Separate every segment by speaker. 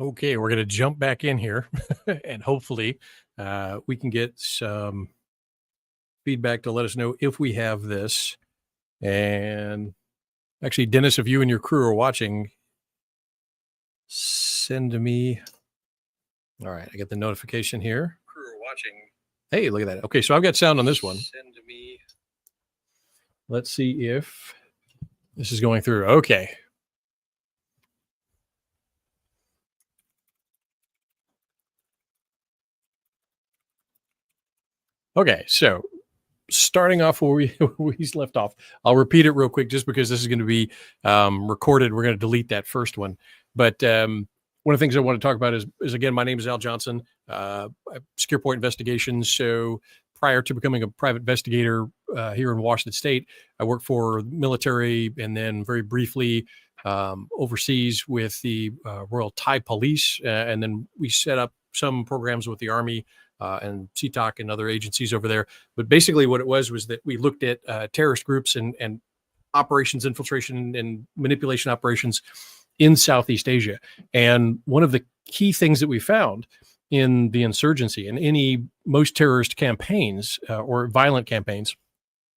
Speaker 1: Okay, we're going to jump back in here and hopefully we can get some feedback to let us know if we have this. And actually, Dennis, if you and your crew are watching, send me. All right, I get the notification here. Crew are watching. Hey, look at that. Okay, so I've got sound on this one. Send me. Let's see if this is going through. Okay. Okay, so starting off where we left off, I'll repeat it real quick just because this is going to be recorded. We're going to delete that first one. But one of the things I want to talk about is again, my name is Al Johnson, Secure Point Investigations. So prior to becoming a private investigator here in Washington State, I worked for military and then very briefly overseas with the Royal Thai Police. And then we set up some programs with the Army and CTOC and other agencies over there. But basically what it was that we looked at terrorist groups and operations, infiltration and manipulation operations in Southeast Asia. And one of the key things that we found in the insurgency and most terrorist campaigns or violent campaigns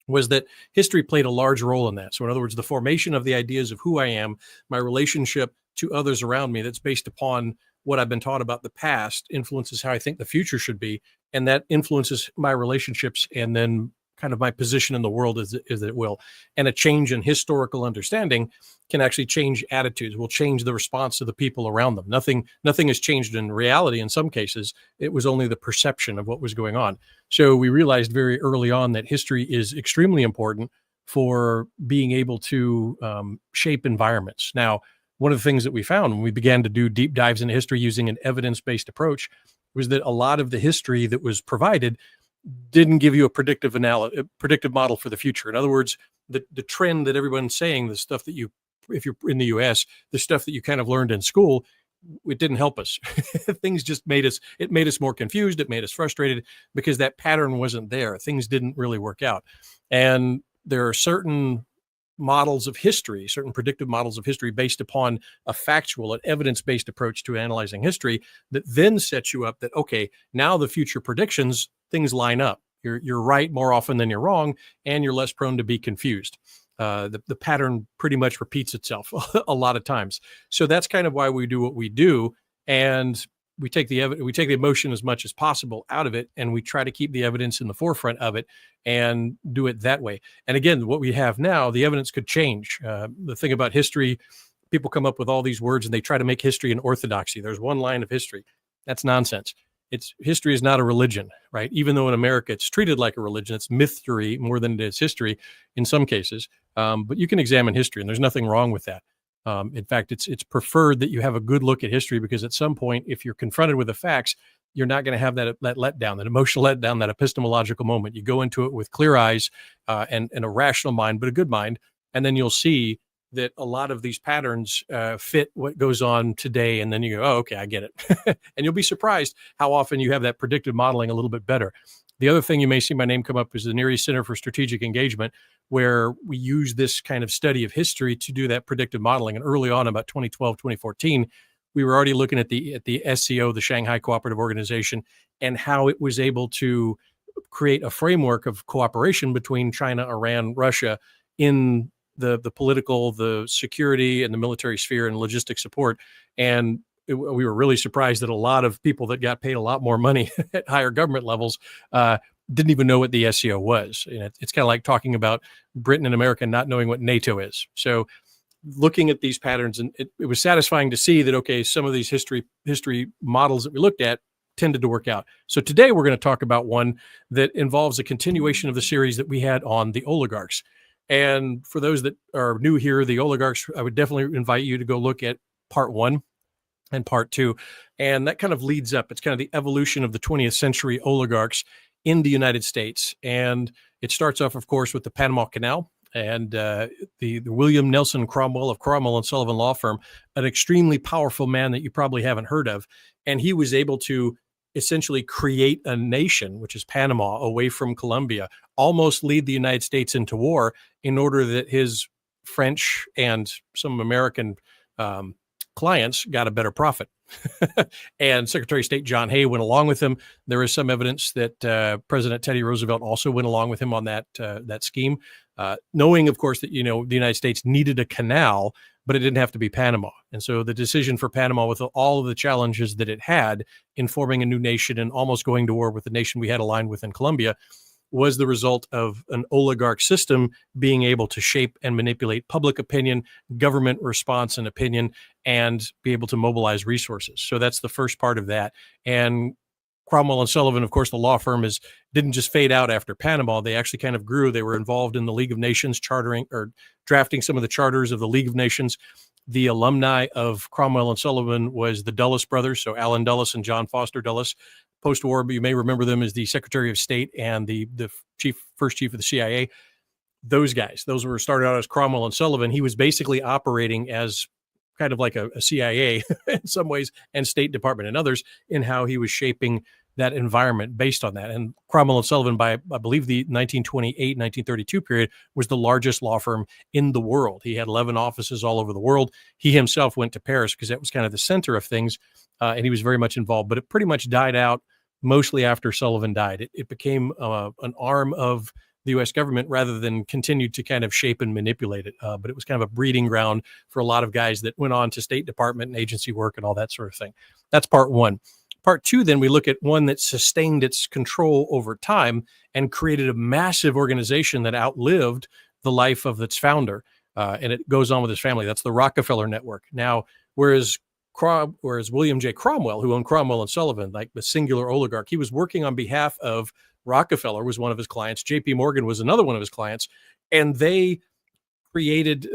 Speaker 1: was that history played a large role in that. So in other words, the formation of the ideas of who I am, my relationship to others around me that's based upon what I've been taught about the past influences how I think the future should be. And that influences my relationships and then kind of my position in the world as it will. And a change in historical understanding can actually change attitudes, will change the response of the people around them. Nothing has changed in reality. In some cases, it was only the perception of what was going on. So we realized very early on that history is extremely important for being able to shape environments. Now, one of the things that we found when we began to do deep dives into history using an evidence-based approach was that a lot of the history that was provided didn't give you a predictive model for the future. In other words, the trend that everyone's saying, the stuff that if you're in the US, the stuff that you kind of learned in school, it didn't help us. Things just made us more confused. It made us frustrated because that pattern wasn't there. Things didn't really work out. And there are certain models of history, certain predictive models of history based upon a factual, an evidence-based approach to analyzing history that then sets you up that, okay, now the future predictions, things line up. You're right more often than you're wrong, and you're less prone to be confused. The pattern pretty much repeats itself a lot of times. So that's kind of why we do what we do. And we take the emotion as much as possible out of it, and we try to keep the evidence in the forefront of it and do it that way. And again, what we have now, the evidence could change. The thing about history, people come up with all these words and they try to make history an orthodoxy. There's one line of history. That's nonsense. History is not a religion, right? Even though in America it's treated like a religion, it's mystery more than it is history in some cases. But you can examine history, and there's nothing wrong with that. In fact, it's preferred that you have a good look at history, because at some point, if you're confronted with the facts, you're not going to have that letdown, that emotional letdown, that epistemological moment. You go into it with clear eyes and a rational mind, but a good mind, and then you'll see that a lot of these patterns fit what goes on today, and then you go, oh, okay, I get it. And you'll be surprised how often you have that predictive modeling a little bit better. The other thing you may see my name come up is the Near East Center for Strategic Engagement, where we use this kind of study of history to do that predictive modeling. And early on, about 2012, 2014, we were already looking at the SCO, the Shanghai Cooperative Organization, and how it was able to create a framework of cooperation between China, Iran, Russia in the political, the security, and the military sphere and logistic support. And we were really surprised that a lot of people that got paid a lot more money at higher government levels didn't even know what the SCO was. And it's kind of like talking about Britain and America not knowing what NATO is. So looking at these patterns, and it was satisfying to see that, okay, some of these history models that we looked at tended to work out. So today we're going to talk about one that involves a continuation of the series that we had on the oligarchs. And for those that are new here, the oligarchs, I would definitely invite you to go look at part 1 and part 2. And that kind of leads up. It's kind of the evolution of the 20th century oligarchs in the United States. And it starts off, of course, with the Panama Canal and the William Nelson Cromwell of Cromwell and Sullivan Law Firm, an extremely powerful man that you probably haven't heard of. And he was able to essentially create a nation, which is Panama, away from Colombia, almost lead the United States into war in order that his French and some American clients got a better profit. And Secretary of State John Hay went along with him. There is some evidence that President Teddy Roosevelt also went along with him on that scheme, knowing, of course, that the United States needed a canal, but it didn't have to be Panama. And so the decision for Panama, with all of the challenges that it had in forming a new nation and almost going to war with the nation we had aligned with in Colombia, was the result of an oligarch system being able to shape and manipulate public opinion, government response and opinion, and be able to mobilize resources. So that's the first part of that. And Cromwell and Sullivan, of course, the law firm didn't just fade out after Panama. They actually kind of grew. They were involved in the League of Nations, chartering or drafting some of the charters of the League of Nations. The alumni of Cromwell and Sullivan was the Dulles brothers, so Allen Dulles and John Foster Dulles. Post-war, you may remember them as the Secretary of State and the first chief of the CIA. Those guys, those were started out as Cromwell and Sullivan. He was basically operating as kind of like a CIA in some ways, and State Department in others, in how he was shaping that environment based on that. And Cromwell and Sullivan, by I believe the 1928, 1932 period, was the largest law firm in the world. He had 11 offices all over the world. He himself went to Paris because that was kind of the center of things, and he was very much involved. But it pretty much died out mostly after Sullivan died. It became an arm of the U.S. government rather than continued to kind of shape and manipulate it. But it was kind of a breeding ground for a lot of guys that went on to State Department and agency work and all that sort of thing. That's part one. Part two, then we look at one that sustained its control over time and created a massive organization that outlived the life of its founder. And it goes on with his family. That's the Rockefeller Network. Now, whereas William J. Cromwell, who owned Cromwell and Sullivan, like the singular oligarch, he was working on behalf of Rockefeller, was one of his clients. J.P. Morgan was another one of his clients, and they created,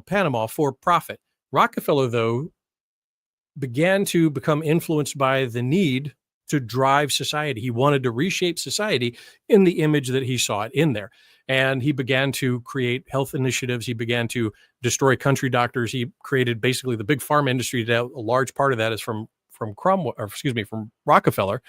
Speaker 1: Panama for profit. Rockefeller, though, began to become influenced by the need to drive society. He wanted to reshape society in the image that he saw it in there. And he began to create health initiatives. He began to destroy country doctors. He created basically the big farm industry. A large part of that is from Rockefeller.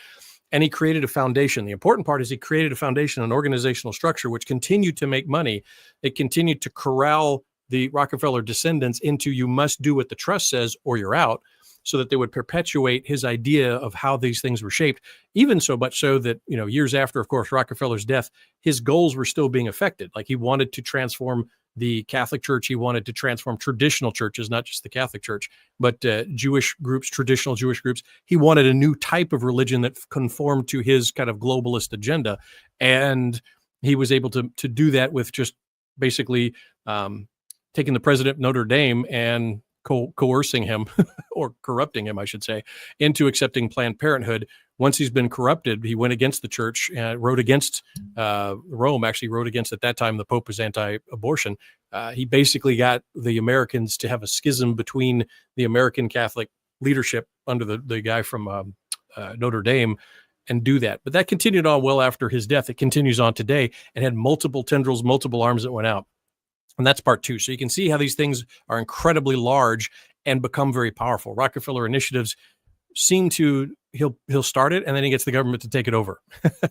Speaker 1: And he created a foundation. The important part is he created a foundation, an organizational structure, which continued to make money. It continued to corral the Rockefeller descendants into, you must do what the trust says or you're out, so that they would perpetuate his idea of how these things were shaped, even so much so that, years after, of course, Rockefeller's death, his goals were still being affected. Like, he wanted to transform the Catholic Church. He wanted to transform traditional churches, not just the Catholic Church, but Jewish groups, traditional Jewish groups. He wanted a new type of religion that conformed to his kind of globalist agenda. And he was able to do that with just basically taking the president of Notre Dame and coercing him or corrupting him, I should say, into accepting Planned Parenthood. Once he's been corrupted, he went against the church, wrote against Rome, actually wrote against, at that time, the Pope was anti-abortion. He basically got the Americans to have a schism between the American Catholic leadership under the guy from Notre Dame and do that. But that continued on well after his death. It continues on today and had multiple tendrils, multiple arms that went out. And that's part two. So you can see how these things are incredibly large and become very powerful. Rockefeller initiatives seem to, he'll start it and then he gets the government to take it over.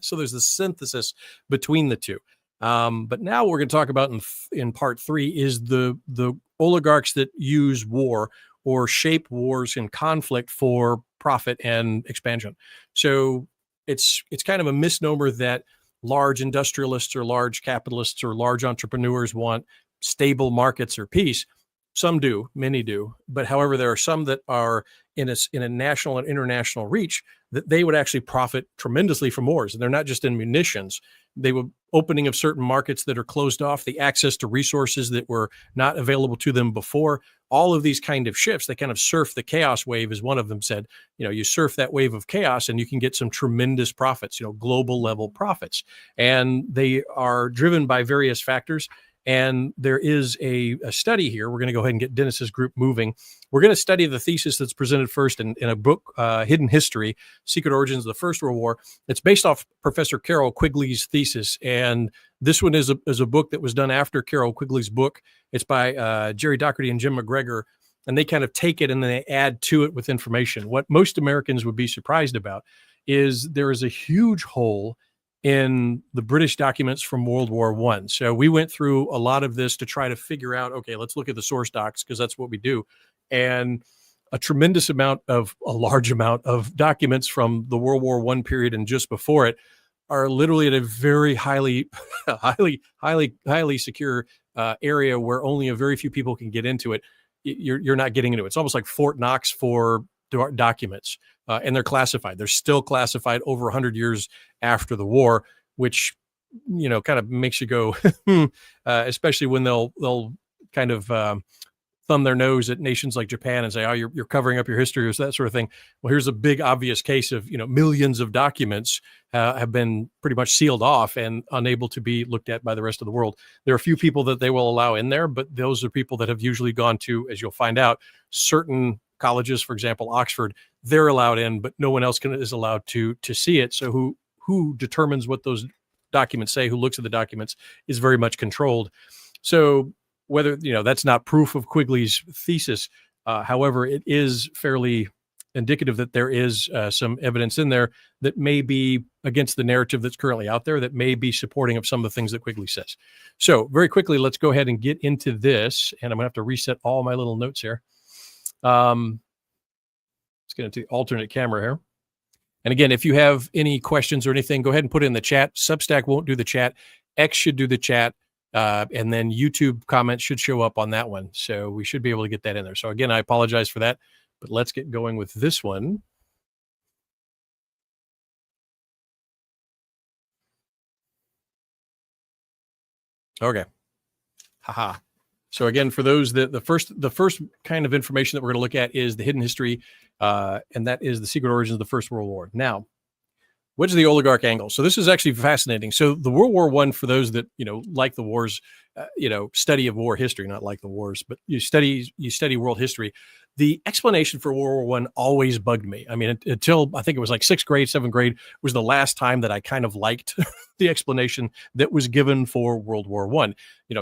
Speaker 1: So there's this synthesis between the two. But now what we're going to talk about in part three is the oligarchs that use war or shape wars and conflict for profit and expansion. So it's kind of a misnomer that large industrialists or large capitalists or large entrepreneurs want stable markets or peace. Some do, many do. But however, there are some that are in a national and international reach that they would actually profit tremendously from wars. And they're not just in munitions. They were opening of certain markets that are closed off, the access to resources that were not available to them before. All of these kind of shifts, they kind of surf the chaos wave, as one of them said. You surf that wave of chaos and you can get some tremendous profits, global level profits. And they are driven by various factors. And there is a study here. We're going to go ahead and get Dennis's group moving. We're going to study the thesis that's presented first in a book, Hidden History, Secret Origins of the First World War. It's based off Professor Carroll Quigley's thesis. And this one is a book that was done after Carroll Quigley's book. It's by Jerry Doherty and Jim McGregor. And they kind of take it and then they add to it with information. What most Americans would be surprised about is there is a huge hole in the British documents from World War I. So we went through a lot of this to try to figure out, okay, let's look at the source docs because that's what we do. And a large amount of documents from the World War I period and just before it are literally at a very highly secure area where only a very few people can get into it. You're not getting into it. It's almost like Fort Knox for documents, and they're classified. They're still classified over 100 years after the war, which kind of makes you go, especially when they'll kind of thumb their nose at nations like Japan and say, "Oh, you're covering up your history," or that sort of thing. Well, here's a big obvious case of millions of documents have been pretty much sealed off and unable to be looked at by the rest of the world. There are a few people that they will allow in there, but those are people that have usually gone to, as you'll find out, certain colleges, for example, Oxford. They're allowed in, but no one else is allowed to see it. So who determines what those documents say, who looks at the documents, is very much controlled. So whether that's not proof of Quigley's thesis, however, it is fairly indicative that there is some evidence in there that may be against the narrative that's currently out there, that may be supporting of some of the things that Quigley says. So very quickly, let's go ahead and get into this, and I'm gonna have to reset all my little notes here. Let's get into the alternate camera here. And again, if you have any questions or anything, go ahead and put it in the chat. Substack won't do the chat. X should do the chat. And then YouTube comments should show up on that one. So we should be able to get that in there. So again, I apologize for that, but let's get going with this one. Okay. Haha. So again, for those that the first kind of information that we're going to look at is the hidden history, and that is the secret origins of the First World War. Now, what's the oligarch angle? So this is actually fascinating. So the World War I, for those that like the wars, study of war history, not like the wars, but you study world history. The explanation for World War I always bugged me. I mean, until I think it was like 6th grade, 7th grade was the last time that I kind of liked the explanation that was given for World War I.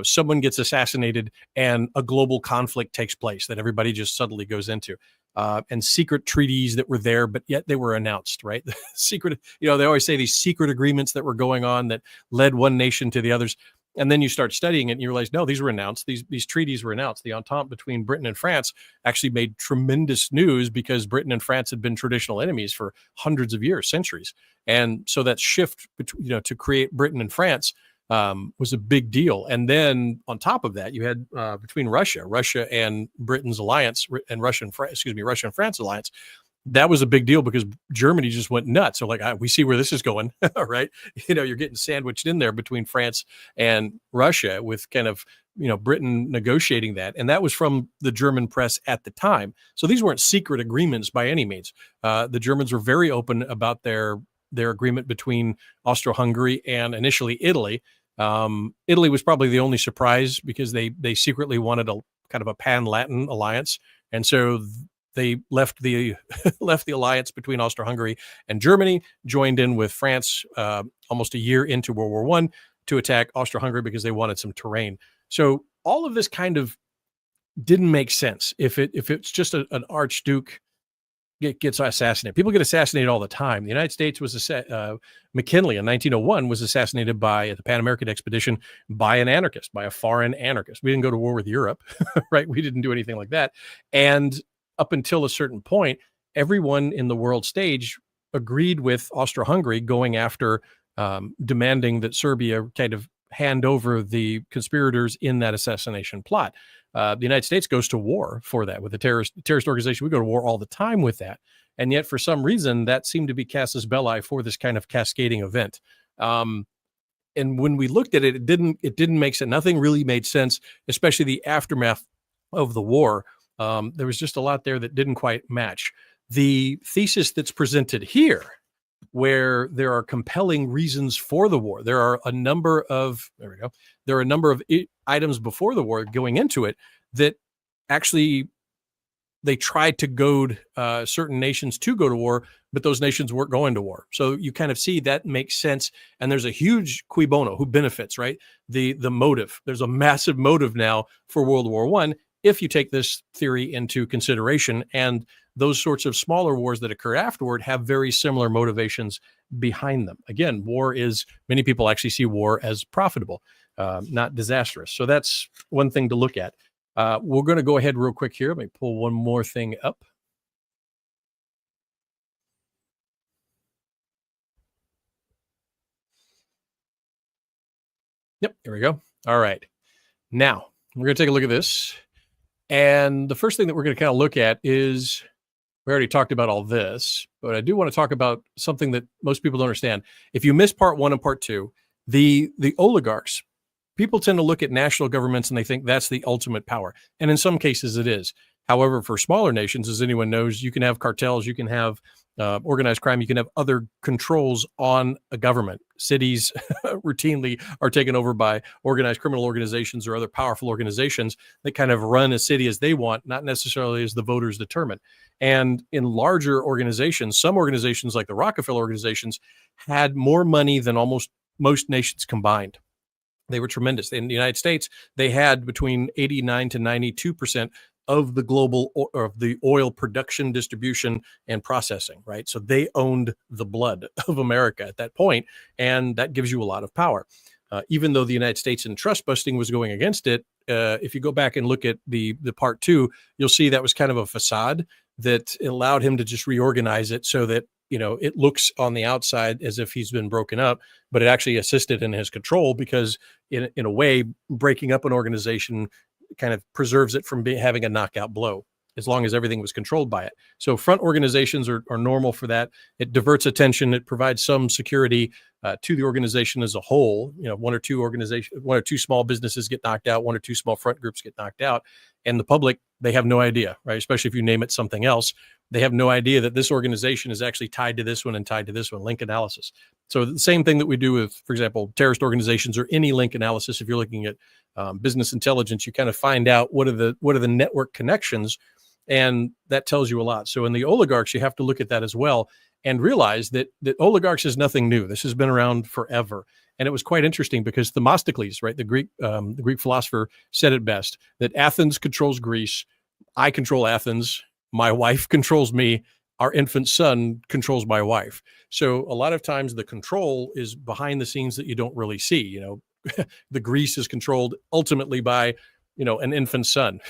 Speaker 1: Someone gets assassinated and a global conflict takes place that everybody just suddenly goes into. And secret treaties that were there, but yet they were announced, right? The secret, they always say these secret agreements that were going on that led one nation to the others. And then you start studying it and you realize, no, these were announced. These treaties were announced. The Entente between Britain and France actually made tremendous news because Britain and France had been traditional enemies for hundreds of years, centuries. And so that shift to create Britain and France was a big deal. And then on top of that, you had between Russia and Britain's alliance, and Russia and France alliance. That was a big deal because Germany just went nuts. So we see where this is going, right? You're getting sandwiched in there between France and Russia with kind of, Britain negotiating that. And that was from the German press at the time. So these weren't secret agreements by any means. The Germans were very open about their agreement between Austro-Hungary and initially Italy. Italy was probably the only surprise because they secretly wanted a kind of a pan-Latin alliance. And so they left the alliance between Austro-Hungary and Germany, joined in with France almost a year into World War I to attack Austro-Hungary because they wanted some terrain. So all of this kind of didn't make sense. If it's just an archduke gets assassinated. People get assassinated all the time. The United States was McKinley in 1901 was assassinated at the Pan American expedition by an anarchist, by a foreign anarchist. We didn't go to war with Europe, right? We didn't do anything like that. And up until a certain point, everyone in the world stage agreed with Austro-Hungary going after demanding that Serbia kind of hand over the conspirators in that assassination plot. The United States goes to war for that with the terrorist organization. We go to war all the time with that. And yet for some reason that seemed to be casus belli for this kind of cascading event. And when we looked at it, it didn't make sense. Nothing really made sense, especially the aftermath of the war. There was just a lot there that didn't quite match. The thesis that's presented here, where there are compelling reasons for the war. There are a number of items before the war going into it that actually they tried to goad certain nations to go to war, but those nations weren't going to war. So you kind of see that makes sense. And there's a huge cui bono, who benefits, right? The motive. There's a massive motive now for World War I if you take this theory into consideration. And those sorts of smaller wars that occur afterward have very similar motivations behind them. Again, many people actually see war as profitable, not disastrous. So that's one thing to look at. We're going to go ahead real quick here. Let me pull one more thing up. Yep, here we go. All right. Now, we're going to take a look at this. And the first thing that we're going to kind of look at is, we already talked about all this, but I do want to talk about something that most people don't understand. If you miss part one and part two, the oligarchs, people tend to look at national governments and they think that's the ultimate power. And in some cases it is. However, for smaller nations, as anyone knows, you can have cartels, you can have organized crime, you can have other controls on a government. Cities routinely are taken over by organized criminal organizations or other powerful organizations that kind of run a city as they want, not necessarily as the voters determine. And in larger organizations, some organizations like the Rockefeller organizations had more money than almost most nations combined. They were tremendous. In the United States, they had between 89 to 92% of the global of the oil production, distribution, and processing, right? So they owned the blood of America at that point, and that gives you a lot of power. Even though the United States in trust busting was going against it, if you go back and look at the part two, you'll see that was kind of a facade that allowed him to just reorganize it so that, you know, it looks on the outside as if he's been broken up, but it actually assisted in his control because in a way, breaking up an organization kind of preserves it from having a knockout blow, as long as everything was controlled by it. So front organizations are normal for that. It diverts attention. It provides some security to the organization as a whole. You know, one or two small businesses get knocked out, one or two small front groups get knocked out, and the public, they have no idea, right? Especially if you name it something else, they have no idea that this organization is actually tied to this one and tied to this one. Link analysis. So the same thing that we do with, for example, terrorist organizations or any link analysis. If you're looking at business intelligence, you kind of find out what are the network connections, and that tells you a lot. So in the oligarchs, you have to look at that as well and realize that oligarchs is nothing new. This has been around forever. And it was quite interesting because Themistocles, right, the Greek philosopher, said it best, that Athens controls Greece, I control Athens, my wife controls me, our infant son controls my wife. So a lot of times the control is behind the scenes that you don't really see. You know, the Greece is controlled ultimately by, you know, an infant son,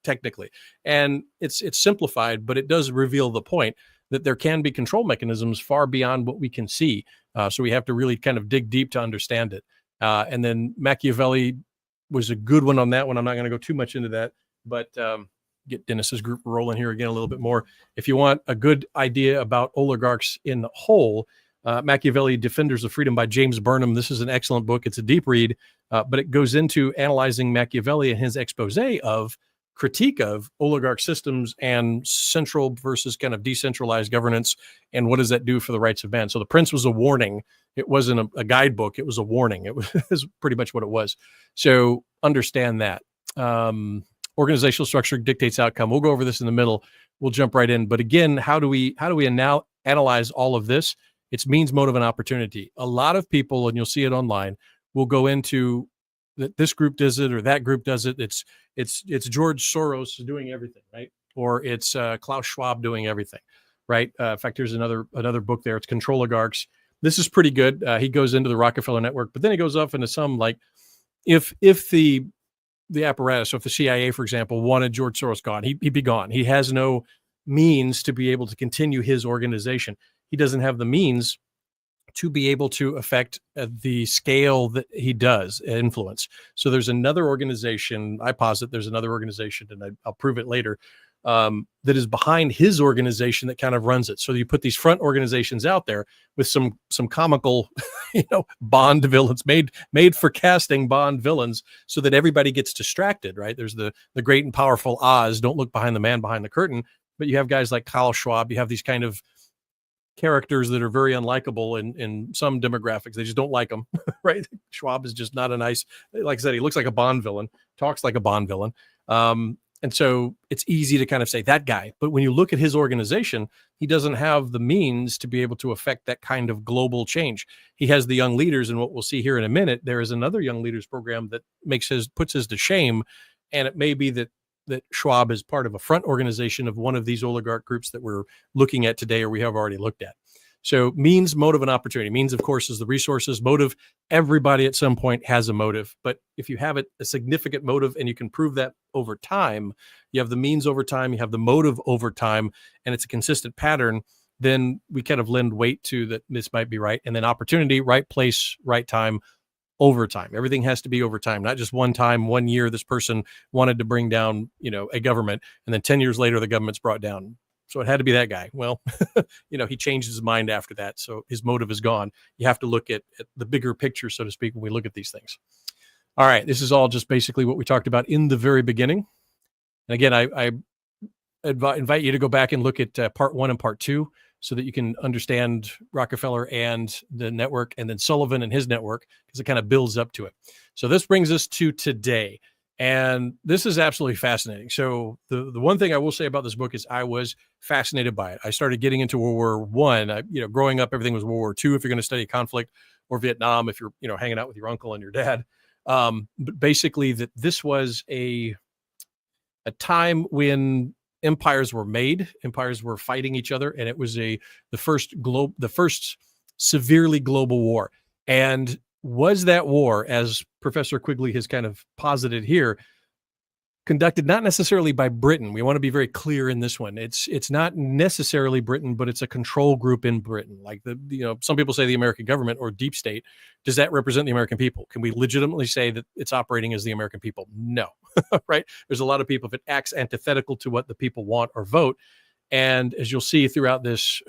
Speaker 1: technically. And it's simplified, but it does reveal the point that there can be control mechanisms far beyond what we can see. So we have to really kind of dig deep to understand it. And then Machiavelli was a good one on that one. I'm not going to go too much into that, but get Dennis's group rolling here again a little bit more. If you want a good idea about oligarchs in the whole, Machiavelli, Defenders of Freedom by James Burnham. This is an excellent book. It's a deep read, but it goes into analyzing Machiavelli and his expose of critique of oligarch systems and central versus kind of decentralized governance. And what does that do for the rights of man? So The Prince was a warning. It wasn't a guidebook. It was a warning. It was pretty much what it was. So understand that. Organizational structure dictates outcome. We'll go over this in the middle. We'll jump right in. But again, how do we now analyze all of this? It's means, motive, and opportunity. A lot of people, and you'll see it online, will go into that this group does it or that group does it. It's George Soros doing everything, right? Or it's Klaus Schwab doing everything, right? In fact, here's another book there. It's Consolidating. This is pretty good. He goes into the Rockefeller network, but then he goes off into some like if the apparatus, so if the CIA, for example, wanted George Soros gone, he'd be gone. He has no means to be able to continue his organization. He doesn't have the means to be able to affect the scale that he does influence. So there's another organization, I posit there's another organization, and I'll prove it later, that is behind his organization that kind of runs it. So you put these front organizations out there with some comical, Bond villains made for casting Bond villains so that everybody gets distracted, right? There's the great and powerful Oz, don't look behind the man behind the curtain, but you have guys like Kyle Schwab, you have these kind of characters that are very unlikable in some demographics. They just don't like them, right? Schwab is just not a nice, like I said, he looks like a Bond villain, talks like a Bond villain. And so it's easy to kind of say that guy. But when you look at his organization, he doesn't have the means to be able to affect that kind of global change. He has the young leaders, and what we'll see here in a minute, there is another young leaders program that puts his to shame. And it may be that Schwab is part of a front organization of one of these oligarch groups that we're looking at today, or we have already looked at. So means, motive, and opportunity. Means, of course, is the resources. Motive, everybody at some point has a motive. But if you have a significant motive and you can prove that over time, you have the means over time, you have the motive over time, and it's a consistent pattern, then we kind of lend weight to that this might be right. And then opportunity, right place, right time, over time. Everything has to be over time, not just one time, 1 year, this person wanted to bring down, a government, and then 10 years later, the government's brought down. So it had to be that guy. Well, he changed his mind after that. So his motive is gone. You have to look at the bigger picture, so to speak, when we look at these things. All right. This is all just basically what we talked about in the very beginning. And again, I invite you to go back and look at part 1 and part 2 so that you can understand Rockefeller and the network, and then Sullivan and his network, because it kind of builds up to it. So this brings us to today. And this is absolutely fascinating. So the one thing I will say about this book is I was fascinated by it. I started getting into World War One. Growing up, everything was World War II if you're going to study conflict, or Vietnam if you're hanging out with your uncle and your dad. But basically, that this was a time when empires were made, empires were fighting each other, and it was the first severely global war. And was that war, as Professor Quigley has kind of posited here, conducted not necessarily by Britain? We want to be very clear in this one. It's not necessarily Britain, but it's a control group in Britain. Like some people say the American government or deep state. Does that represent the American people? Can we legitimately say that it's operating as the American people? No, right? There's a lot of people, if it acts antithetical to what the people want or vote. And as you'll see throughout this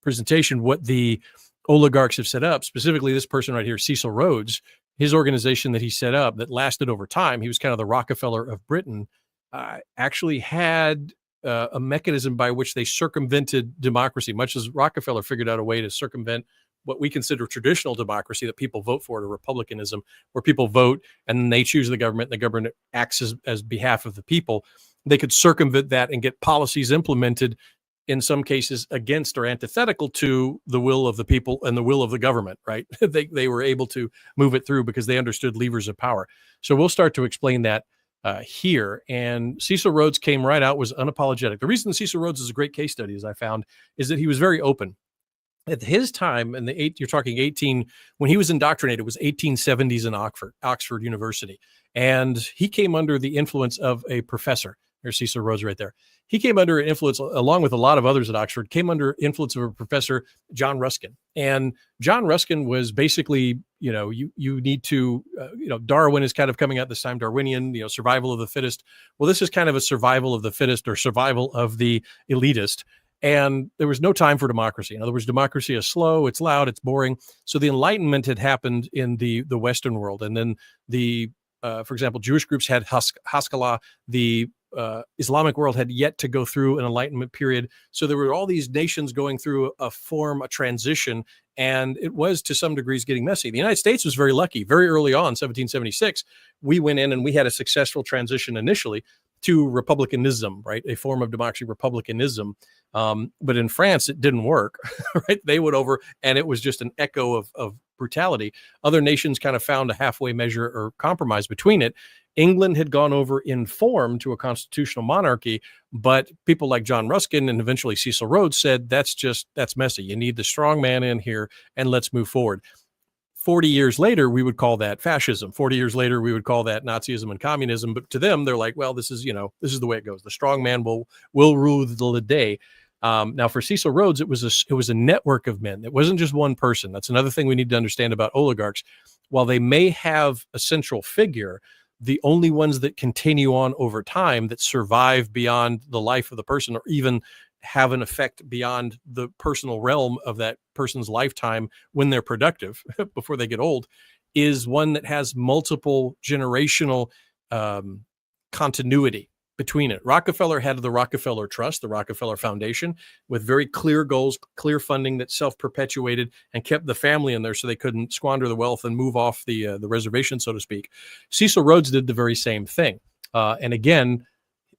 Speaker 1: presentation, what the oligarchs have set up, specifically this person right here, Cecil Rhodes, his organization that he set up that lasted over time, he was kind of the Rockefeller of Britain, actually had a mechanism by which they circumvented democracy, much as Rockefeller figured out a way to circumvent what we consider traditional democracy, that people vote for, to republicanism, where people vote and then they choose the government, and the government acts as behalf of the people. They could circumvent that and get policies implemented, in some cases against or antithetical to the will of the people and the will of the government, right? They were able to move it through because they understood levers of power. So we'll start to explain that here. And Cecil Rhodes came right out, was unapologetic. The reason Cecil Rhodes is a great case study, as I found, is that he was very open. At his time, in you're talking 18, when he was indoctrinated, it was 1870s in Oxford University. And he came under the influence of a professor. There's Cecil Rhodes right there. He came under influence, along with a lot of others at Oxford, came under influence of a professor, John Ruskin. And John Ruskin was basically, you need to, Darwin is kind of coming out this time, Darwinian, survival of the fittest. Well, this is kind of a survival of the fittest, or survival of the elitist. And there was no time for democracy. In other words, democracy is slow, it's loud, it's boring. So the Enlightenment had happened in the Western world. And then for example, Jewish groups had Haskalah, the Islamic world had yet to go through an Enlightenment period. So there were all these nations going through a transition, and it was to some degrees getting messy. The United States was very lucky. Very early on, 1776, we went in and we had a successful transition initially to republicanism, right? A form of democracy, republicanism. But in France, it didn't work, right? They went over, and it was just an echo of brutality. Other nations kind of found a halfway measure or compromise between it. England had gone over in form to a constitutional monarchy, but people like John Ruskin and eventually Cecil Rhodes said, that's messy. You need the strong man in here, and let's move forward. 40 years later, we would call that fascism. 40 years later, we would call that Nazism and communism. But to them, they're like, well, this is the way it goes. The strong man will rule the day. Now, for Cecil Rhodes, it was a network of men. It wasn't just one person. That's another thing we need to understand about oligarchs. While they may have a central figure, the only ones that continue on over time, that survive beyond the life of the person, or even have an effect beyond the personal realm of that person's lifetime when they're productive, before they get old, is one that has multiple generational continuity between it. Rockefeller had the Rockefeller Trust, the Rockefeller Foundation, with very clear goals, clear funding that self-perpetuated and kept the family in there so they couldn't squander the wealth and move off the reservation, so to speak. Cecil Rhodes did the very same thing. And again,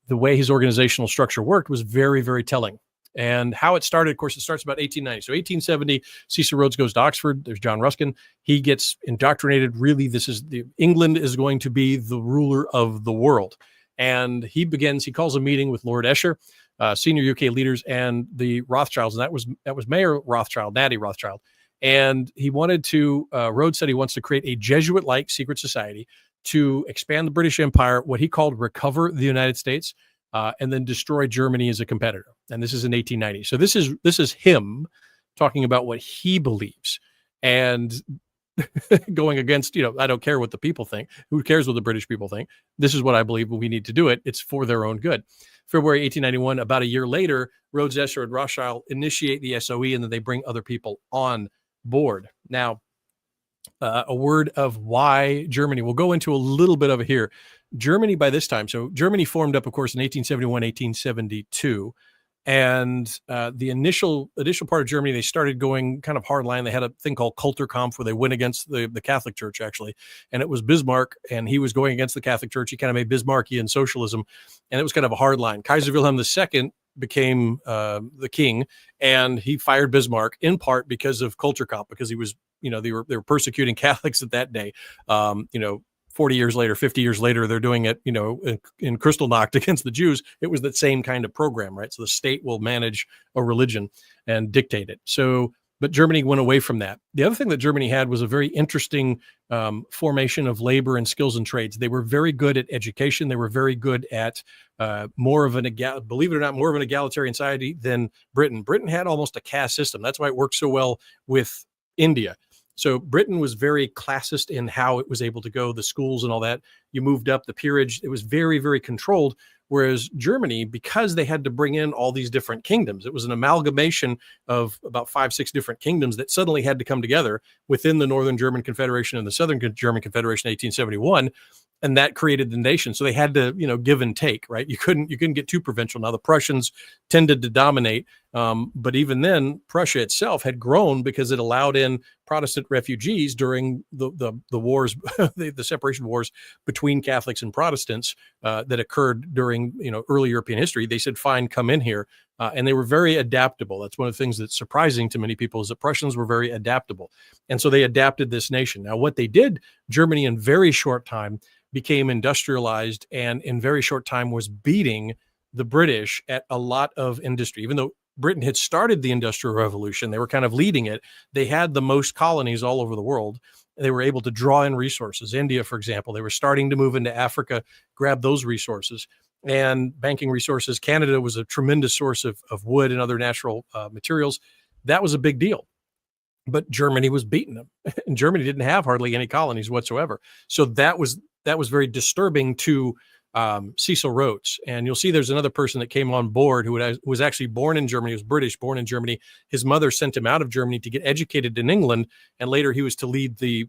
Speaker 1: the way his organizational structure worked was very, very telling. And how it started, of course, it starts about 1890. So 1870, Cecil Rhodes goes to Oxford. There's John Ruskin. He gets indoctrinated. Really, England is going to be the ruler of the world. And he calls a meeting with Lord Esher, senior UK leaders, and the Rothschilds. And that was Mayor Rothschild, Natty Rothschild. And he wanted to, Rhodes said he wants to create a Jesuit-like secret society to expand the British Empire, what he called recover the United States, and then destroy Germany as a competitor. And this is in 1890. So this is him talking about what he believes. And going against, I don't care what the people think. Who cares what the British people think? This is what I believe. We need to do it. It's for their own good. February 1891, about a year later, Rhodes, Escher, and Rothschild initiate the SOE, and then they bring other people on board. Now, a word of why Germany. We'll go into a little bit of it here. Germany by this time, so Germany formed up, of course, in 1871, 1872. And the initial part of Germany, they started going kind of hardline. They had a thing called Kulturkampf where they went against the Catholic Church, actually. And it was Bismarck, and he was going against the Catholic Church. He kind of made Bismarckian socialism, and it was kind of a hard line. Kaiser Wilhelm II became the king, and he fired Bismarck in part because of Kulturkampf, because he was, they were persecuting Catholics at that day. 40 years later, 50 years later, they're doing it, in Kristallnacht against the Jews. It was the same kind of program, right? So the state will manage a religion and dictate it. So, but Germany went away from that. The other thing that Germany had was a very interesting formation of labor and skills and trades. They were very good at education. They were very good at more of an egalitarian society than Britain. Britain had almost a caste system. That's why it worked so well with India. So Britain was very classist in how it was able to go, the schools and all that. You moved up the peerage. It was very, very controlled. Whereas Germany, because they had to bring in all these different kingdoms, it was an amalgamation of about 5-6 different kingdoms that suddenly had to come together within the Northern German Confederation and the Southern German Confederation in 1871. And that created the nation. So they had to, give and take, right? You couldn't get too provincial. Now the Prussians tended to dominate, but even then, Prussia itself had grown because it allowed in Protestant refugees during the wars, the separation wars between Catholics and Protestants that occurred during early European history. They said, "Fine, come in here," and they were very adaptable. That's one of the things that's surprising to many people is that Prussians were very adaptable, and so they adapted this nation. Now, what they did, Germany in very short time became industrialized, and in very short time was beating the British at a lot of industry. Even though Britain had started the Industrial Revolution, they were kind of leading it. They had the most colonies all over the world. They were able to draw in resources. India, for example, they were starting to move into Africa, grab those resources and banking resources. Canada was a tremendous source of wood and other natural materials. That was a big deal. But Germany was beating them, and Germany didn't have hardly any colonies whatsoever. So that was very disturbing to Cecil Rhodes. And you'll see there's another person that came on board who was actually born in Germany. He was British, born in Germany. His mother sent him out of Germany to get educated in England, and later he was to lead the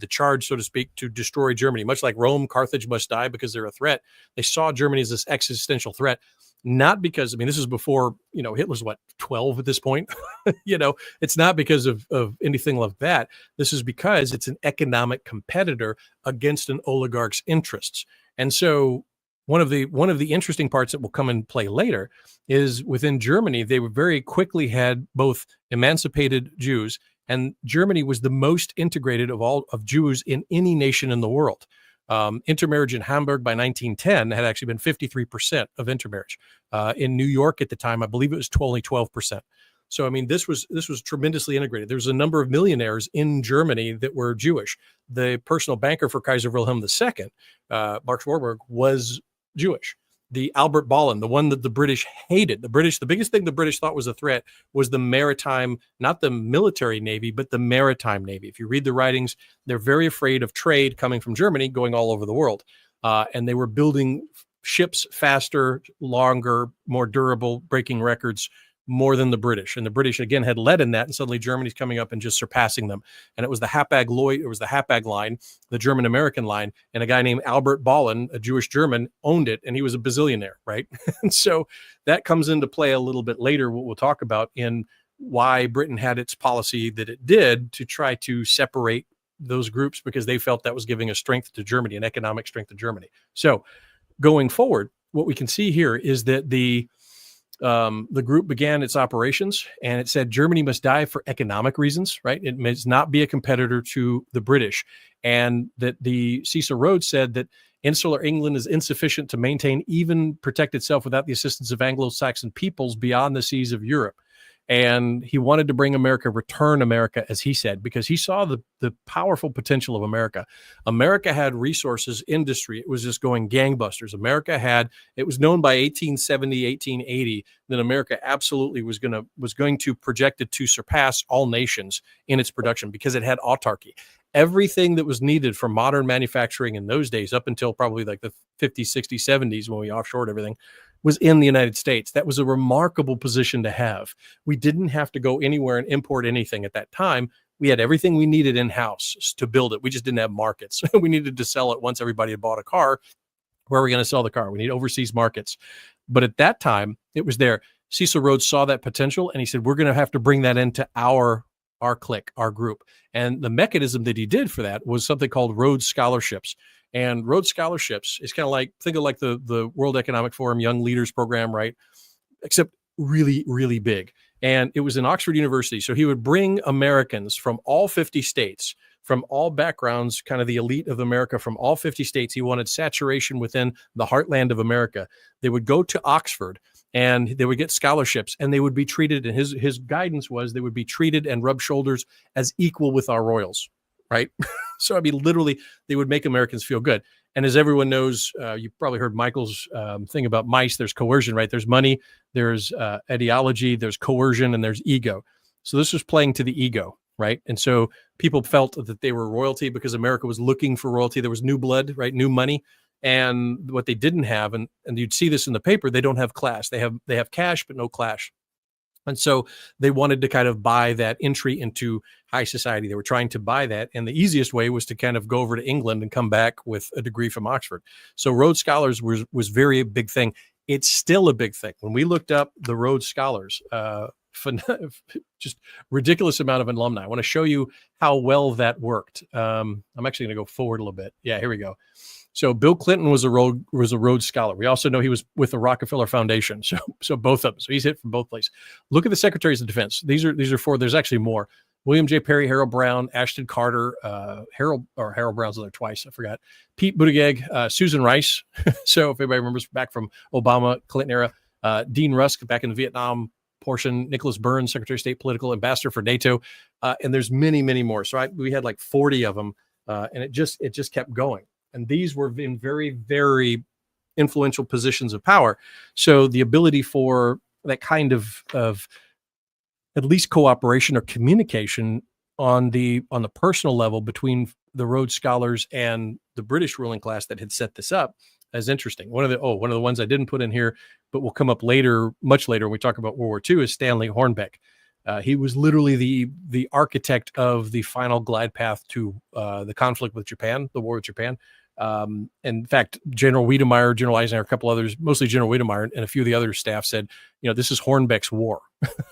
Speaker 1: charge, so to speak, to destroy Germany. Much like Rome, Carthage must die because they're a threat. They saw Germany as this existential threat. Not because, this is before, Hitler's 12 at this point. It's not because of anything like that. This is because it's an economic competitor against an oligarch's interests. And so one of the interesting parts that will come in play later is within Germany, they were very quickly had both emancipated Jews, and Germany was the most integrated of all of Jews in any nation in the world. Intermarriage in Hamburg by 1910 had actually been 53% of intermarriage. In New York at the time, I believe it was only 12%. So, this was tremendously integrated. There was a number of millionaires in Germany that were Jewish. The personal banker for Kaiser Wilhelm II, Marx Warburg, was Jewish. The Albert Bollin, the one that the British hated, the biggest thing the British thought was a threat was the maritime, not the military navy, but the maritime navy. If you read the writings, they're very afraid of trade coming from Germany going all over the world. And they were building ships faster, longer, more durable, breaking records more than the British. And the British, again, had led in that, and suddenly Germany's coming up and just surpassing them. And it was the Hapag line, the German-American line, and a guy named Albert Bollin, a Jewish German, owned it, and he was a bazillionaire, right? And so that comes into play a little bit later, what we'll talk about in why Britain had its policy that it did to try to separate those groups, because they felt that was giving a strength to Germany, an economic strength to Germany. So going forward, what we can see here is that the group began its operations, and it said Germany must die for economic reasons, right? It must not be a competitor to the British. And that the Cecil Rhodes said that insular England is insufficient to maintain, even protect itself without the assistance of Anglo-Saxon peoples beyond the seas of Europe. And he wanted to bring return America, as he said, because he saw the powerful potential of America. America had resources, industry. It was just going gangbusters. It was known by 1870, 1880, that America absolutely was going to project it to surpass all nations in its production because it had autarky. everything that was needed for modern manufacturing in those days, up until probably like the 50s, 60s, 70s, when we offshored everything, was in the United States. That was a remarkable position to have. We didn't have to go anywhere and import anything at that time. We had everything we needed in-house to build it. We just didn't have markets. We needed to sell it once everybody had bought a car. Where are we going to sell the car? We need overseas markets. But at that time, it was there. Cecil Rhodes saw that potential, and he said, we're going to have to bring that into our clique, our group. And the mechanism that he did for that was something called Rhodes Scholarships. And Rhodes Scholarships is kind of like, think of like the World Economic Forum Young Leaders Program, right? Except really, really big. And it was in Oxford University. So he would bring Americans from all 50 states, from all backgrounds, kind of the elite of America from all 50 states. He wanted saturation within the heartland of America. They would go to Oxford and they would get scholarships, and they would be treated, and his guidance was they would be treated and rub shoulders as equal with our royals, right? So, I mean, literally, they would make Americans feel good. And as everyone knows, you probably heard Michael's thing about mice. There's coercion, right? There's money, there's ideology, there's coercion, and there's ego. So this was playing to the ego, right? And so people felt that they were royalty because America was looking for royalty. There was new blood, right? New money. And what they didn't have, and you'd see this in the paper, they don't have class. They have cash, but no clash. And so they wanted to kind of buy that entry into high society. They were trying to buy that. And the easiest way was to kind of go over to England and come back with a degree from Oxford. So Rhodes Scholars was very a big thing. It's still a big thing. When we looked up the Rhodes Scholars, just ridiculous amount of alumni. I want to show you how well that worked. I'm actually going to go forward a little bit. Yeah, here we go. So Bill Clinton was a Rhodes Scholar. We also know he was with the Rockefeller Foundation. So both of them. So he's hit from both places. Look at the Secretaries of Defense. These are four. There's actually more. William J. Perry, Harold Brown, Ashton Carter, Harold Brown's in there twice. I forgot. Pete Buttigieg, Susan Rice. So if anybody remembers back from Obama, Clinton era, Dean Rusk back in the Vietnam portion, Nicholas Burns, Secretary of State, political ambassador for NATO, and there's many, many more. So we had like 40 of them, and it just kept going. And these were in very, very influential positions of power. So the ability for that kind of at least cooperation or communication on the personal level between the Rhodes Scholars and the British ruling class that had set this up is interesting. One of the ones I didn't put in here, but will come up later, much later when we talk about World War II, is Stanley Hornbeck. He was literally the architect of the final glide path to the conflict with Japan, the war with Japan. In fact, General Wiedemeyer, General Eisenhower, a couple others, mostly General Wiedemeyer and a few of the other staff said, this is Hornbeck's war,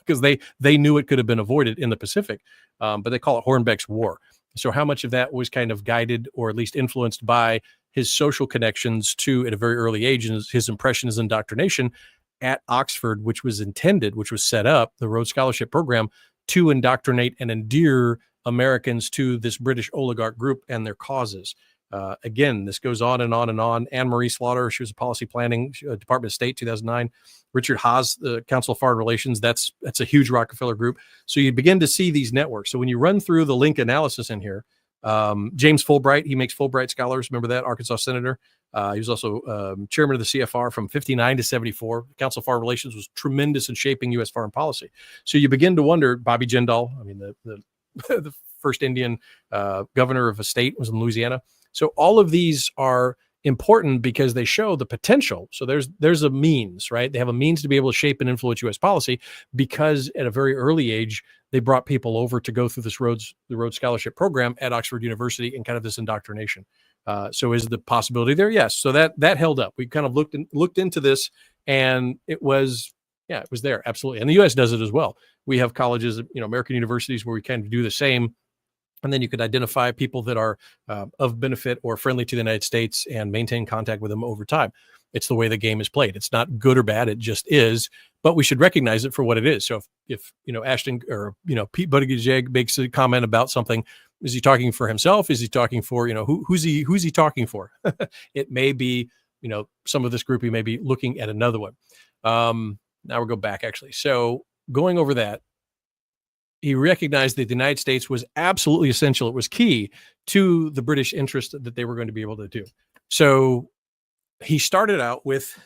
Speaker 1: because they knew it could have been avoided in the Pacific, but they call it Hornbeck's war. So how much of that was kind of guided or at least influenced by his social connections at a very early age, and his impressions and indoctrination at Oxford, which was set up, the Rhodes Scholarship Program, to indoctrinate and endear Americans to this British oligarch group and their causes. Again, this goes on and on and on. Anne-Marie Slaughter, she was a policy planning, Department of State, 2009. Richard Haas, the Council of Foreign Relations, that's a huge Rockefeller group. So you begin to see these networks. So when you run through the link analysis in here, James Fulbright, he makes Fulbright Scholars. Remember that, Arkansas senator? He was also chairman of the CFR from 59 to 74. Council of Foreign Relations was tremendous in shaping U.S. foreign policy. So you begin to wonder, Bobby Jindal, I mean, the first Indian governor of a state was in Louisiana. So all of these are important because they show the potential. So there's a means, right? They have a means to be able to shape and influence U.S. policy because at a very early age, they brought people over to go through the Rhodes Scholarship Program at Oxford University and kind of this indoctrination. So is the possibility there? Yes. So that held up. We kind of looked into this, and it was there. Absolutely. And the U.S. does it as well. We have colleges, American universities where we kind of do the same. And then you could identify people that are of benefit or friendly to the United States and maintain contact with them over time. It's the way the game is played. It's not good or bad. It just is. But we should recognize it for what it is. So if Ashton or Pete Buttigieg makes a comment about something, is he talking for himself? Is he talking for who's he talking for? It may be some of this group. He may be looking at another one. Now we'll go back actually. So going over that. He recognized that the United States was absolutely essential. It was key to the British interest that they were going to be able to do. So he started out with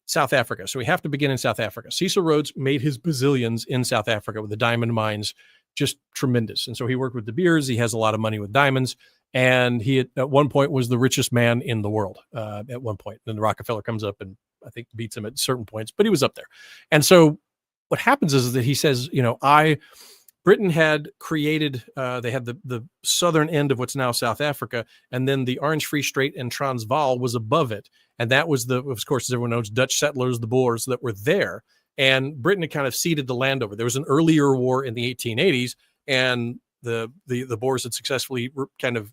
Speaker 1: South Africa. So we have to begin in South Africa. Cecil Rhodes made his bazillions in South Africa with the diamond mines, just tremendous. And so he worked with De Beers. He has a lot of money with diamonds. And he at one point was the richest man in the world at one point. Then Rockefeller comes up and I think beats him at certain points, but he was up there. And so what happens is that he says, Britain had created, they had the southern end of what's now South Africa, and then the Orange Free State and Transvaal was above it. And that was of course, as everyone knows, Dutch settlers, the Boers that were there. And Britain had kind of ceded the land over. There was an earlier war in the 1880s, and the Boers had successfully kind of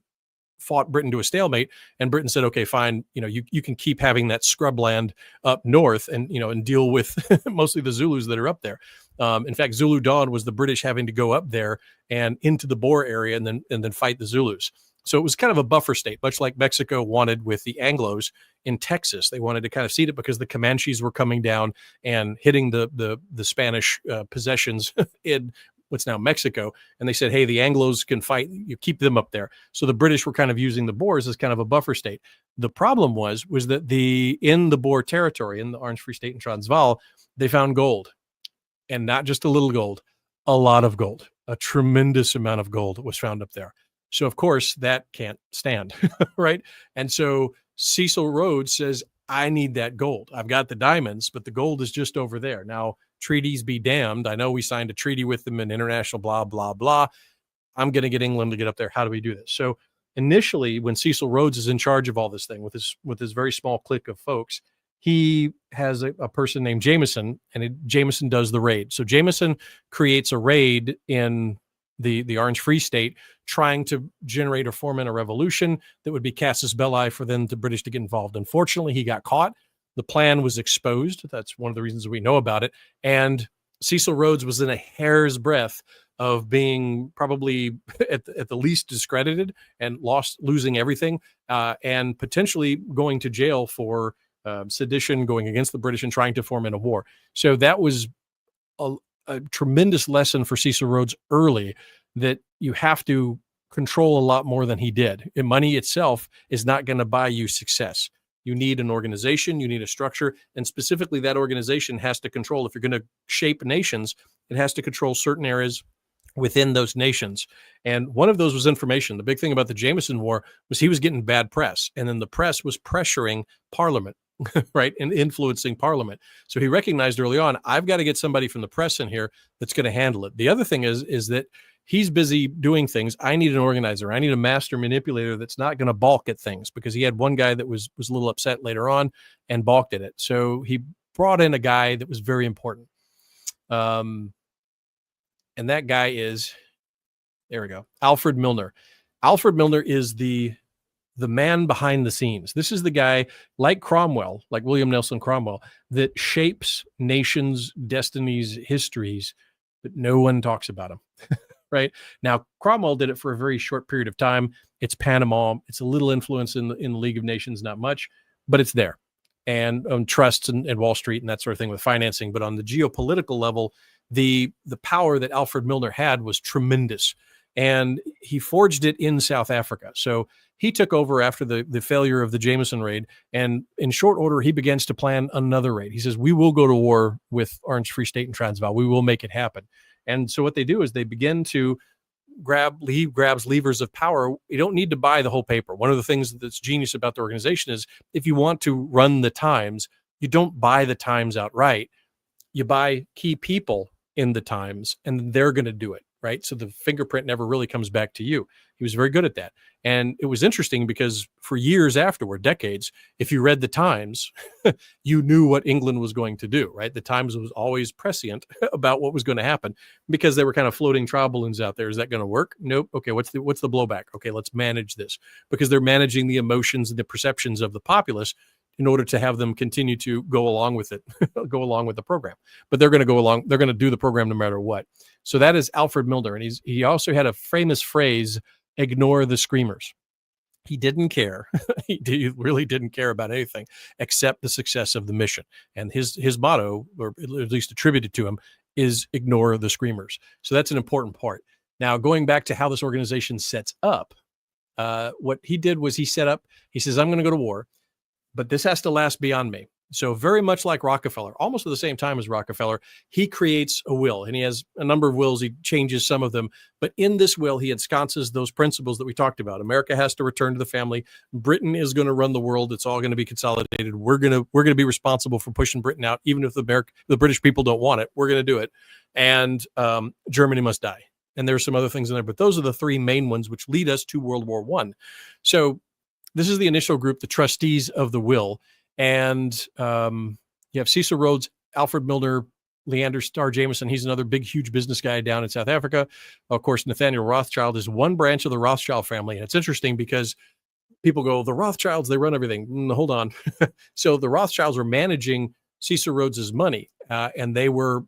Speaker 1: fought Britain to a stalemate, and Britain said, okay, fine, you can keep having that scrubland up north and deal with mostly the Zulus that are up there. In fact, Zulu Dawn was the British having to go up there and into the Boer area and then fight the Zulus. So it was kind of a buffer state, much like Mexico wanted with the Anglos in Texas. They wanted to kind of cede it because the Comanches were coming down and hitting the Spanish possessions in what's now Mexico. And they said, hey, the Anglos can fight, you keep them up there. So the British were kind of using the Boers as kind of a buffer state. The problem was that in the Boer territory, in the Orange Free State and Transvaal, they found gold. And not just a little gold, a lot of gold. A tremendous amount of gold was found up there. So, of course, that can't stand, right? And so Cecil Rhodes says, I need that gold. I've got the diamonds, but the gold is just over there. Now, treaties be damned. I know we signed a treaty with them in international blah, blah, blah. I'm going to get England to get up there. How do we do this? So initially, when Cecil Rhodes is in charge of all this thing with his very small clique of folks, he has a person named Jameson, and Jameson does the raid. So Jameson creates a raid in the Orange Free State, trying to generate or foment a revolution that would be casus belli for then the British to get involved. Unfortunately, he got caught. The plan was exposed. That's one of the reasons we know about it. And Cecil Rhodes was in a hair's breadth of being probably at the least discredited and losing everything, and potentially going to jail for sedition, going against the British and trying to foment a war. So that was a tremendous lesson for Cecil Rhodes early, that you have to control a lot more than he did. And money itself is not going to buy you success. You need an organization, you need a structure, and specifically that organization has to control, if you're going to shape nations, it has to control certain areas within those nations. And one of those was information. The big thing about the Jameson War was he was getting bad press, and then the press was pressuring Parliament, right, and influencing Parliament. So he recognized early on, I've got to get somebody from the press in here that's going to handle it. The other thing is that he's busy doing things. I need an organizer. I need a master manipulator that's not going to balk at things, because he had one guy that was a little upset later on and balked at it. So he brought in a guy that was very important. And that guy is, there we go, Alfred Milner. Alfred Milner is the man behind the scenes. This is the guy, like Cromwell, like William Nelson Cromwell, that shapes nations' destinies, histories, but no one talks about him. Right now, Cromwell did it for a very short period of time. It's Panama. It's a little influence in the League of Nations, not much, but it's there. And trusts and Wall Street and that sort of thing with financing. But on the geopolitical level, the power that Alfred Milner had was tremendous. And he forged it in South Africa. So he took over after the failure of the Jameson raid. And in short order, he begins to plan another raid. He says, we will go to war with Orange Free State and Transvaal. We will make it happen. And so what they do is they begin to grabs levers of power. You don't need to buy the whole paper. One of the things that's genius about the organization is if you want to run the Times, you don't buy the Times outright. You buy key people in the Times, and they're going to do it, right? So the fingerprint never really comes back to you. He was very good at that. And it was interesting because for years afterward, decades, if you read the Times, you knew what England was going to do, right? The Times was always prescient about what was going to happen because they were kind of floating trial balloons out there. Is that going to work? Nope. Okay, what's the blowback? Okay, let's manage this, because they're managing the emotions and the perceptions of the populace in order to have them continue to go along with it, go along with the program. But they're going to go along, they're going to do the program no matter what. So that is Alfred Milner. And he also had a famous phrase, ignore the screamers. He didn't care. He really didn't care about anything except the success of the mission. And his motto, or at least attributed to him, is ignore the screamers. So that's an important part. Now, going back to how this organization sets up, what he did was he says, I'm going to go to war, but this has to last beyond me. So very much like Rockefeller, almost at the same time as Rockefeller, he creates a will, and he has a number of wills. He changes some of them, but in this will, he ensconces those principles that we talked about. America has to return to the family. Britain is going to run the world. It's all going to be consolidated. We're going to be responsible for pushing Britain out, even if the British people don't want it. We're going to do it, and Germany must die. And there's some other things in there, but those are the three main ones which lead us to World War I. So this is the initial group, the trustees of the will. And you have Cecil Rhodes, Alfred Milner, Leander Starr Jameson. He's another big, huge business guy down in South Africa. Of course, Nathaniel Rothschild is one branch of the Rothschild family. And it's interesting because people go, the Rothschilds, they run everything. Hold on. So the Rothschilds were managing Cecil Rhodes's money, and they were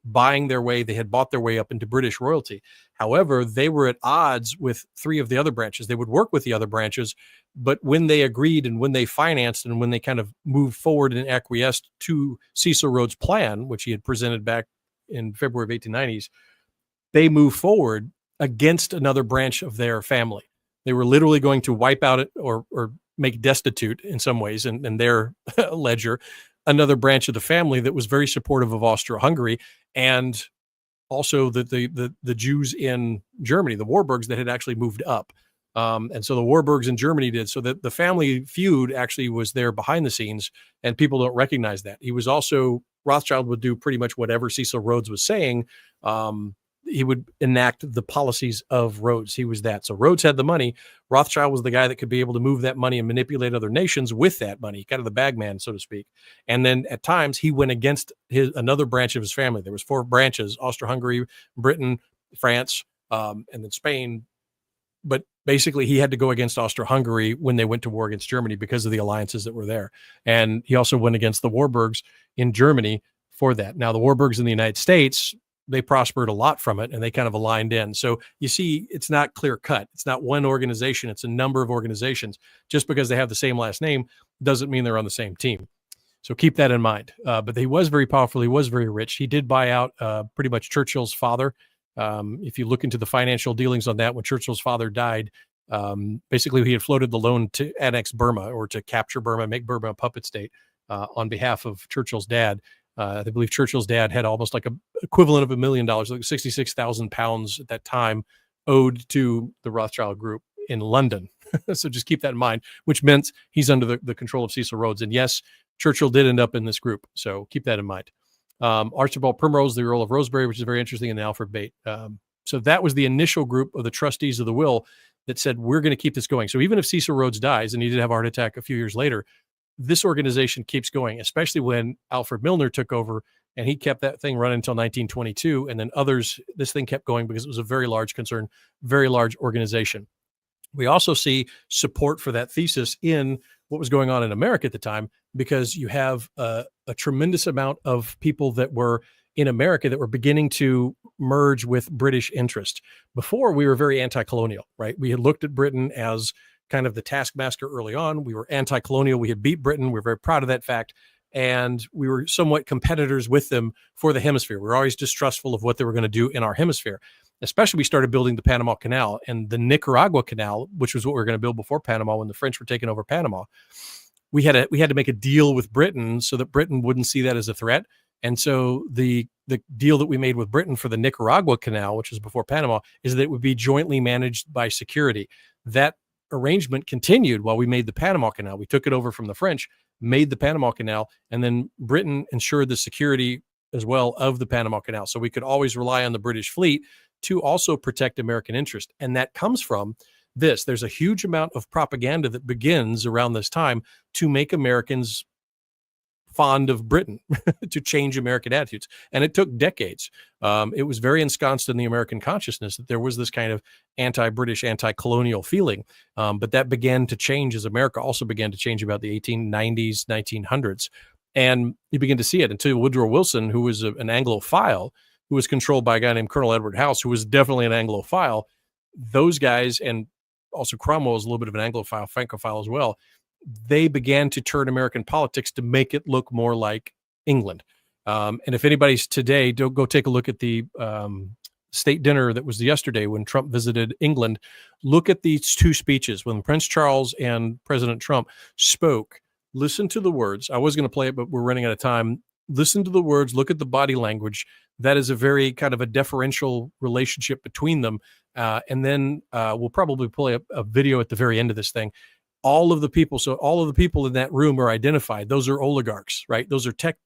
Speaker 1: buying their way. They had bought their way up into British royalty. However, they were at odds with three of the other branches. They would work with the other branches, but when they agreed and when they financed and when they kind of moved forward and acquiesced to Cecil Rhodes' plan, which he had presented back in February of 1890s, they moved forward against another branch of their family. They were literally going to wipe out it or make destitute in some ways in their ledger another branch of the family that was very supportive of Austro-Hungary, and also the Jews in Germany, the Warburgs that had actually moved up. And so the Warburgs in Germany did. So that the family feud actually was there behind the scenes, and people don't recognize that. He was also, Rothschild would do pretty much whatever Cecil Rhodes was saying. He would enact the policies of Rhodes. He was that. So Rhodes had the money. Rothschild was the guy that could be able to move that money and manipulate other nations with that money, kind of the bagman, so to speak. And then at times he went against another branch of his family. There was four branches: Austro-Hungary, Britain, France, and then Spain. But basically he had to go against Austro-Hungary when they went to war against Germany because of the alliances that were there. And he also went against the Warburgs in Germany for that. Now the Warburgs in the United States, they prospered a lot from it, and they kind of aligned in. So you see, it's not clear cut. It's not one organization. It's a number of organizations. Just because they have the same last name doesn't mean they're on the same team. So keep that in mind. But he was very powerful. He was very rich. He did buy out pretty much Churchill's father. If you look into the financial dealings on that, when Churchill's father died, basically he had floated the loan to annex Burma or to capture Burma, make Burma a puppet state on behalf of Churchill's dad. I believe Churchill's dad had almost like a equivalent of $1 million, like 66,000 pounds at that time, owed to the Rothschild Group in London. So just keep that in mind, which meant he's under the control of Cecil Rhodes. And yes, Churchill did end up in this group. So keep that in mind. Archibald Primrose, the Earl of Rosebery, which is very interesting, and Alfred Bate. So that was the initial group of the trustees of the will that said, we're going to keep this going. So even if Cecil Rhodes dies, and he did have a heart attack a few years later, this organization keeps going, especially when Alfred Milner took over and he kept that thing running until 1922. And then others, this thing kept going because it was a very large concern, very large organization. We also see support for that thesis in what was going on in America at the time, because you have a tremendous amount of people that were in America that were beginning to merge with British interest. Before, we were very anti-colonial, right? We had looked at Britain as kind of the taskmaster early on. We were anti-colonial. We had beat Britain. We're very proud of that fact. And we were somewhat competitors with them for the hemisphere. We were always distrustful of what they were going to do in our hemisphere. Especially, we started building the Panama Canal and the Nicaragua Canal, which was what we were going to build before Panama when the French were taking over Panama. We had to make a deal with Britain so that Britain wouldn't see that as a threat. And so the deal that we made with Britain for the Nicaragua Canal, which was before Panama, is that it would be jointly managed by security. That arrangement continued while we made the Panama Canal. We took it over from the French, made the Panama Canal, and then Britain ensured the security as well of the Panama Canal. So we could always rely on the British fleet to also protect American interest. And that comes from this. There's a huge amount of propaganda that begins around this time to make Americans fond of Britain, to change American attitudes. And it took decades. It was very ensconced in the American consciousness that there was this kind of anti-British, anti-colonial feeling. But that began to change as America also began to change about the 1890s, 1900s. And you begin to see it until Woodrow Wilson, who was an Anglophile, who was controlled by a guy named Colonel Edward House, who was definitely an Anglophile. Those guys, and also Cromwell was a little bit of an Anglophile, Francophile as well. They began to turn American politics to make it look more like England. And if anybody's today, don't go take a look at the state dinner that was yesterday when Trump visited England. Look at these two speeches when Prince Charles and President Trump spoke. listen to the words. I was going to play it, but we're running out of time. Listen to the words, look at the body language. That is a very kind of a deferential relationship between them. And then we'll probably play a video at the very end of this thing. All of the people in that room are identified. Those are oligarchs, right? Those are tech.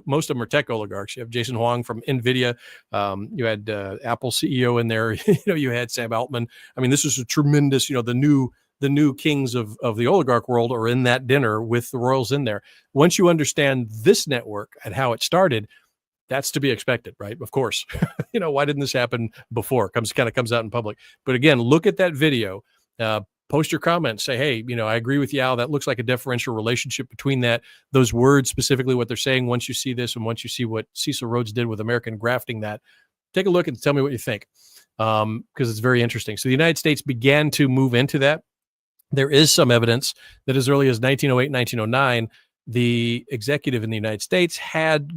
Speaker 1: Most of them are tech oligarchs. You have Jason Huang from NVIDIA. You had Apple CEO in there. You had Sam Altman. I mean, this is a tremendous, the new kings of the oligarch world are in that dinner with the royals in there. Once you understand this network and how it started, that's to be expected, right? Of course. Why didn't this happen before? Comes out in public. But again, look at that video. Post your comments. Say, hey, I agree with you, Al. That looks like a deferential relationship between those words, specifically what they're saying. Once you see this and once you see what Cecil Rhodes did with American grafting, that take a look and tell me what you think, because it's very interesting. So the United States began to move into that. There is some evidence that as early as 1908, 1909, the executive in the United States had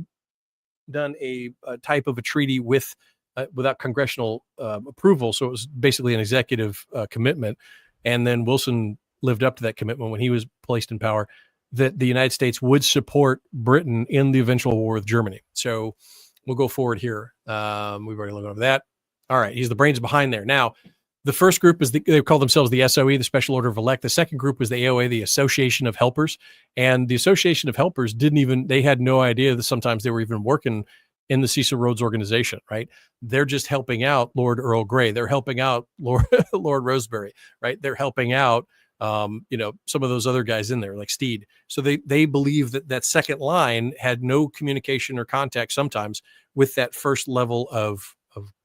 Speaker 1: done a type of a treaty without congressional approval. So it was basically an executive commitment. And then Wilson lived up to that commitment when he was placed in power, that the United States would support Britain in the eventual war with Germany. So we'll go forward here. We've already looked over that. All right. He's the brains behind there. Now, the first group is they call themselves the SOE, the Special Order of Elect. The second group was the AOA, the Association of Helpers. And the Association of Helpers they had no idea that sometimes they were even working in the Cecil Rhodes organization, right? They're just helping out Lord Earl Grey. They're helping out Lord Rosebery, right? They're helping out, some of those other guys in there, like Steed. So they believe that second line had no communication or contact sometimes with that first level of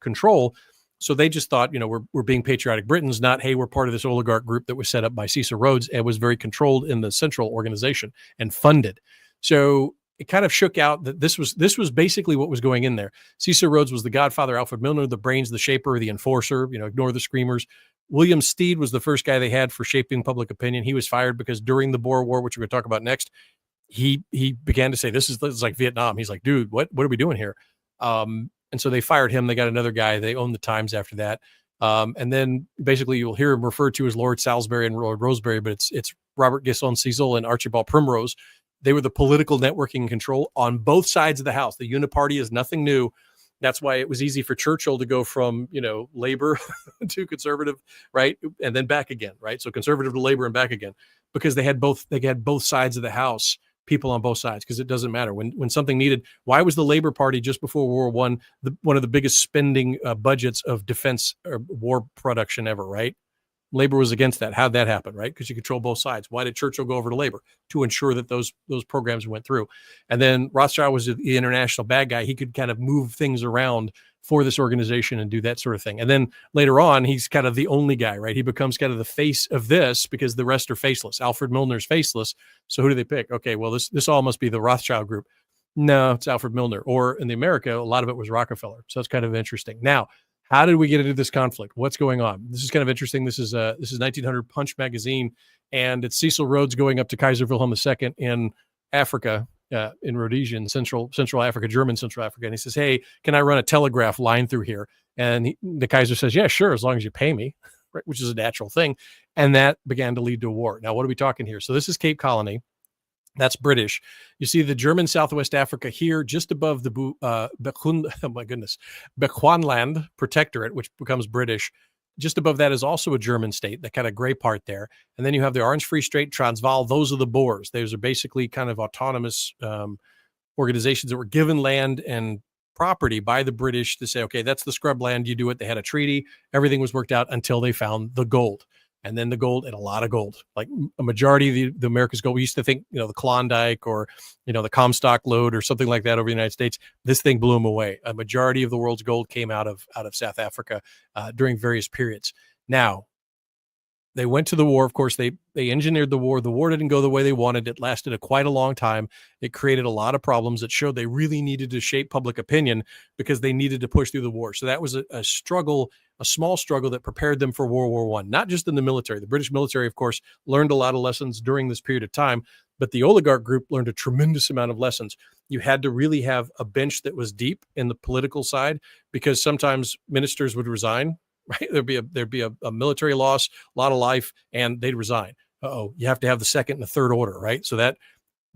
Speaker 1: control. So they just thought, we're being patriotic Britons, not, hey, we're part of this oligarch group that was set up by Cecil Rhodes and was very controlled in the central organization and funded. So it kind of shook out that this was basically what was going in there. Cecil Rhodes was the godfather, Alfred Milner, the brains, the shaper, the enforcer, ignore the screamers. William Steed was the first guy they had for shaping public opinion. He was fired because during the Boer War, which we're going to talk about next, he began to say, this is like Vietnam. He's like, dude, what are we doing here? And so they fired him. They got another guy. They owned the Times after that. And then basically you'll hear him referred to as Lord Salisbury and Lord Rosebery, but it's Robert Gisson Cecil and Archibald Primrose. They were the political networking and control on both sides of the house. The Uniparty is nothing new. That's why it was easy for Churchill to go from, labor to conservative, right? And then back again, right? So conservative to labor and back again, because they had both sides of the house, people on both sides, because it doesn't matter when something needed. Why was the Labor Party just before World War I one of the biggest spending budgets of defense or war production ever, right? Labor was against that. How'd that happen, right? Because you control both sides. Why did Churchill go over to labor? To ensure that those programs went through. And then Rothschild was the international bad guy. He could kind of move things around for this organization and do that sort of thing. And then later on, he's kind of the only guy, right? He becomes kind of the face of this because the rest are faceless. Alfred Milner's faceless. So who do they pick? Okay, well, this all must be the Rothschild group. No, it's Alfred Milner. Or in the America, a lot of it was Rockefeller. So it's kind of interesting. Now, how did we get into this conflict? What's going on? This is kind of interesting. This is 1900 Punch magazine, and it's Cecil Rhodes going up to Kaiser Wilhelm II in Africa, in Rhodesia, in Central Africa, German Central Africa, and he says, "Hey, can I run a telegraph line through here?" And the Kaiser says, "Yeah, sure, as long as you pay me," right? Which is a natural thing, and that began to lead to a war. Now, what are we talking here? So this is Cape Colony. That's British. You see the German Southwest Africa here, just above the Bechuanaland Protectorate, which becomes British. Just above that is also a German state, that kind of gray part there. And then you have the Orange Free State, Transvaal. Those are the Boers. Those are basically kind of autonomous organizations that were given land and property by the British to say, okay, that's the scrub land. You do it. They had a treaty. Everything was worked out until they found the gold. And then the gold, and a lot of gold, like a majority of the America's gold. We used to think, the Klondike or, the Comstock lode or something like that over the United States. This thing blew them away. A majority of the world's gold came out of South Africa during various periods. Now, they went to the war. Of course, they engineered the war. The war didn't go the way they wanted. It lasted quite a long time. It created a lot of problems. It showed they really needed to shape public opinion because they needed to push through the war. So that was a struggle, a small struggle that prepared them for World War I, not just in the military. The British military, of course, learned a lot of lessons during this period of time, but the oligarch group learned a tremendous amount of lessons. You had to really have a bench that was deep in the political side, because sometimes ministers would resign. Right, there'd be a military loss, a lot of life, and they'd resign. You have to have the second and the third order, right? So that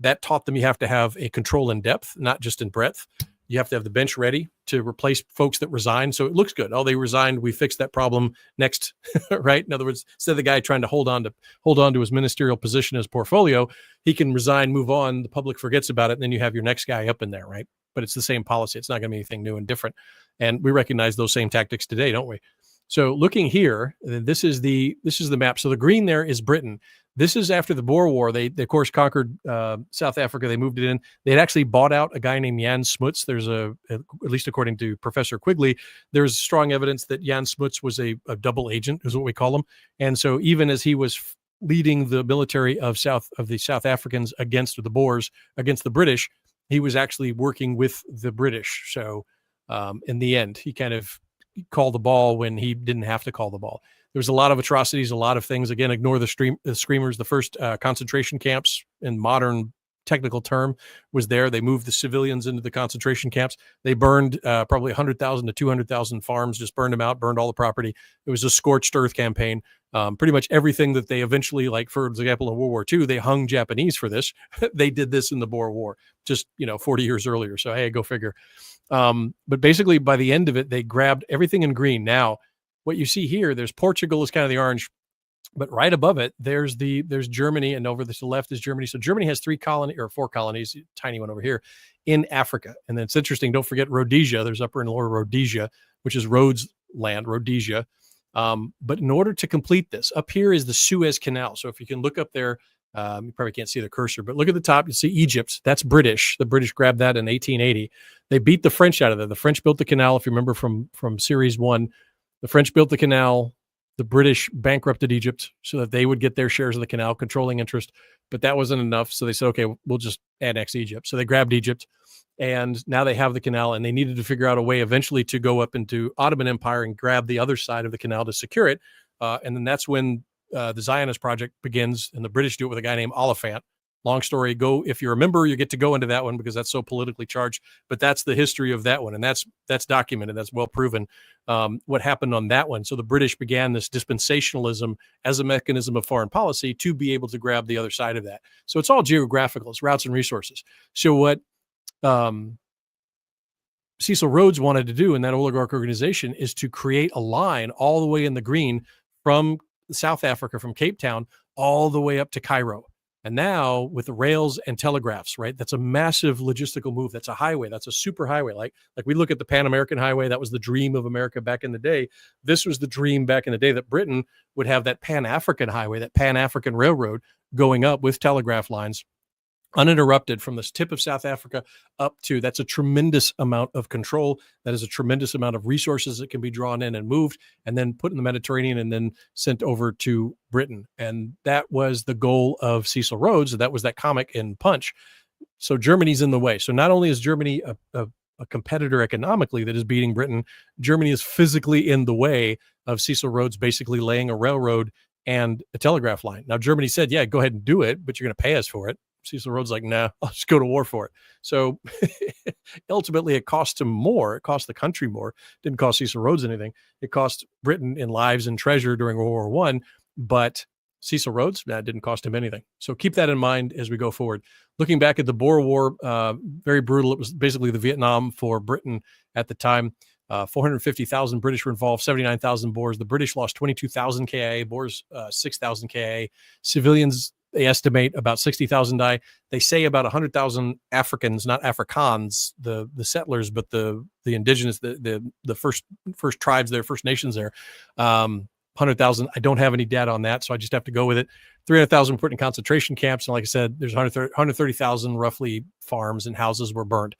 Speaker 1: That taught them you have to have a control in depth, not just in breadth. You have to have the bench ready to replace folks that resign. So it looks good. Oh, they resigned. We fixed that problem. Next, right? In other words, instead of the guy trying to hold on to his ministerial position, his portfolio, he can resign, move on. The public forgets about it. And then you have your next guy up in there, right? But it's the same policy. It's not going to be anything new and different. And we recognize those same tactics today, don't we? So looking here, this is the map. So the green there is Britain. This is after the Boer War. They of course conquered South Africa. They moved it in. They had actually bought out a guy named Jan Smuts. There's at least according to Professor Quigley, there's strong evidence that Jan Smuts was a double agent, is what we call him. And so even as he was leading the military of the South Africans against the Boers, against the British, he was actually working with the British. So in the end, he kind of called the ball when he didn't have to call the ball. There was a lot of atrocities, a lot of things. Again, ignore the screamers. The first concentration camps, in modern technical term, was there. They moved the civilians into the concentration camps. They burned probably 100,000 to 200,000 farms, just burned them out, burned all the property. It was a scorched earth campaign. Pretty much everything that they eventually, like for example, in World War II, they hung Japanese for this. They did this in the Boer War, just 40 years earlier. So hey, go figure. But basically, by the end of it, they grabbed everything in green. Now, what you see here, there's Portugal is kind of the orange, but right above it, there's Germany, and over to the left is Germany. So Germany has 4 colonies, tiny one over here in Africa. And then it's interesting. Don't forget Rhodesia. There's Upper and Lower Rhodesia, which is Rhodes land, Rhodesia. But in order to complete this, up here is the Suez Canal. So if you can look up there, you probably can't see the cursor, but look at the top. You see Egypt. That's British. The British grabbed that in 1880. They beat the French out of there. The French built the canal. If you remember from series 1, the French built the canal. The British bankrupted Egypt so that they would get their shares of the canal, controlling interest. But that wasn't enough. So they said, okay, we'll just annex Egypt. So they grabbed Egypt, and now they have the canal, and they needed to figure out a way eventually to go up into Ottoman Empire and grab the other side of the canal to secure it. And then that's when the Zionist project begins, and the British do it with a guy named Oliphant. Long story. If you're a member, you get to go into that one because that's so politically charged. But that's the history of that one, and that's documented. That's well proven. What happened on that one? So the British began this dispensationalism as a mechanism of foreign policy to be able to grab the other side of that. So it's all geographical. It's routes and resources. So what Cecil Rhodes wanted to do in that oligarch organization is to create a line all the way in the green from South Africa, from Cape Town, all the way up to Cairo. And now with the rails and telegraphs, right? That's a massive logistical move. That's a highway. That's a super highway. Like we look at the Pan American Highway. That was the dream of America back in the day. This was the dream back in the day that Britain would have that Pan African Highway, that Pan African Railroad going up with telegraph lines uninterrupted from this tip of South Africa up to. That's a tremendous amount of control. That is a tremendous amount of resources that can be drawn in and moved and then put in the Mediterranean and then sent over to Britain. And that was the goal of Cecil Rhodes. That was that comic in Punch. So Germany's in the way. So not only is Germany a competitor economically that is beating Britain, Germany is physically in the way of Cecil Rhodes basically laying a railroad and a telegraph line. Now, Germany said, yeah, go ahead and do it, but you're going to pay us for it. Cecil Rhodes like, nah, I'll just go to war for it. So ultimately it cost him more. It cost the country more. It didn't cost Cecil Rhodes anything. It cost Britain in lives and treasure during World War I, but Cecil Rhodes, that didn't cost him anything. So keep that in mind as we go forward. Looking back at the Boer War, very brutal. It was basically the Vietnam for Britain at the time. 450,000 British were involved, 79,000 Boers. The British lost 22,000 KIA, Boers 6,000 KIA. Civilians, they estimate about 60,000 die. They say about 100,000 Africans, not Afrikaans, the settlers, but the indigenous, the first tribes there, First Nations there. 100,000. I don't have any data on that, so I just have to go with it. 300,000 put in concentration camps, and like I said, there's 130,000 roughly farms and houses were burned.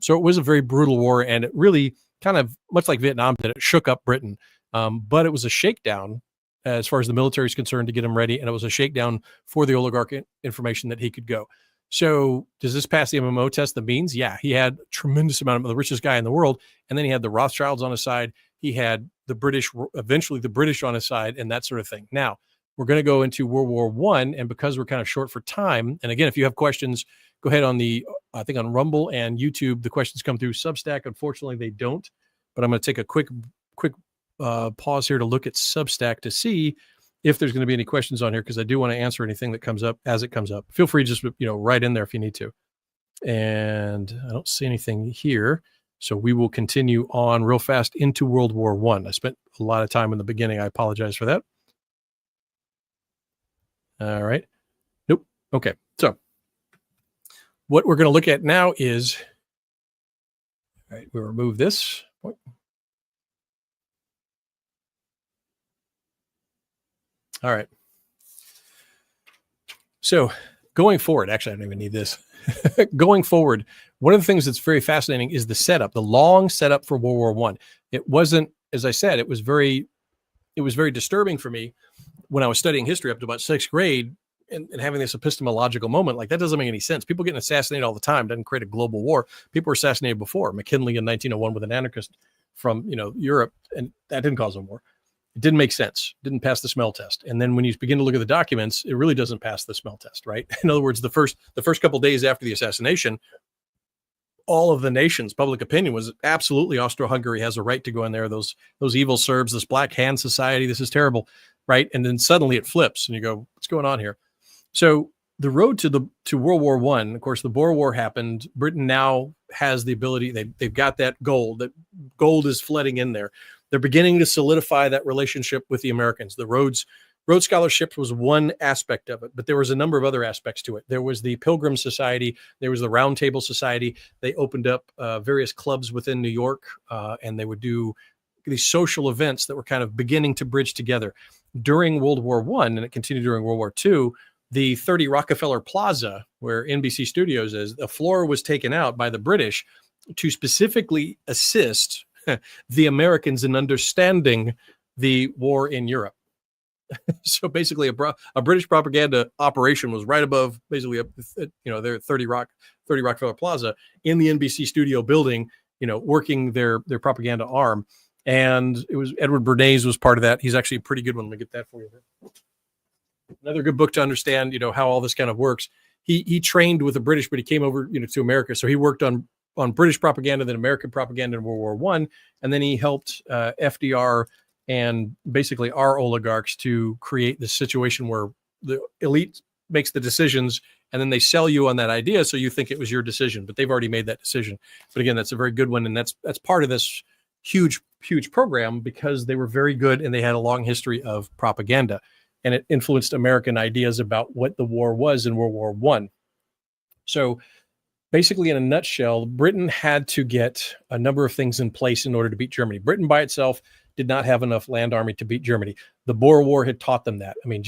Speaker 1: So it was a very brutal war, and it really kind of, much like Vietnam did, it shook up Britain. But it was a shakedown as far as the military is concerned to get him ready, and it was a shakedown for the oligarch information that he could go. So does this pass the MMO test? The means? Yeah, he had a tremendous amount of the richest guy in the world, and then he had the Rothschilds on his side. He had the British, eventually the British on his side, and that sort of thing. Now, we're going to go into World War I, and because we're kind of short for time, and again, if you have questions, go ahead on I think on Rumble and YouTube, the questions come through. Substack, unfortunately, they don't, but I'm going to take a quick pause here to look at Substack to see if there's going to be any questions on here, because I do want to answer anything that comes up as it comes up. Feel free to just, write in there if you need to. And I don't see anything here. So we will continue on real fast into World War I. I spent a lot of time in the beginning. I apologize for that. All right. Nope. Okay. So what we're going to look at now is, all right, we'll remove this. All right. So going forward, actually, I don't even need this. Going forward, one of the things that's very fascinating is the setup, the long setup for World War I. It wasn't, as I said, it was very disturbing for me when I was studying history up to about sixth grade and having this epistemological moment. Like, that doesn't make any sense. People getting assassinated all the time doesn't create a global war. People were assassinated before. McKinley in 1901 with an anarchist from Europe, and that didn't cause a war. It didn't make sense. Didn't pass the smell test. And then when you begin to look at the documents, it really doesn't pass the smell test, right? In other words, the first couple of days after the assassination, all of the nation's public opinion was absolutely Austro-Hungary has a right to go in there. Those evil Serbs, this Black Hand Society, this is terrible, right? And then suddenly it flips, and you go, what's going on here? So the road to World War I, of course, the Boer War happened. Britain now has the ability. They've got that gold. That gold is flooding in there. They're beginning to solidify that relationship with the Americans. The Rhodes Scholarship was one aspect of it, but there was a number of other aspects to it. There was the Pilgrim Society. There was the Round Table Society. They opened up various clubs within New York, and they would do these social events that were kind of beginning to bridge together. During World War I, and it continued during World War II, the 30 Rockefeller Plaza, where NBC Studios is, the floor was taken out by the British to specifically assist the Americans in understanding the war in Europe. So basically a British propaganda operation was right above basically their 30 Rockefeller Plaza in the NBC studio building, working their propaganda arm. And it was Edward Bernays was part of that. He's actually a pretty good one. Let me get that for you. Another good book to understand, how all this kind of works. He trained with the British, but he came over, to America. So he worked on British propaganda, then American propaganda in World War I. And then he helped FDR and basically our oligarchs to create this situation where the elite makes the decisions and then they sell you on that idea. So you think it was your decision, but they've already made that decision. But again, that's a very good one. And that's part of this huge program because they were very good and they had a long history of propaganda. And it influenced American ideas about what the war was in World War I. So basically, in a nutshell, Britain had to get a number of things in place in order to beat Germany. Britain by itself did not have enough land army to beat Germany. The Boer War had taught them that. I mean,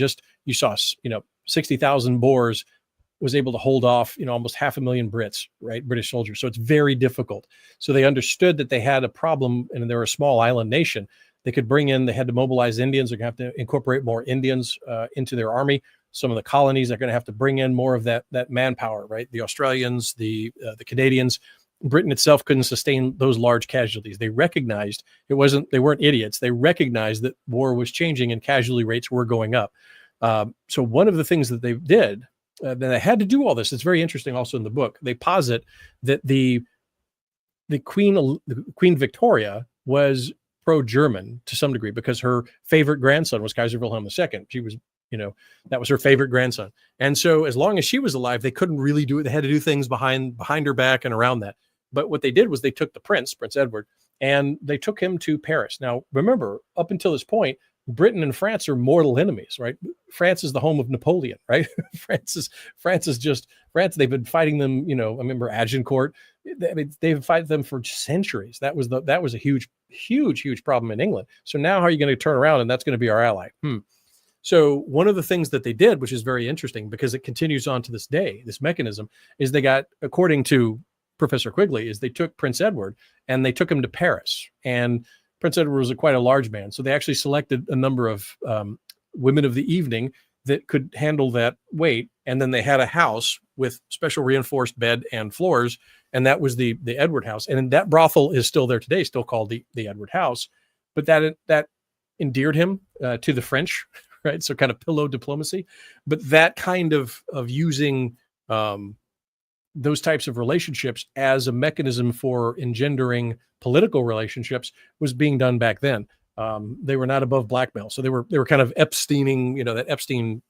Speaker 1: you saw, 60,000 Boers was able to hold off, almost 500,000 Brits, right? British soldiers. So it's very difficult. So they understood that they had a problem and they're a small island nation. They had to mobilize Indians. They're going to have to incorporate more Indians into their army. Some of the colonies are going to have to bring in more of that manpower, right? The Australians, the Canadians. Britain itself couldn't sustain those large casualties. They recognized they weren't idiots. They recognized that war was changing and casualty rates were going up. So one of the things that they did, they had to do all this. It's very interesting also in the book. They posit that the Queen Victoria was pro-German to some degree because her favorite grandson was Kaiser Wilhelm II. She was, that was her favorite grandson. And so as long as she was alive, they couldn't really do it. They had to do things behind her back and around that. But what they did was they took the Prince Edward, and they took him to Paris. Now, remember, up until this point, Britain and France are mortal enemies, right? France is the home of Napoleon, right? France. They've been fighting them, I remember Agincourt. They've fighting them for centuries. That was a huge problem in England. So now how are you going to turn around and that's going to be our ally? So one of the things that they did, which is very interesting because it continues on to this day, this mechanism is they got, according to Professor Quigley, is they took Prince Edward and they took him to Paris. And Prince Edward was quite a large man. So they actually selected a number of women of the evening that could handle that weight. And then they had a house with special reinforced bed and floors. And that was the Edward House. And that brothel is still there today, still called the Edward House. But that endeared him to the French, right? So kind of pillow diplomacy. But that kind of using those types of relationships as a mechanism for engendering political relationships was being done back then. They were not above blackmail. So they were kind of Epsteining, that Epstein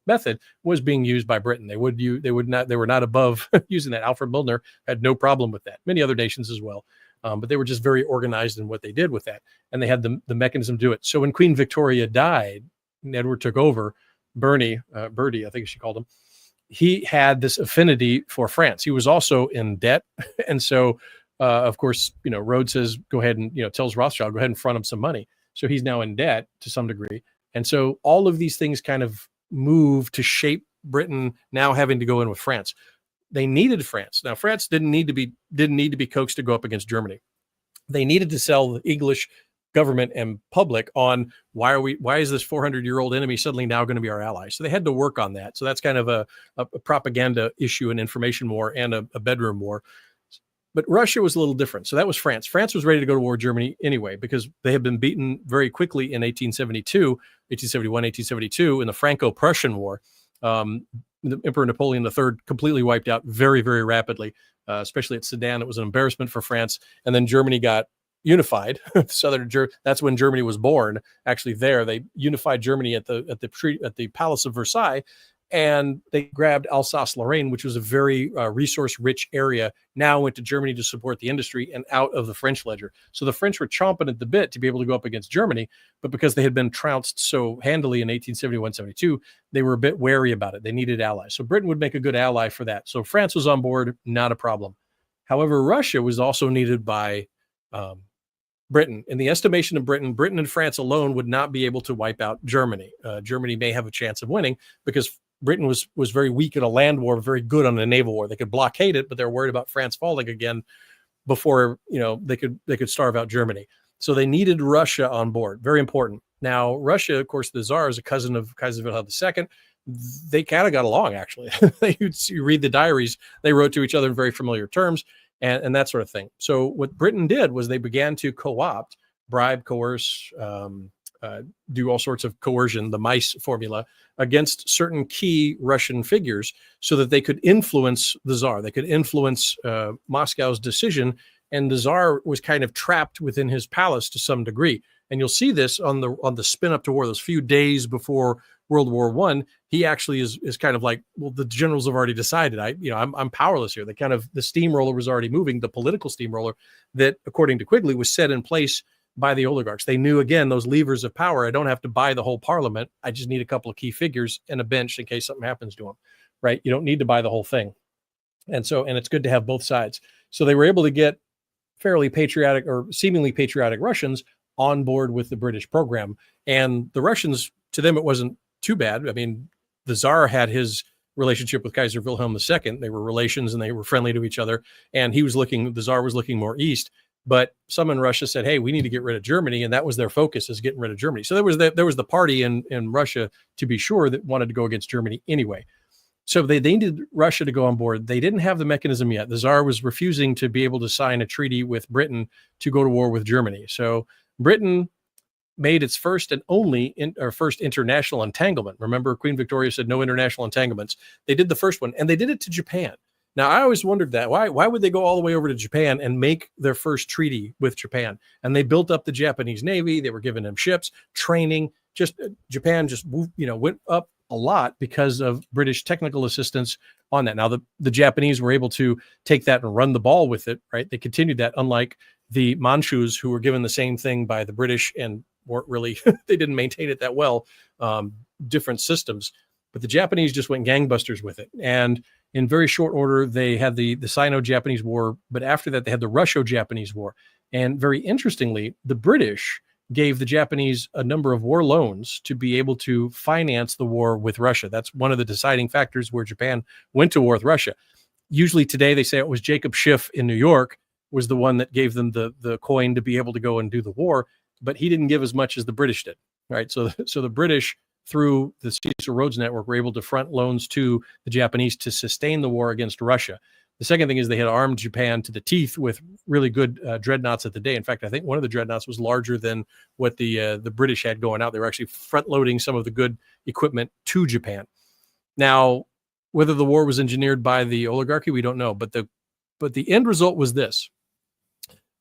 Speaker 1: method was being used by Britain. They were not above using that. Alfred Milner had no problem with that. Many other nations as well. But they were just very organized in what they did with that. And they had the mechanism to do it. So when Queen Victoria died and Edward took over, Bertie, I think she called him, he had this affinity for France. He was also in debt. And so, of course, Rhodes says, go ahead and, tells Rothschild, go ahead and front him some money. So he's now in debt to some degree. And so all of these things kind of move to shape Britain now having to go in with France. They needed France. Now, France didn't need to be coaxed to go up against Germany. They needed to sell the English government and public on why is this 400-year-old enemy suddenly now going to be our ally? So they had to work on that. So that's kind of a propaganda issue, an information war, and a bedroom war. But Russia was a little different. So that was France. France was ready to go to war with Germany anyway, because they had been beaten very quickly in 1871, 1872 in the Franco-Prussian War. The Emperor Napoleon III completely wiped out very, very rapidly, especially at Sedan. It was an embarrassment for France. And then Germany got unified. That's when Germany was born. Actually, they unified Germany at the Palace of Versailles, and they grabbed Alsace-Lorraine, which was a very resource-rich area. Now went to Germany to support the industry and out of the French ledger. So the French were chomping at the bit to be able to go up against Germany, but because they had been trounced so handily in 1871-72, they were a bit wary about it. They needed allies. So Britain would make a good ally for that. So France was on board, not a problem. However, Russia was also needed by Britain. In the estimation of Britain, Britain and France alone would not be able to wipe out Germany. Germany may have a chance of winning because Britain was very weak in a land war, very good on a naval war. They could blockade it, but they're worried about France falling again before they could starve out Germany. So they needed Russia on board. Very important. Now, Russia, of course, the Tsar is a cousin of Kaiser Wilhelm II. They kind of got along, actually. You read the diaries, they wrote to each other in very familiar terms. And that sort of thing. So what Britain did was they began to co-opt, bribe, coerce, do all sorts of coercion, the mice formula, against certain key Russian figures so that they could influence the Tsar. They could influence Moscow's decision. And the Tsar was kind of trapped within his palace to some degree. And you'll see this on the spin up to war, those few days before World War I. He actually is kind of like, well, the generals have already decided. I'm powerless here. The steamroller was already moving, the political steamroller that, according to Quigley, was set in place by the oligarchs. They knew, again, those levers of power. I don't have to buy the whole parliament. I just need a couple of key figures and a bench in case something happens to them, right? You don't need to buy the whole thing. And it's good to have both sides. So they were able to get fairly patriotic or seemingly patriotic Russians on board with the British program. And the Russians, to them, it wasn't too bad. I mean, the Tsar had his relationship with Kaiser Wilhelm II. They were relations and they were friendly to each other. And the Tsar was looking more east. But some in Russia said, hey, we need to get rid of Germany. And that was their focus, is getting rid of Germany. So there was the party in Russia, to be sure, that wanted to go against Germany anyway. So they needed Russia to go on board. They didn't have the mechanism yet. The Tsar was refusing to be able to sign a treaty with Britain to go to war with Germany. So Britain made its first and only first international entanglement. Remember, Queen Victoria said no international entanglements. They did the first one, and they did it to Japan. Now, I always wondered that. Why would they go all the way over to Japan and make their first treaty with Japan? And they built up the Japanese Navy. They were giving them ships, training. Japan just moved, went up a lot because of British technical assistance on that. Now, the Japanese were able to take that and run the ball with it, right? They continued that, unlike the Manchus, who were given the same thing by the British and weren't really, they didn't maintain it that well, different systems. But the Japanese just went gangbusters with it. And in very short order, they had the Sino-Japanese War, but after that, they had the Russo-Japanese War. And very interestingly, the British gave the Japanese a number of war loans to be able to finance the war with Russia. That's one of the deciding factors where Japan went to war with Russia. Usually today, they say it was Jacob Schiff in New York was the one that gave them the coin to be able to go and do the war, but he didn't give as much as the British did, right? So the British, through the Cecil Rhodes network, were able to front loans to the Japanese to sustain the war against Russia. The second thing is they had armed Japan to the teeth with really good dreadnoughts at the day. In fact, I think one of the dreadnoughts was larger than what the British had going out. They were actually front loading some of the good equipment to Japan. Now, whether the war was engineered by the oligarchy, we don't know. But the end result was this.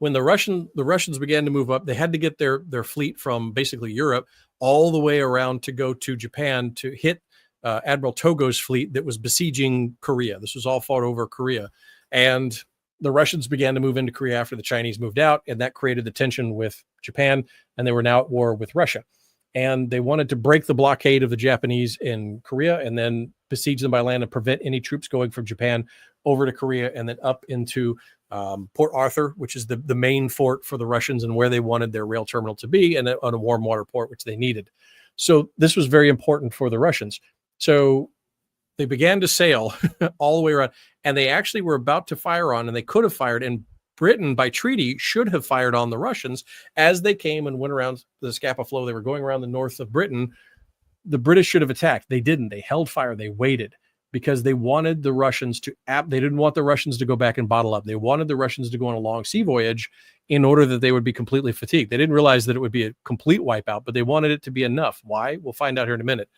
Speaker 1: when the Russians began to move up, they had to get their fleet from basically Europe all the way around to go to Japan to hit Admiral Togo's fleet that was besieging Korea. This was all fought over Korea. And the Russians began to move into Korea after the Chinese moved out, and that created the tension with Japan, and they were now at war with Russia. And they wanted to break the blockade of the Japanese in Korea and then besiege them by land and prevent any troops going from Japan over to Korea and then up into Port Arthur, which is the main fort for the Russians and where they wanted their rail terminal to be, and on a warm water port, which they needed. So this was very important for the Russians. So they began to sail all the way around, and they actually were about to fire on, and they could have fired, and Britain, by treaty, should have fired on the Russians as they came and went around the Scapa Flow. They were going around the north of Britain. The British should have attacked. They didn't. They held fire. They waited because they wanted the Russians to they didn't want the Russians to go back and bottle up. They wanted the Russians to go on a long sea voyage in order that they would be completely fatigued. They didn't realize that it would be a complete wipeout, but they wanted it to be enough. Why? We'll find out here in a minute.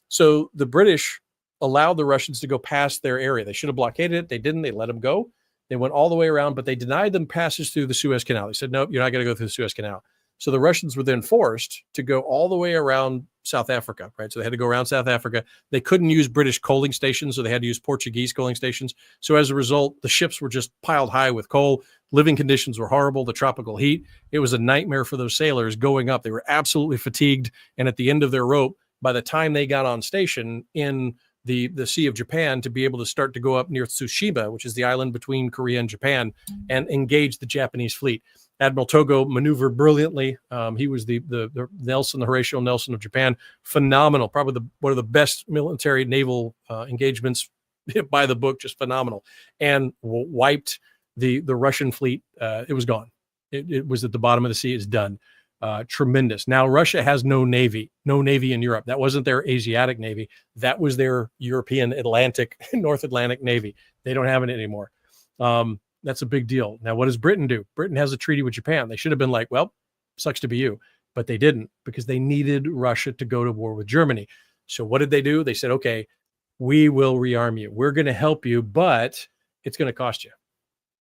Speaker 1: So the British allowed the Russians to go past their area. They should have blockaded it. They didn't. They let them go. They went all the way around, but they denied them passage through the Suez Canal. They said, nope, you're not going to go through the Suez Canal. So the Russians were then forced to go all the way around South Africa, right? So they had to go around South Africa. They couldn't use British coaling stations, so they had to use Portuguese coaling stations. So as a result, the ships were just piled high with coal. Living conditions were horrible, the tropical heat. It was a nightmare for those sailors going up. They were absolutely fatigued. And at the end of their rope, by the time they got on station in the Sea of Japan, to be able to start to go up near Tsushima, which is the island between Korea and Japan, and engage the Japanese fleet. Admiral Togo maneuvered brilliantly. He was the Nelson, the Horatio Nelson of Japan. Phenomenal. Probably one of the best military naval engagements by the book, just phenomenal. And wiped the Russian fleet. It was gone. It was at the bottom of the sea. It's done. Tremendous. Now, Russia has no navy in Europe. That wasn't their Asiatic navy. That was their European Atlantic, North Atlantic navy. They don't have it anymore. That's a big deal. Now, what does Britain do? Britain has a treaty with Japan. They should have been like, well, sucks to be you. But they didn't, because they needed Russia to go to war with Germany. So what did they do? They said, okay, we will rearm you. We're going to help you, but it's going to cost you.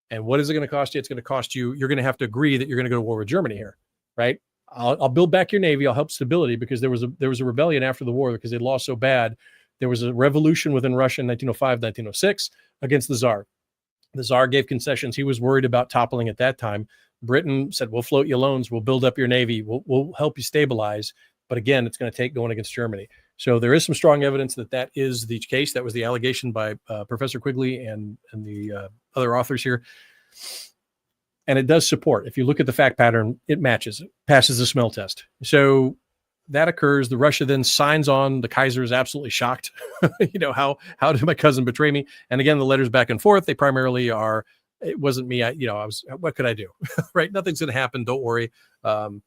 Speaker 1: And what is it going to cost you? It's going to cost you. You're going to have to agree that you're going to go to war with Germany here, right? I'll build back your navy. I'll help stability, because there was a rebellion after the war because they lost so bad. There was a revolution within Russia in 1905, 1906 against the Tsar. The Tsar gave concessions. He was worried about toppling at that time. Britain said, we'll float you loans. We'll build up your navy. We'll help you stabilize. But again, it's going to take going against Germany. So there is some strong evidence that is the case. That was the allegation by Professor Quigley and the other authors here. And it does support. If you look at the fact pattern, it matches. It passes the smell test. So that occurs. The Russia then signs on. The Kaiser is absolutely shocked. How did my cousin betray me? And again, the letters back and forth, they primarily are, it wasn't me. What could I do? Right? Nothing's going to happen. Don't worry. Don't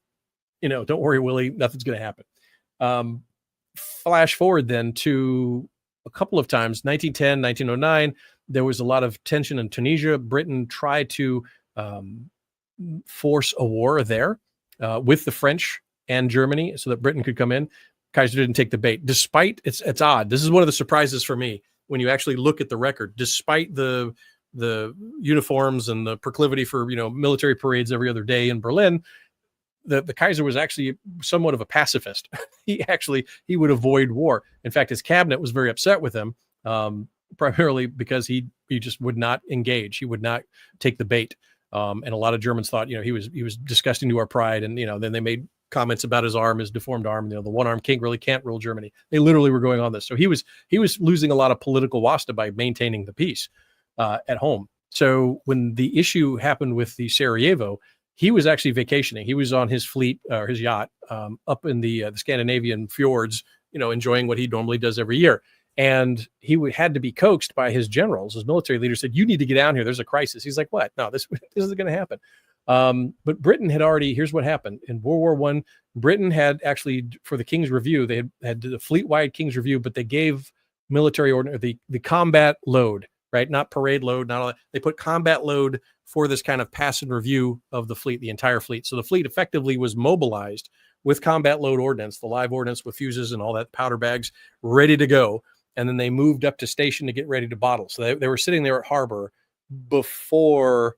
Speaker 1: worry, Willie. Nothing's going to happen. Flash forward then to a couple of times, 1910, 1909, there was a lot of tension in Tunisia. Britain tried to force a war there with the French and Germany so that Britain could come in. Kaiser didn't take the bait. Despite, it's odd. This is one of the surprises for me when you actually look at the record. Despite the uniforms and the proclivity for military parades every other day in Berlin, the Kaiser was actually somewhat of a pacifist. He would avoid war. In fact, his cabinet was very upset with him, primarily because he just would not engage. He would not take the bait. And a lot of Germans thought, he was disgusting to our pride. And, then they made comments about his arm, his deformed arm. The one-armed king really can't rule Germany. They literally were going on this. So he was losing a lot of political wasta by maintaining the peace at home. So when the issue happened with the Sarajevo, he was actually vacationing. He was on his fleet or his yacht up in the Scandinavian fjords, enjoying what he normally does every year. And he had to be coaxed by his generals. His military leader said, you need to get down here. There's a crisis. He's like, what? No, this isn't going to happen. But Britain had already, here's what happened. In World War I, Britain had actually, for the King's Review, they had the fleet-wide King's Review, but they gave military order, the combat load, right? Not parade load, not all that. They put combat load for this kind of pass and review of the fleet, the entire fleet. So the fleet effectively was mobilized with combat load ordnance, the live ordnance with fuses and all that, powder bags ready to go. And then they moved up to station to get ready to bottle. So they were sitting there at harbor before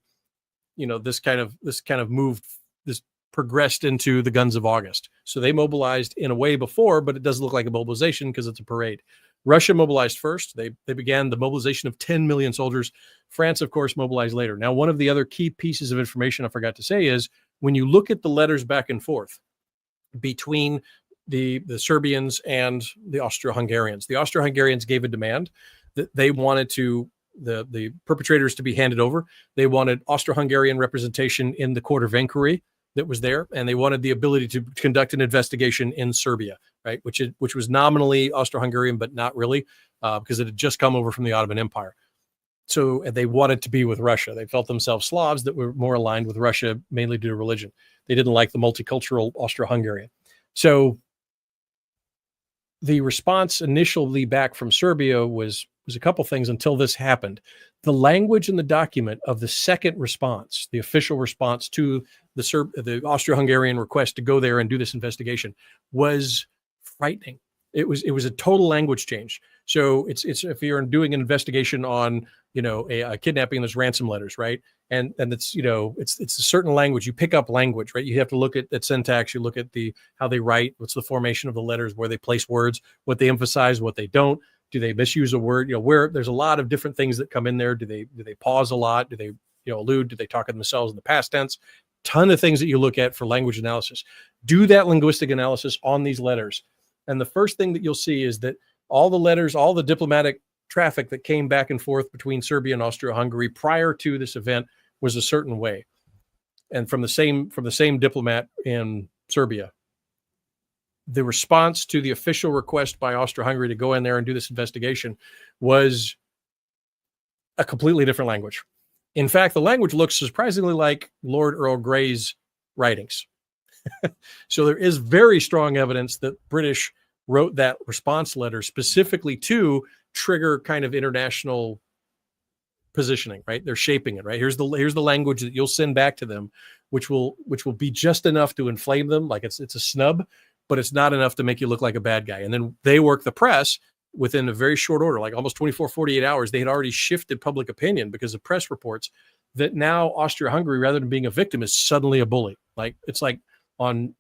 Speaker 1: this kind of moved, this progressed into the Guns of August. So they mobilized in a way before, but it doesn't look like a mobilization because it's a parade. Russia mobilized first. They began the mobilization of 10 million soldiers. France, of course, mobilized later. Now, one of the other key pieces of information I forgot to say is when you look at the letters back and forth between the Serbians and the Austro-Hungarians, the Austro-Hungarians gave a demand that they wanted the perpetrators to be handed over. They wanted Austro-Hungarian representation in the court of inquiry that was there, and they wanted the ability to conduct an investigation in Serbia, right? Which was nominally Austro-Hungarian, but not really, because it had just come over from the Ottoman Empire. So they wanted to be with Russia. They felt themselves Slavs that were more aligned with Russia, mainly due to religion. They didn't like the multicultural Austro-Hungarian. So the response initially back from Serbia was a couple things until this happened. The language in the document of the second response, the official response to the Austro-Hungarian request to go there and do this investigation, was frightening. It was a total language change. So it's if you're doing an investigation on a kidnapping, there's ransom letters, right? And it's it's a certain language. You pick up language, right? You have to look at syntax. You look at how they write, what's the formation of the letters, where they place words, what they emphasize, what they don't. Do they misuse a word? Where there's a lot of different things that come in there. Do they pause a lot? Do they allude? Do they talk of themselves in the past tense? Ton of things that you look at for language analysis. Do that linguistic analysis on these letters. And the first thing that you'll see is that all the letters, all the diplomatic traffic that came back and forth between Serbia and Austro-Hungary prior to this event was a certain way. And from the same diplomat in Serbia, the response to the official request by Austro-Hungary to go in there and do this investigation was a completely different language. In fact, the language looks surprisingly like Lord Earl Grey's writings. So there is very strong evidence that British wrote that response letter specifically to trigger kind of international positioning, right? They're shaping it, right? Here's the language that you'll send back to them, which will be just enough to inflame them, like it's a snub, but it's not enough to make you look like a bad guy. And then they work the press within a very short order, like almost 24, 48 hours. They had already shifted public opinion because of press reports that now Austria-Hungary, rather than being a victim, is suddenly a bully. Like it's like on,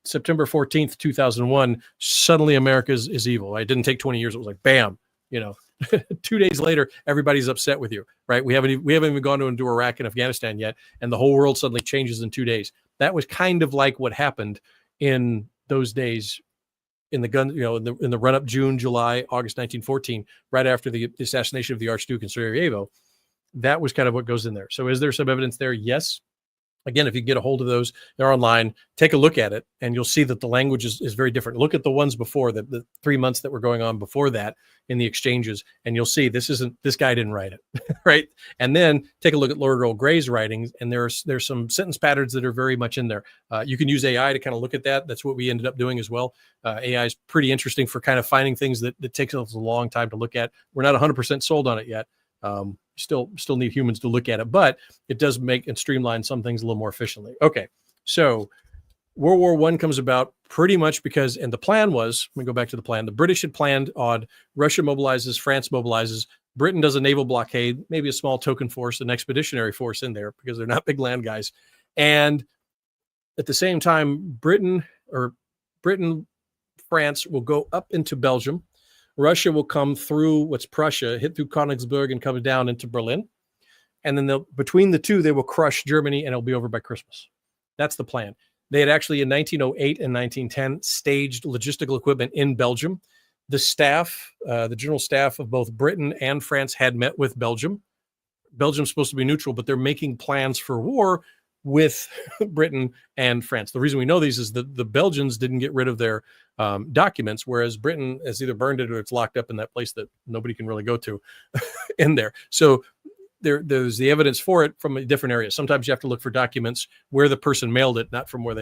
Speaker 1: September 14th, 2001, suddenly America is evil. It didn't take 20 years. It was like, bam, 2 days later, everybody's upset with you, right? We haven't even gone into Iraq and Afghanistan yet. And the whole world suddenly changes in 2 days. That was kind of like what happened in those days in the run up June, July, August 1914, right after the assassination of the Archduke in Sarajevo. That was kind of what goes in there. So is there some evidence there? Yes. Again, if you get a hold of those, they're online. Take a look at it, and you'll see that the language is very different. Look at the ones before, the 3 months that were going on before that in the exchanges, and you'll see this guy didn't write it, right? And then take a look at Lord Earl Grey's writings, and there's some sentence patterns that are very much in there. You can use AI to kind of look at that. That's what we ended up doing as well. AI is pretty interesting for kind of finding things that takes us a long time to look at. We're not 100% sold on it yet. Still need humans to look at it, but it does make and streamline some things a little more efficiently. Okay, so World War I comes about pretty much because, and the plan was, let me go back to the plan. The British had planned on Russia mobilizes, France mobilizes, Britain does a naval blockade, maybe a small token force, an expeditionary force in there because they're not big land guys. And at the same time, Britain, France will go up into Belgium. Russia will come through what's Prussia, hit through Königsberg and come down into Berlin. And then between the two, they will crush Germany and it'll be over by Christmas. That's the plan. They had actually in 1908 and 1910 staged logistical equipment in Belgium. The staff, the general staff of both Britain and France had met with Belgium. Belgium's supposed to be neutral, but they're making plans for war with Britain and France. The reason we know these is that the Belgians didn't get rid of their documents, whereas Britain has either burned it or it's locked up in that place that nobody can really go to in there. So there's the evidence for it from a different area. Sometimes you have to look for documents where the person mailed it, not from where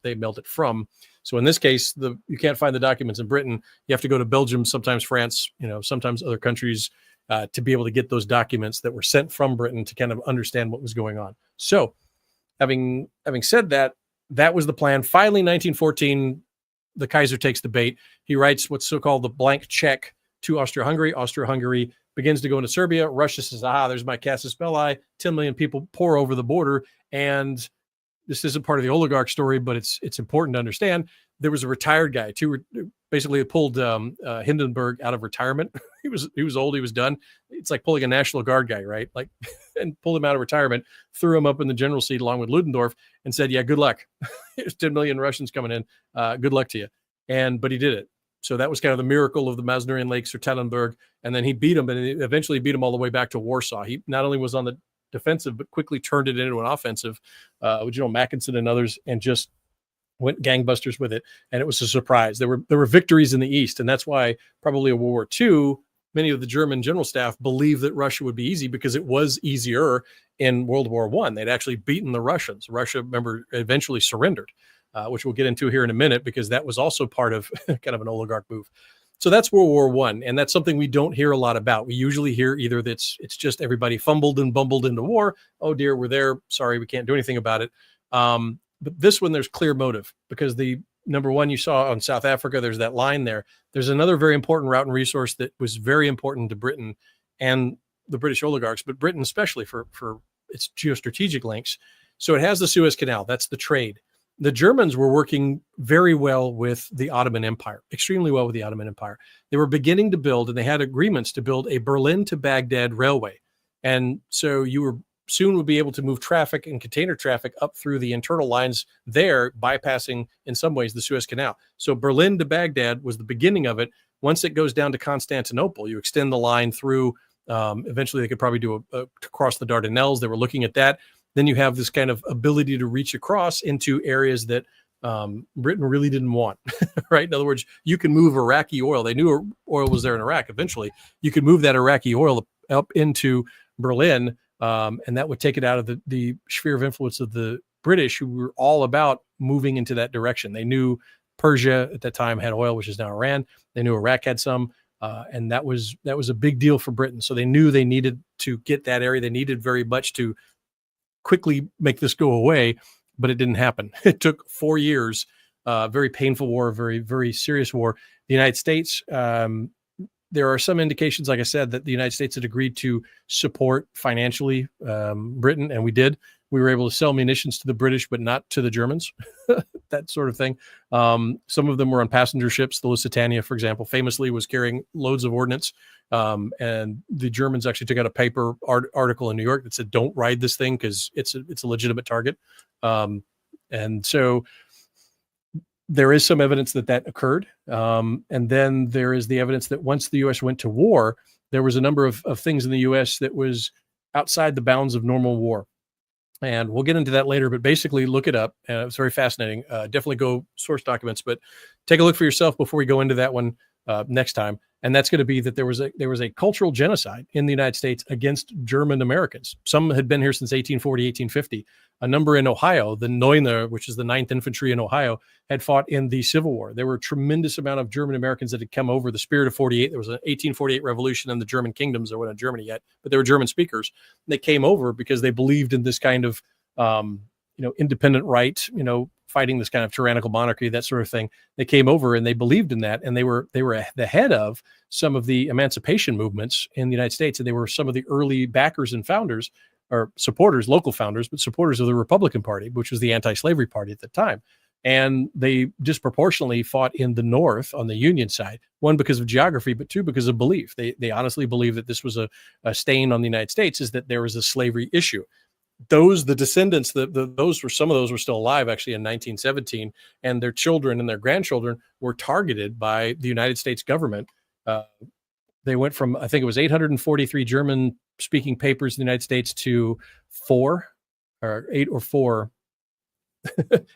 Speaker 1: they mailed it from. So in this case, you can't find the documents in Britain. You have to go to Belgium, sometimes France, sometimes other countries to be able to get those documents that were sent from Britain to kind of understand what was going on. So having said that, that was the plan. Finally, 1914, the Kaiser takes the bait. He writes what's so-called the blank check to Austria-Hungary. Austria-Hungary begins to go into Serbia. Russia says, there's my casus belli. 10 million people pour over the border. And this isn't part of the oligarch story, but it's important to understand. There was a retired guy, basically pulled Hindenburg out of retirement. he was old, he was done. It's like pulling a National Guard guy, right? Like, and pulled him out of retirement, threw him up in the general seat along with Ludendorff, and said, "Yeah, good luck. There's 10 million Russians coming in. Good luck to you." But he did it. So that was kind of the miracle of the Masnerian Lakes or Telenburg. And then he beat him, and he eventually beat him all the way back to Warsaw. He not only was on the defensive, but quickly turned it into an offensive with General Mackinson and others, and just went gangbusters with it. And it was a surprise. There were victories in the East, and that's why probably in World War II, many of the German general staff believed that Russia would be easy, because it was easier in World War I. They'd actually beaten the Russians. Russia, remember, eventually surrendered, which we'll get into here in a minute, because that was also part of kind of an oligarch move. So that's World War I, and that's something we don't hear a lot about. We usually hear either that it's just everybody fumbled and bumbled into war. Oh dear, we're there. Sorry, we can't do anything about it. But this one, there's clear motive, because the number one you saw on South Africa, there's that line there. There's another very important route and resource that was very important to Britain and the British oligarchs, but Britain especially for its geostrategic links. So it has the Suez Canal. That's the trade. The Germans were working very well with the Ottoman Empire, extremely well with the Ottoman Empire. They were beginning to build, and they had agreements to build a Berlin to Baghdad railway. And so you were soon would be able to move traffic and container traffic up through the internal lines there, bypassing in some ways the Suez Canal. So Berlin to Baghdad was the beginning of it. Once it goes down to Constantinople, you extend the line through. Eventually, they could probably do to cross the Dardanelles. They were looking at that. Then you have this kind of ability to reach across into areas that Britain really didn't want, right? In other words, you can move Iraqi oil. They knew oil was there in Iraq. Eventually, you could move that Iraqi oil up into Berlin, and that would take it out of the sphere of influence of the British, who were all about moving into that direction. They knew Persia at that time had oil, which is now Iran. They knew Iraq had some, and that was a big deal for Britain. So they knew they needed to get that area. They needed very much to quickly make this go away, but it didn't happen. It took 4 years, very painful war, very, very serious war. The United States, there are some indications, like I said, that the United States had agreed to support financially Britain, and we did. We were able to sell munitions to the British, but not to the Germans, that sort of thing. Some of them were on passenger ships. The Lusitania, for example, famously was carrying loads of ordnance. And the Germans actually took out a paper article in New York that said, "Don't ride this thing because it's a legitimate target." And so there is some evidence that occurred. And then there is the evidence that once the U.S. went to war, there was a number of things in the U.S. that was outside the bounds of normal war. And we'll get into that later, but basically look it up. It's very fascinating. Definitely go source documents, but take a look for yourself before we go into that one next time. And that's going to be that there was a cultural genocide in the United States against German Americans. Some had been here since 1840, 1850. A number in Ohio, the Neuner, which is the 9th Infantry in Ohio, had fought in the Civil War. There were a tremendous amount of German Americans that had come over. The spirit of 48. There was an 1848 revolution in the German kingdoms. There wasn't Germany yet, but they were German speakers. They came over because they believed in this kind of independent right, fighting this kind of tyrannical monarchy, that sort of thing. They came over and they believed in that, and they were the head of some of the emancipation movements in the United States, and they were some of the early backers and founders, or supporters, local founders, but supporters of the Republican Party, which was the anti-slavery party at the time. And they disproportionately fought in the North on the Union side, one, because of geography, but two, because of belief. They honestly believed that this was a stain on the United States, is that there was a slavery issue. The descendants, some of those were still alive actually in 1917, and their children and their grandchildren were targeted by the United States government. They went from, I think it was 843 German speaking papers in the United States to 8 or 4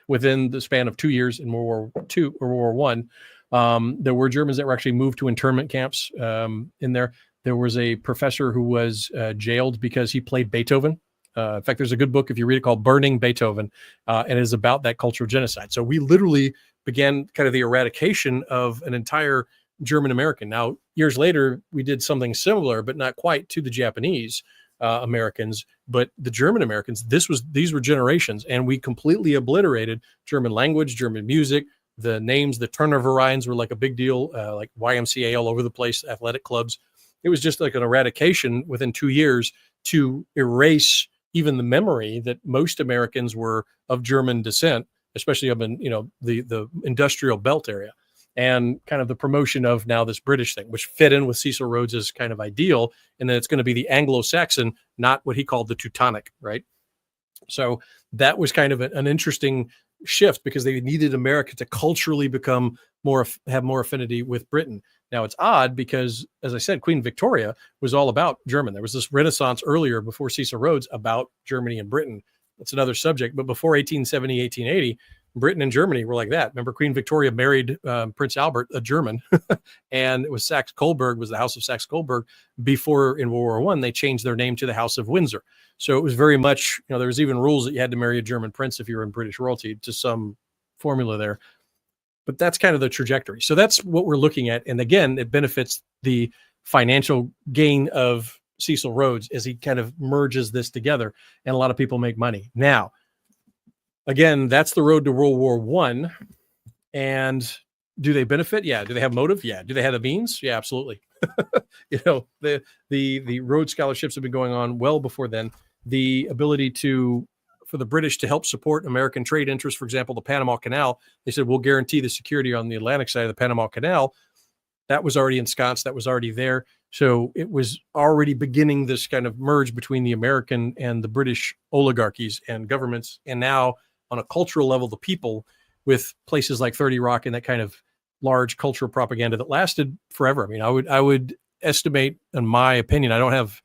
Speaker 1: within the span of 2 years in World War II or World War I. There were Germans that were actually moved to internment camps in there. There was a professor who was jailed because he played Beethoven. In fact, there's a good book, if you read it, called Burning Beethoven, and it is about that cultural genocide. So we literally began kind of the eradication of an entire German American. Now, years later, we did something similar, but not quite to the Japanese Americans, but the German Americans, these were generations, and we completely obliterated German language, German music. The names, the Turnervereins were like a big deal, like YMCA all over the place, athletic clubs. It was just like an eradication within 2 years to erase even the memory that most Americans were of German descent, especially up in, the industrial belt area, and kind of the promotion of now this British thing, which fit in with Cecil Rhodes's kind of ideal. And then it's going to be the Anglo-Saxon, not what he called the Teutonic, right? So that was kind of an interesting shift, because they needed America to culturally become have more affinity with Britain. Now it's odd because, as I said, Queen Victoria was all about German. There was this Renaissance earlier before Cecil Rhodes about Germany and Britain. That's another subject. But before 1870, 1880, Britain and Germany were like that. Remember, Queen Victoria married Prince Albert, a German, and it was Saxe-Coburg, was the House of Saxe-Coburg. Before, in World War I, they changed their name to the House of Windsor. So it was very much, there was even rules that you had to marry a German prince if you were in British royalty, to some formula there. But that's kind of the trajectory. So that's what we're looking at. And again, it benefits the financial gain of Cecil Rhodes as he kind of merges this together, and a lot of people make money. Now, again, that's the road to World War I. And do they benefit? Yeah. Do they have motive? Yeah. Do they have the means? Yeah, absolutely. The Rhodes scholarships have been going on well before then. The ability for the British to help support American trade interests, for example, the Panama Canal, they said, we'll guarantee the security on the Atlantic side of the Panama Canal. That was already ensconced. That was already there. So it was already beginning this kind of merge between the American and the British oligarchies and governments. And now on a cultural level, the people, with places like 30 Rock and that kind of large cultural propaganda that lasted forever. I mean, I would estimate, in my opinion, I don't have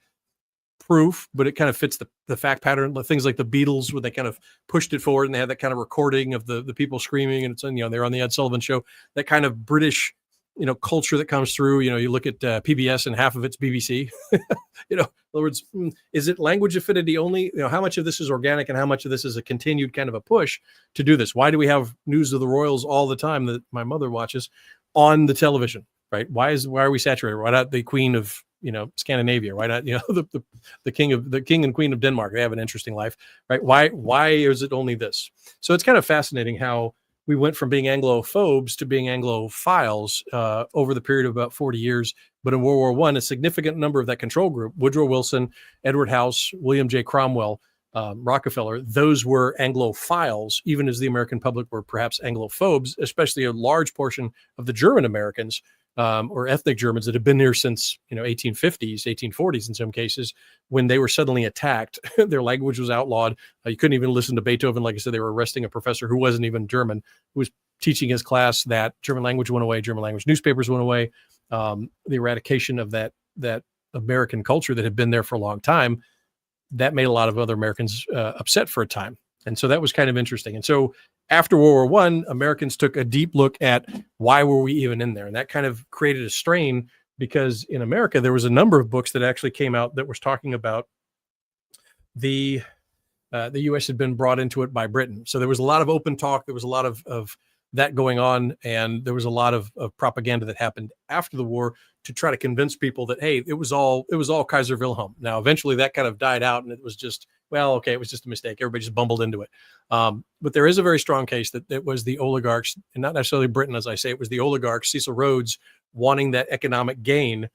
Speaker 1: proof, but it kind of fits the fact pattern. Things like the Beatles, where they kind of pushed it forward and they had that kind of recording of the people screaming, and it's they're on the Ed Sullivan Show. That kind of British culture that comes through. You look at PBS and half of it's BBC. In other words, is it language affinity only? How much of this is organic and how much of this is a continued kind of a push to do this? Why do we have News of the Royals all the time that my mother watches on the television, right? Why are we saturated? Why not the Queen of Scandinavia? Why not the king and queen of Denmark? They have an interesting life, right? Why is it only this? So it's kind of fascinating how we went from being Anglophobes to being Anglophiles over the period of about 40 years. But in World War I, a significant number of that control group, Woodrow Wilson, Edward House, William J. Cromwell, Rockefeller, those were Anglophiles, even as the American public were perhaps Anglophobes, especially a large portion of the German Americans or ethnic Germans that have been here since 1850s, 1840s in some cases, when they were suddenly attacked. Their language was outlawed. You couldn't even listen to Beethoven. Like I said, they were arresting a professor who wasn't even German, who was teaching his class that German language went away, German language newspapers went away. The eradication of that American culture that had been there for a long time, that made a lot of other Americans upset for a time. And so that was kind of interesting. And so after World War I, Americans took a deep look at why were we even in there? And that kind of created a strain, because in America, there was a number of books that actually came out that was talking about the U.S. had been brought into it by Britain. So there was a lot of open talk. There was a lot of that going on. And there was a lot of propaganda that happened after the war to try to convince people that, hey, it was all Kaiser Wilhelm. Now, eventually that kind of died out, and it was just, well, okay, it was just a mistake. Everybody just bumbled into it. But there is a very strong case that it was the oligarchs, and not necessarily Britain, as I say, it was the oligarchs, Cecil Rhodes, wanting that economic gain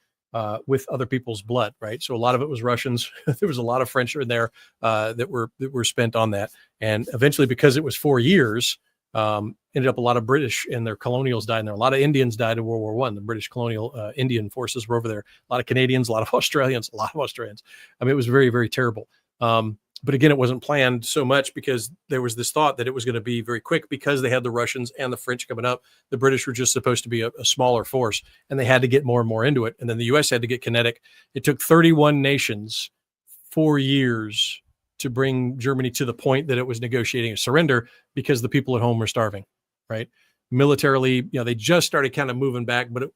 Speaker 1: with other people's blood, right? So a lot of it was Russians. There was a lot of French in there that were spent on that. And eventually, because it was 4 years, ended up a lot of British and their colonials died in there. A lot of Indians died in World War I. The British colonial Indian forces were over there. A lot of Canadians, a lot of Australians. I mean, it was very, very terrible. But again, it wasn't planned so much because there was this thought that it was going to be very quick because they had the Russians and the French coming up. The British were just supposed to be a smaller force, and they had to get more and more into it. And then the U.S. had to get kinetic. It took 31 nations 4 years to bring Germany to the point that it was negotiating a surrender because the people at home were starving, right? Militarily, they just started kind of moving back, but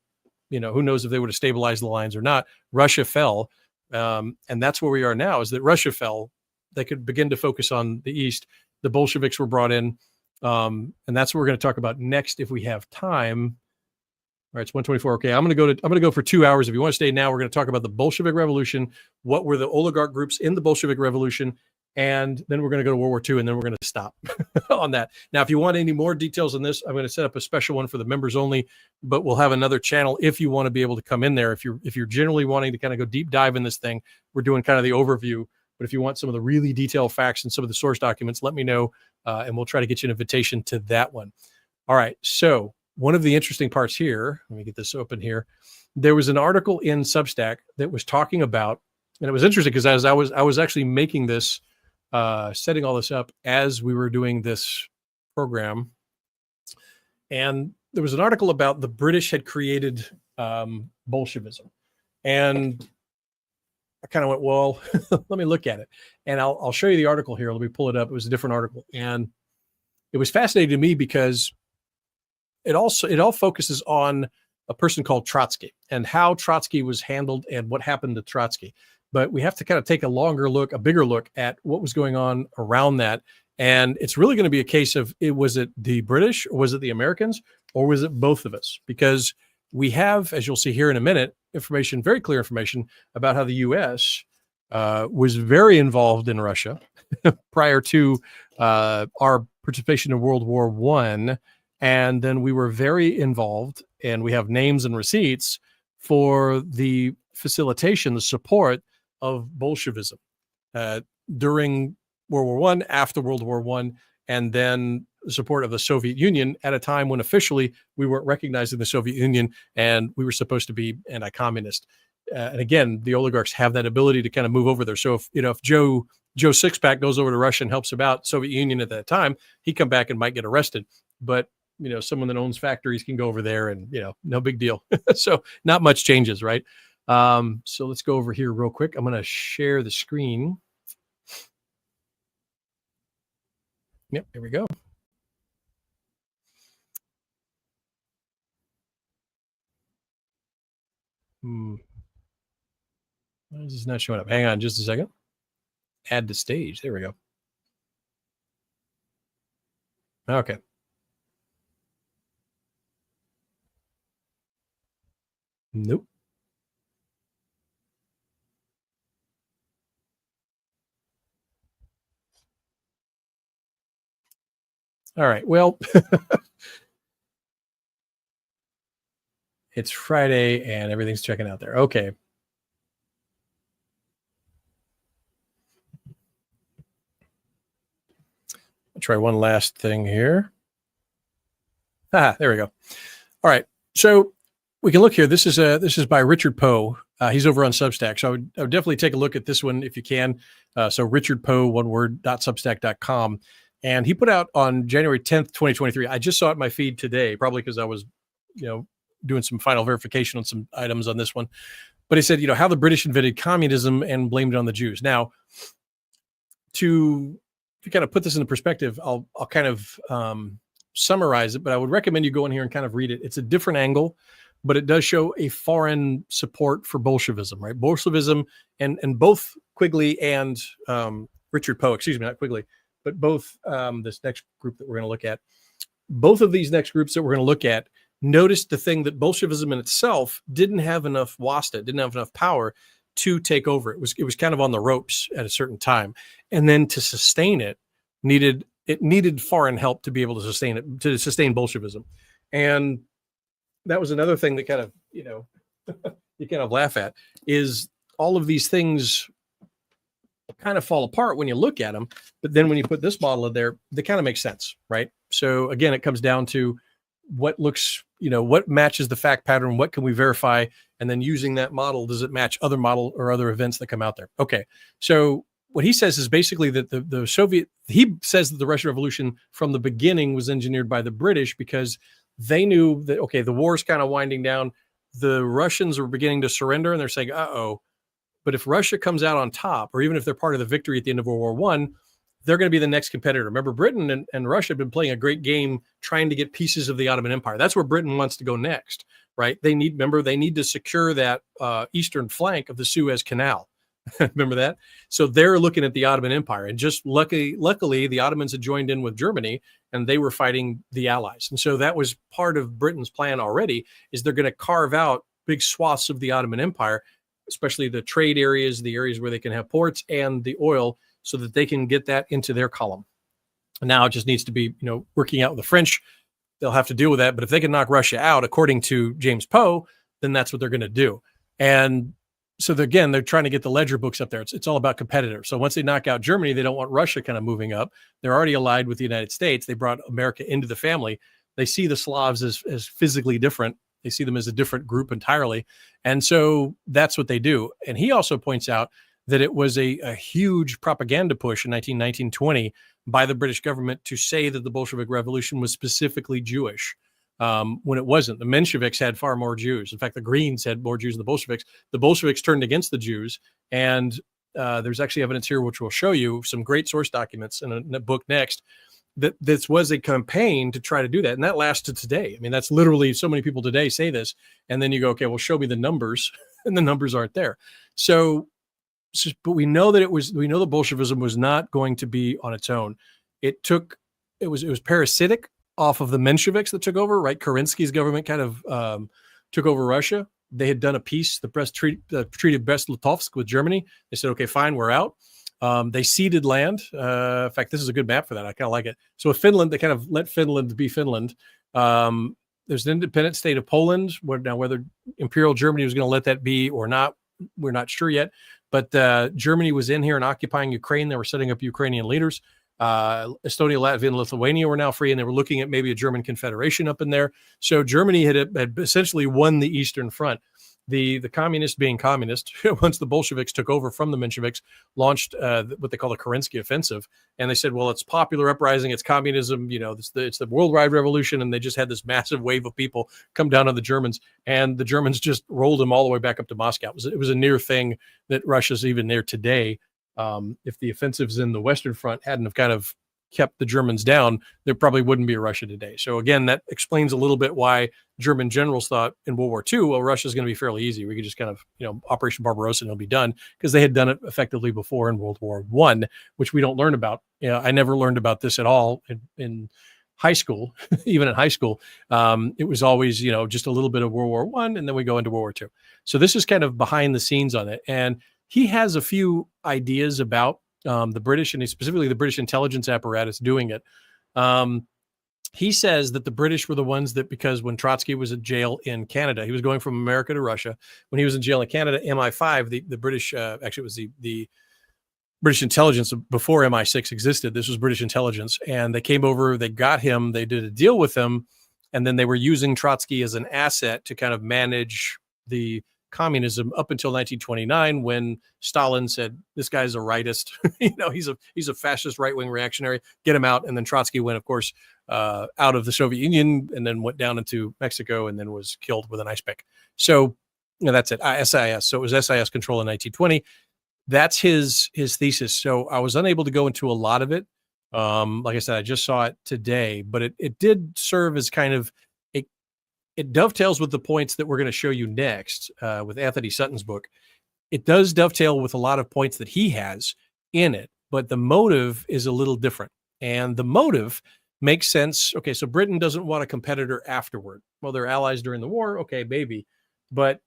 Speaker 1: who knows if they would have stabilized the lines or not. Russia fell. And that's where we are now, is that Russia fell. They could begin to focus on the East. The Bolsheviks were brought in. And that's what we're going to talk about next if we have time. All right, it's 1:24. Okay, I'm going to go for 2 hours. If you want to stay now, we're going to talk about the Bolshevik Revolution. What were the oligarch groups in the Bolshevik Revolution? and then we're going to go to World War II, and then we're going to stop on that. Now, if you want any more details on this, I'm going to set up a special one for the members only, but we'll have another channel if you want to be able to come in there. If you're generally wanting to kind of go deep dive in this thing, we're doing kind of the overview. But if you want some of the really detailed facts and some of the source documents, let me know, and we'll try to get you an invitation to that one. All right. So one of the interesting parts here, let me get this open here. There was an article in Substack that was talking about, and it was interesting because as I was actually making this, setting all this up as we were doing this program, and there was an article about the British had created Bolshevism, and I kind of went, well, let me look at it, and I'll show you the article here. Let me pull it up. It was a different article, and it was fascinating to me because it all focuses on a person called Trotsky and how Trotsky was handled and what happened to Trotsky. But we have to kind of take a bigger look at what was going on around that. And it's really going to be a case of, was it the British, or was it the Americans, or was it both of us? Because we have, as you'll see here in a minute, very clear information about how the U.S. Was very involved in Russia prior to our participation in World War I. And then we were very involved, and we have names and receipts for the facilitation, the support of Bolshevism during World War I, after World War I, and then the support of the Soviet Union at a time when officially we weren't recognizing the Soviet Union and we were supposed to be anti-communist. And again, the oligarchs have that ability to kind of move over there. So if Joe Sixpack goes over to Russia and helps about Soviet Union at that time, he come back and might get arrested. But someone that owns factories can go over there and, no big deal. So not much changes, right? So let's go over here real quick. I'm going to share the screen. Yep, here we go. Why is this not showing up? Hang on just a second. Add to stage. There we go. Okay. Nope. All right. Well, it's Friday and everything's checking out there. Okay. I'll try one last thing here. There we go. All right. So we can look here. This is by Richard Poe. He's over on Substack. So I would definitely take a look at this one if you can. So Richard Poe, one word, .substack.com. And he put out on January 10th, 2023. I just saw it in my feed today, probably because I was, doing some final verification on some items on this one. But he said, how the British invented communism and blamed it on the Jews. Now, to kind of put this into perspective, I'll kind of summarize it, but I would recommend you go in here and kind of read it. It's a different angle, but it does show a foreign support for Bolshevism, right? Bolshevism and both Quigley and Richard Poe, excuse me, not Quigley, but both this next group that we're going to look at, both of these next groups that we're going to look at noticed the thing that Bolshevism in itself didn't have enough wasta, didn't have enough power to take over. It was kind of on the ropes at a certain time. And then to sustain it needed foreign help to be able to sustain Bolshevism. And that was another thing that kind of, you kind of laugh at, is all of these things kind of fall apart when you look at them. But then when you put this model in there, they kind of make sense, right? So again, it comes down to what looks, what matches the fact pattern, what can we verify? And then using that model, does it match other model or other events that come out there? Okay. So what he says is basically that he says that the Russian Revolution from the beginning was engineered by the British because they knew that, okay, the war's kind of winding down. The Russians were beginning to surrender and they're saying, but if Russia comes out on top, or even if they're part of the victory at the end of World War I, they're going to be the next competitor. Remember, Britain and Russia have been playing a great game trying to get pieces of the Ottoman Empire. That's where Britain wants to go next, right? They need to secure that eastern flank of the Suez Canal. Remember that? So they're looking at the Ottoman Empire, and just luckily the Ottomans had joined in with Germany and they were fighting the Allies. And so that was part of Britain's plan already, is they're going to carve out big swaths of the Ottoman Empire, especially the trade areas, the areas where they can have ports and the oil, so that they can get that into their column. Now it just needs to be, working out with the French. They'll have to deal with that. But if they can knock Russia out, according to James Poe, then that's what they're going to do. And so again, they're trying to get the ledger books up there. It's all about competitors. So once they knock out Germany, they don't want Russia kind of moving up. They're already allied with the United States. They brought America into the family. They see the Slavs as physically different. They see them as a different group entirely. And so that's what they do. And he also points out that it was a huge propaganda push in 1919-20 by the British government to say that the Bolshevik Revolution was specifically Jewish, when it wasn't. The Mensheviks had far more Jews. In fact, the Greens had more Jews than the Bolsheviks. The Bolsheviks turned against the Jews. And there's actually evidence here, which we'll show you, some great source documents in a book next, that this was a campaign to try to do that. And that lasted today. I mean, that's literally, so many people today say this. And then you go, okay, well, show me the numbers. And the numbers aren't there. But we know that we know that Bolshevism was not going to be on its own. It was parasitic off of the Mensheviks that took over, right? Kerensky's government kind of took over Russia. They had done a peace, the Treaty of Brest-Litovsk with Germany. They said, okay, fine, we're out. They ceded land. In fact, this is a good map for that. I kind of like it. So with Finland, they kind of let Finland be Finland. There's an independent state of Poland. Whether Imperial Germany was going to let that be or not, we're not sure yet. But Germany was in here and occupying Ukraine. They were setting up Ukrainian leaders. Estonia, Latvia, and Lithuania were now free, and they were looking at maybe a German confederation up in there. So Germany had essentially won the Eastern Front. The communists, being communist, once the Bolsheviks took over from the Mensheviks, launched what they call the Kerensky Offensive. And they said, well, it's popular uprising, it's communism, it's the worldwide revolution. And they just had this massive wave of people come down on the Germans. And the Germans just rolled them all the way back up to Moscow. It was a near thing that Russia's even there today. If the offensives in the Western Front hadn't have kind of kept the Germans down, there probably wouldn't be a Russia today. So again, that explains a little bit why German generals thought in World War II, well, Russia's going to be fairly easy. We could just kind of, Operation Barbarossa and it'll be done, because they had done it effectively before in World War I, which we don't learn about. I never learned about this at all in high school. Even in high school, it was always, just a little bit of World War I, and then we go into World War II. So this is kind of behind the scenes on it. And he has a few ideas about the British, and specifically the British intelligence apparatus doing it. He says that the British were the ones that, because when Trotsky was in jail in Canada, he was going from America to Russia. When he was in jail in Canada, MI5, the British, actually it was the British intelligence before MI6 existed. This was British intelligence. And they came over, they got him, they did a deal with him. And then they were using Trotsky as an asset to kind of manage the communism up until 1929, when Stalin said, this guy's a rightist, he's a fascist right-wing reactionary, get him out. And then Trotsky went, of course, out of the Soviet Union, and then went down into Mexico, and then was killed with an ice pick. So that's it. SIS. So it was SIS control in 1920. That's his thesis. So I was unable to go into a lot of it. Like I said, I just saw it today, but it did serve as kind of it dovetails with the points that we're going to show you next with Anthony Sutton's book. It does dovetail with a lot of points that he has in it, but the motive is a little different. And the motive makes sense. Okay, so Britain doesn't want a competitor afterward. Well, they're allies during the war. Okay, maybe. But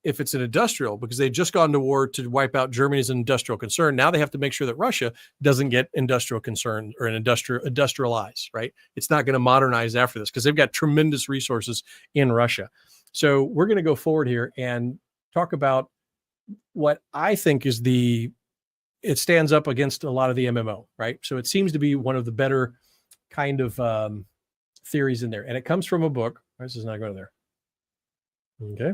Speaker 1: if it's an industrial, because they've just gone to war to wipe out Germany as an industrial concern, now they have to make sure that Russia doesn't get industrial concern or industrialize, right? It's not going to modernize after this, because they've got tremendous resources in Russia. So we're going to go forward here and talk about what I think is it stands up against a lot of the MMO, right? So it seems to be one of the better kind of theories in there. And it comes from a book. This is not going there. Okay.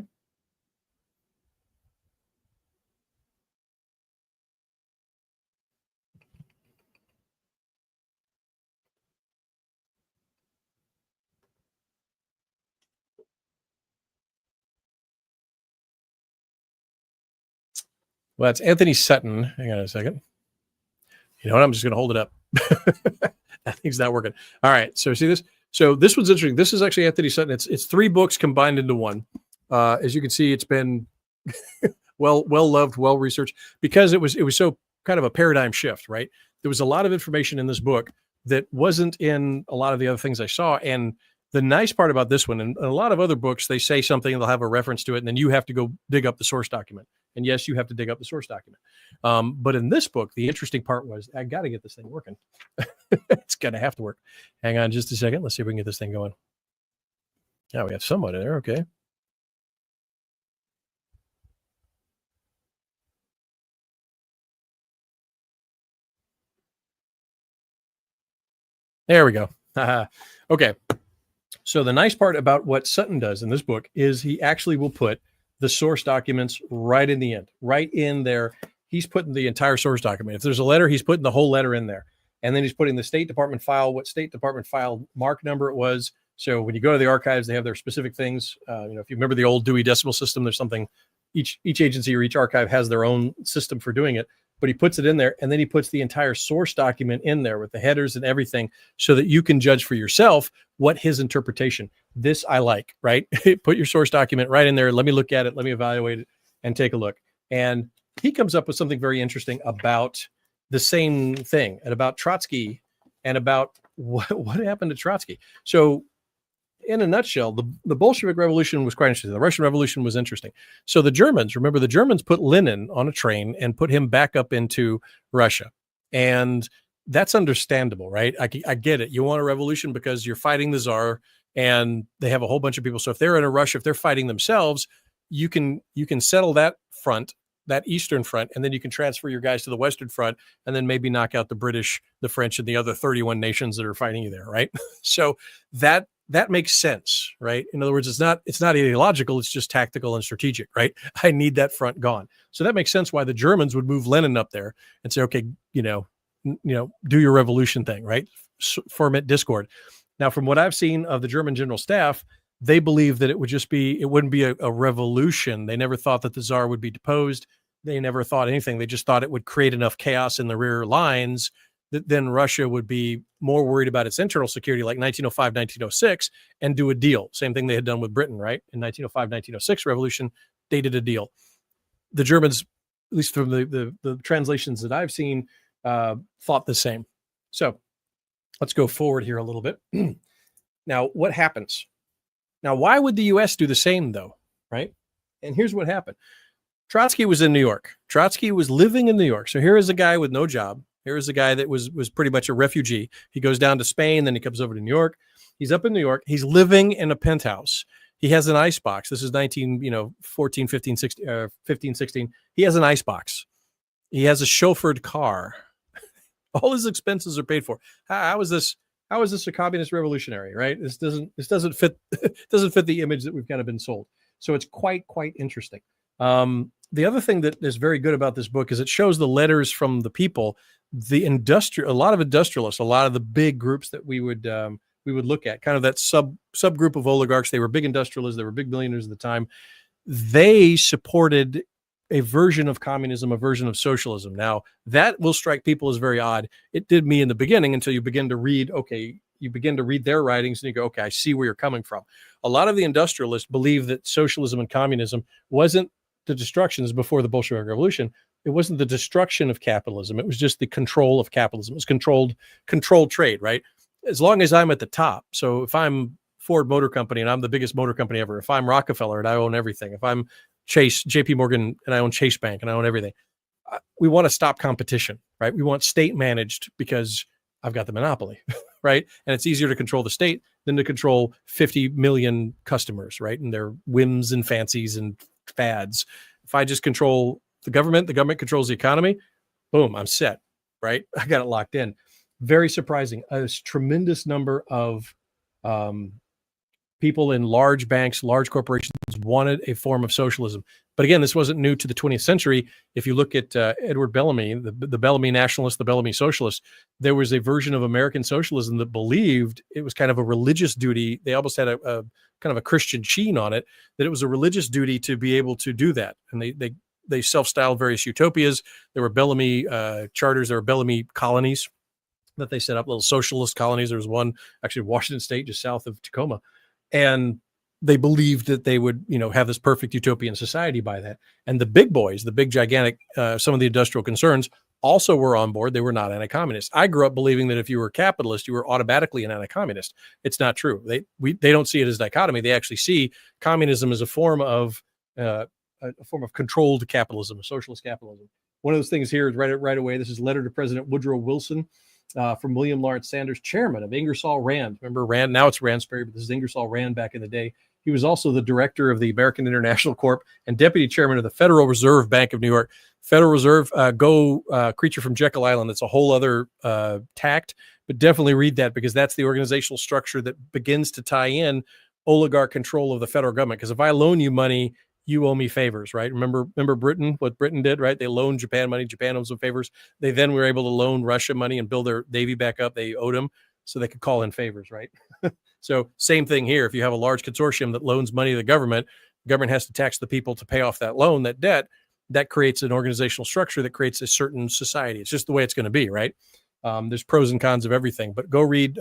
Speaker 1: Well, that's Anthony Sutton. Hang on a second. You know what? I'm just going to hold it up. That thing's not working. All right. So see this? So this one's interesting. This is actually Anthony Sutton. It's 3 books combined into one. As you can see, it's been well loved, well researched, because it was so kind of a paradigm shift, right? There was a lot of information in this book that wasn't in a lot of the other things I saw. And the nice part about this one, and a lot of other books, they say something, they'll have a reference to it, and then you have to go dig up the source document. And yes, you have to dig up the source document. But in this book, the interesting part was, I got to get this thing working. It's going to have to work. Hang on just a second. Let's see if we can get this thing going. Yeah, we have someone in there. Okay. There we go. Okay. So the nice part about what Sutton does in this book is he actually will put the source documents right in the end, right in there. He's putting the entire source document. If there's a letter, he's putting the whole letter in there. And then he's putting the State Department file, what State Department file mark number it was. So when you go to the archives, they have their specific things. If you remember the old Dewey Decimal System, there's something, each agency or each archive has their own system for doing it. But he puts it in there, and then he puts the entire source document in there with the headers and everything so that you can judge for yourself what his interpretation. This I like, right? Put your source document right in there. Let me look at it. Let me evaluate it and take a look. And he comes up with something very interesting about the same thing and about Trotsky and about what happened to Trotsky. So in a nutshell, the Bolshevik Revolution was quite interesting. The Russian Revolution was interesting. So the Germans put Lenin on a train and put him back up into Russia. And that's understandable, right? I get it. You want a revolution because you're fighting the Tsar and they have a whole bunch of people. So if they're in a rush, if they're fighting themselves, you can settle that front, that Eastern front, and then you can transfer your guys to the Western front and then maybe knock out the British, the French, and the other 31 nations that are fighting you there, right? So that makes sense, right? In other words, it's not ideological, it's just tactical and strategic, right? I need that front gone. So that makes sense why the Germans would move Lenin up there and say, okay, do your revolution thing, right? Ferment discord. Now, from what I've seen of the German general staff, they believe that it wouldn't be a revolution. They never thought that the Tsar would be deposed. They never thought anything. They just thought it would create enough chaos in the rear lines that then Russia would be more worried about its internal security, like 1905, 1906, and do a deal. Same thing they had done with Britain, right? In 1905, 1906 revolution, they did a deal. The Germans, at least from the translations that I've seen, thought the same. So let's go forward here a little bit. Now, what happens? Now, why would the U.S. do the same, though, right? And here's what happened. Trotsky was in New York. Trotsky was living in New York. So here is a guy with no job. Here is a guy that was pretty much a refugee. He goes down to Spain, then he comes over to New York. He's up in New York. He's living in a penthouse. He has an icebox. This is 14, 15, 16. He has an icebox. He has a chauffeured car. All his expenses are paid for. How is this a communist revolutionary, right? This doesn't fit the image that we've kind of been sold. So it's quite interesting. The other thing that is very good about this book is it shows the letters from the people, a lot of industrialists, a lot of the big groups that we would look at, kind of that subgroup of oligarchs. They were big industrialists. They were big millionaires at the time. They supported a version of communism, a version of socialism. Now, that will strike people as very odd. It did me in the beginning until you begin to read, their writings and you go, okay, I see where you're coming from. A lot of the industrialists believe that socialism and communism wasn't the destructions before the Bolshevik Revolution. It wasn't the destruction of capitalism. It was just the control of capitalism. It was controlled trade, right? As long as I'm at the top. So if I'm Ford Motor Company and I'm the biggest motor company ever, if I'm Rockefeller and I own everything, if I'm JP Morgan and I own Chase Bank and I own everything, we want to stop competition, right? We want state managed because I've got the monopoly, right? And it's easier to control the state than to control 50 million customers, right? And their whims and fancies and fads. If I just control the government controls the economy, boom, I'm set, right? I got it locked in. Very surprising. A tremendous number of people in large banks, large corporations wanted a form of socialism. But again, this wasn't new to the 20th century. If you look at Edward Bellamy, the Bellamy nationalist, the Bellamy socialist, there was a version of American socialism that believed it was kind of a religious duty. They almost had a kind of a Christian sheen on it, that it was a religious duty to be able to do that. And they self-styled various utopias. There were Bellamy charters. There were Bellamy colonies that they set up, little socialist colonies. There was one actually in Washington State, just south of Tacoma. And they believed that they would, have this perfect utopian society by that. And the big boys, the big gigantic, some of the industrial concerns also were on board. They were not anti-communist. I grew up believing that if you were a capitalist, you were automatically an anti-communist. It's not true. They don't see it as dichotomy. They actually see communism as a form of a form of controlled capitalism, a socialist capitalism. One of those things here is right away. This is letter to President Woodrow Wilson from William Lawrence Sanders, chairman of Ingersoll Rand. Remember Rand? Now it's Ransperry, but this is Ingersoll Rand back in the day. He was also the director of the American International Corp and deputy chairman of the Federal Reserve Bank of New York. Federal Reserve, Creature from Jekyll Island. That's a whole other tact, but definitely read that because that's the organizational structure that begins to tie in oligarch control of the federal government. Because if I loan you money, you owe me favors, right? Remember Britain, what Britain did, right? They loaned Japan money. Japan owes them favors. They then were able to loan Russia money and build their navy back up. They owed them so they could call in favors, right? So same thing here. If you have a large consortium that loans money to the government has to tax the people to pay off that loan, that debt. That creates an organizational structure that creates a certain society. It's just the way it's going to be, right? There's pros and cons of everything, but go read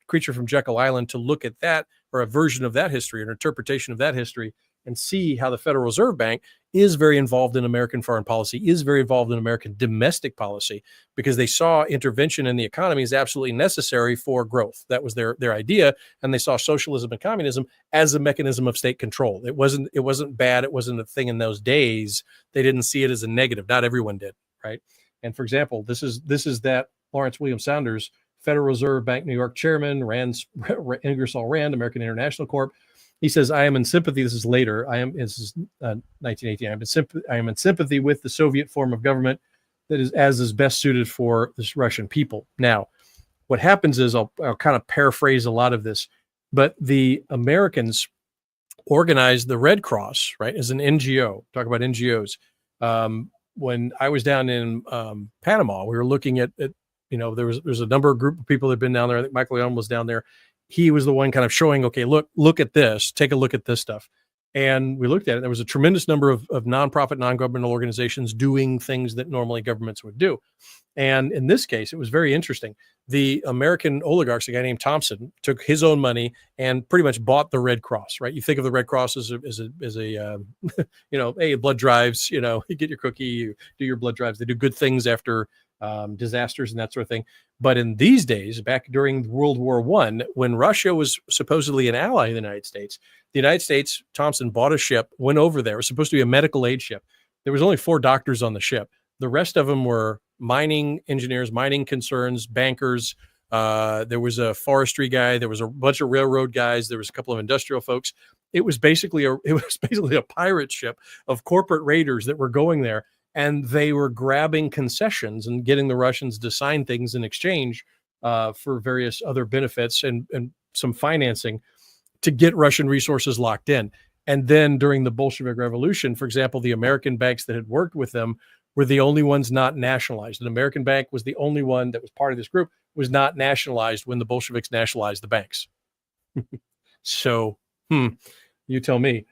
Speaker 1: Creature from Jekyll Island to look at that, or a version of that history, an interpretation of that history, and see how the Federal Reserve Bank is very involved in American foreign policy, is very involved in American domestic policy, because they saw intervention in the economy as absolutely necessary for growth. That was their idea, and they saw socialism and communism as a mechanism of state control. It wasn't bad. It wasn't a thing in those days. They didn't see it as a negative. Not everyone did, right? And for example, this is that Lawrence William Sanders, Federal Reserve Bank New York chairman, Ingersoll Rand, American International Corp. He says, I am in sympathy. This is later. This is 1918. I am in sympathy with the Soviet form of government that is best suited for this Russian people. Now, what happens is, I'll kind of paraphrase a lot of this, but the Americans organized the Red Cross, right, as an NGO. Talk about NGOs. When I was down in Panama, we were looking at there's a number of group of people that have been down there. I think Michael Young was down there. He was the one kind of showing, okay, look at this, take a look at this stuff. And we looked at it. There was a tremendous number of nonprofit, non-governmental organizations doing things that normally governments would do. And in this case, it was very interesting. The American oligarchs, a guy named Thompson, took his own money and pretty much bought the Red Cross, right? You think of the Red Cross as a hey, blood drives, you get your cookie, you do your blood drives. They do good things after disasters and that sort of thing. But in these days, back during World War I, when Russia was supposedly an ally of the United States, Thompson bought a ship, went over there. It was supposed to be a medical aid ship. There was only 4 doctors on the ship. The rest of them were mining engineers, mining concerns, bankers. There was a forestry guy. There was a bunch of railroad guys. There was a couple of industrial folks. It was basically a pirate ship of corporate raiders that were going there. And they were grabbing concessions and getting the Russians to sign things in exchange for various other benefits and some financing to get Russian resources locked in. And then during the Bolshevik Revolution, for example, the American banks that had worked with them were the only ones not nationalized. An American bank was the only one that was part of this group, was not nationalized when the Bolsheviks nationalized the banks. So, you tell me.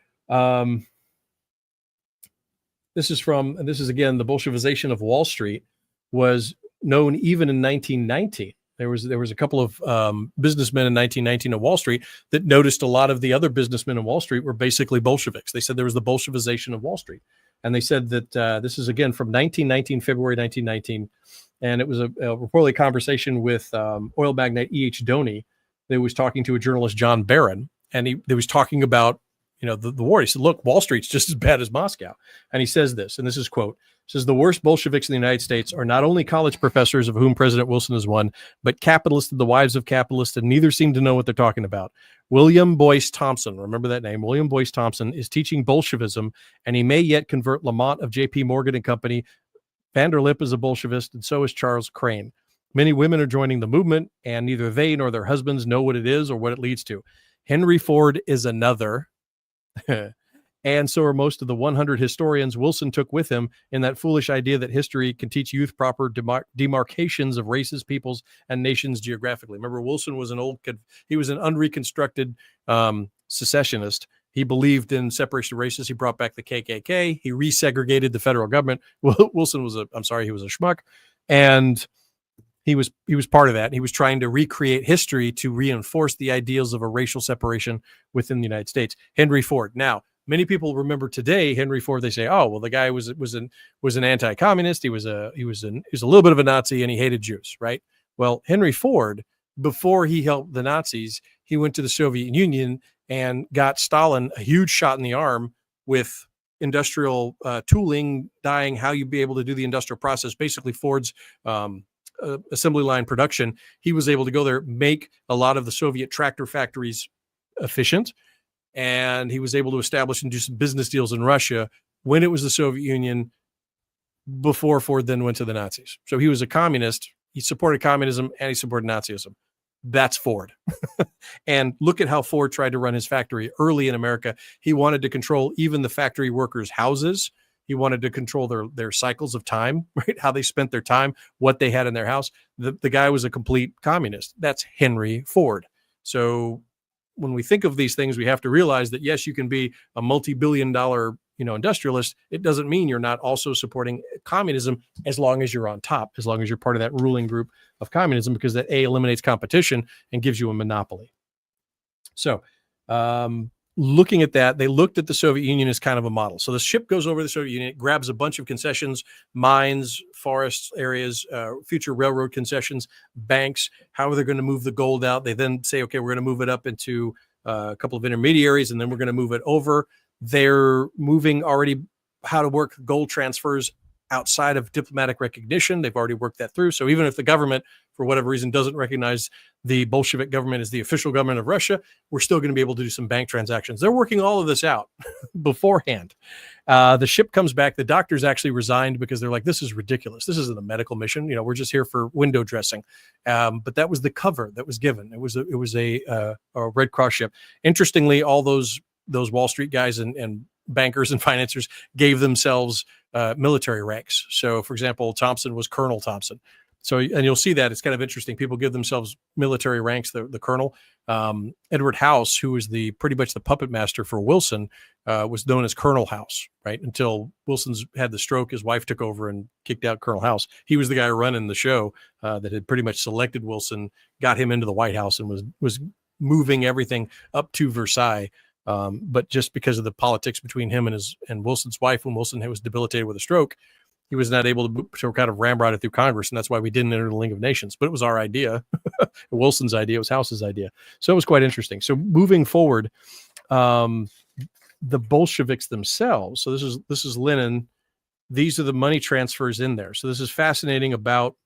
Speaker 1: This is again, the Bolshevization of Wall Street was known even in 1919. There was a couple of businessmen in 1919 at Wall Street that noticed a lot of the other businessmen in Wall Street were basically Bolsheviks. They said there was the Bolshevization of Wall Street. And they said that this is again from 1919, February 1919. And it was a reportedly conversation with oil magnate E.H. Doney that was talking to a journalist, John Barron. And he was talking about the war. He said, look, Wall Street's just as bad as Moscow. And he says this, and this is quote, says, the worst Bolsheviks in the United States are not only college professors, of whom President Wilson is one, but capitalists and the wives of capitalists, and neither seem to know what they're talking about. William Boyce Thompson, remember that name, William Boyce Thompson, is teaching Bolshevism, and he may yet convert Lamont of J.P. Morgan and Company. Vanderlip is a Bolshevist, and so is Charles Crane. Many women are joining the movement, and neither they nor their husbands know what it is or what it leads to. Henry Ford is another. And so are most of the 100 historians Wilson took with him in that foolish idea that history can teach youth proper demarcations of races, peoples, and nations geographically. Remember, Wilson was he was an unreconstructed secessionist. He believed in separation of races. He brought back the KKK. He resegregated the federal government. Wilson was he was a schmuck. And he was part of that. He was trying to recreate history to reinforce the ideals of a racial separation within the United States. Henry Ford. Now, many people remember today Henry Ford. They say, "Oh, well, the guy was an anti-communist. He was a little bit of a Nazi, and he hated Jews." Right? Well, Henry Ford, before he helped the Nazis, he went to the Soviet Union and got Stalin a huge shot in the arm with industrial tooling, dying, how you'd be able to do the industrial process, basically Ford's assembly line production. He was able to go there, make a lot of the Soviet tractor factories efficient, and he was able to establish and do some business deals in Russia when it was the Soviet Union, before Ford then went to the Nazis. So he was a communist. He supported communism and he supported Nazism. That's Ford. And look at how Ford tried to run his factory early in America. He wanted to control even the factory workers' houses. He wanted to control their cycles of time, right? How they spent their time, what they had in their house. The guy was a complete communist. That's Henry Ford. So when we think of these things, we have to realize that, yes, you can be a multi-billion-dollar, industrialist. It doesn't mean you're not also supporting communism, as long as you're on top, as long as you're part of that ruling group of communism, because that eliminates competition and gives you a monopoly. So looking at that, they looked at the Soviet Union as kind of a model. So the ship goes over the Soviet Union, it grabs a bunch of concessions, mines, forests areas, future railroad concessions, banks, how are they going to move the gold out? They then say, okay, we're going to move it up into a couple of intermediaries, and then we're going to move it over. They're moving already how to work gold transfers outside of diplomatic recognition. They've already worked that through. So even if the government, for whatever reason, doesn't recognize the Bolshevik government as the official government of Russia, we're still going to be able to do some bank transactions. They're working all of this out beforehand. The ship comes back. The doctors actually resigned because they're like, this is ridiculous. This isn't a medical mission. We're just here for window dressing. But that was the cover that was given. It was a Red Cross ship. Interestingly, all those Wall Street guys and bankers and financiers gave themselves military ranks. So, for example, Thompson was Colonel Thompson. So, and you'll see that it's kind of interesting. People give themselves military ranks. The colonel, Edward House, who was pretty much the puppet master for Wilson, was known as Colonel House, right? Until Wilson's had the stroke, his wife took over and kicked out Colonel House. He was the guy running the show that had pretty much selected Wilson, got him into the White House, and was moving everything up to Versailles. But just because of the politics between him and Wilson's wife, when Wilson was debilitated with a stroke, he was not able to kind of ramrod it through Congress. And that's why we didn't enter the League of Nations. But it was our idea. Wilson's idea. It was House's idea. So it was quite interesting. So moving forward, the Bolsheviks themselves. So this is Lenin. These are the money transfers in there. So this is fascinating about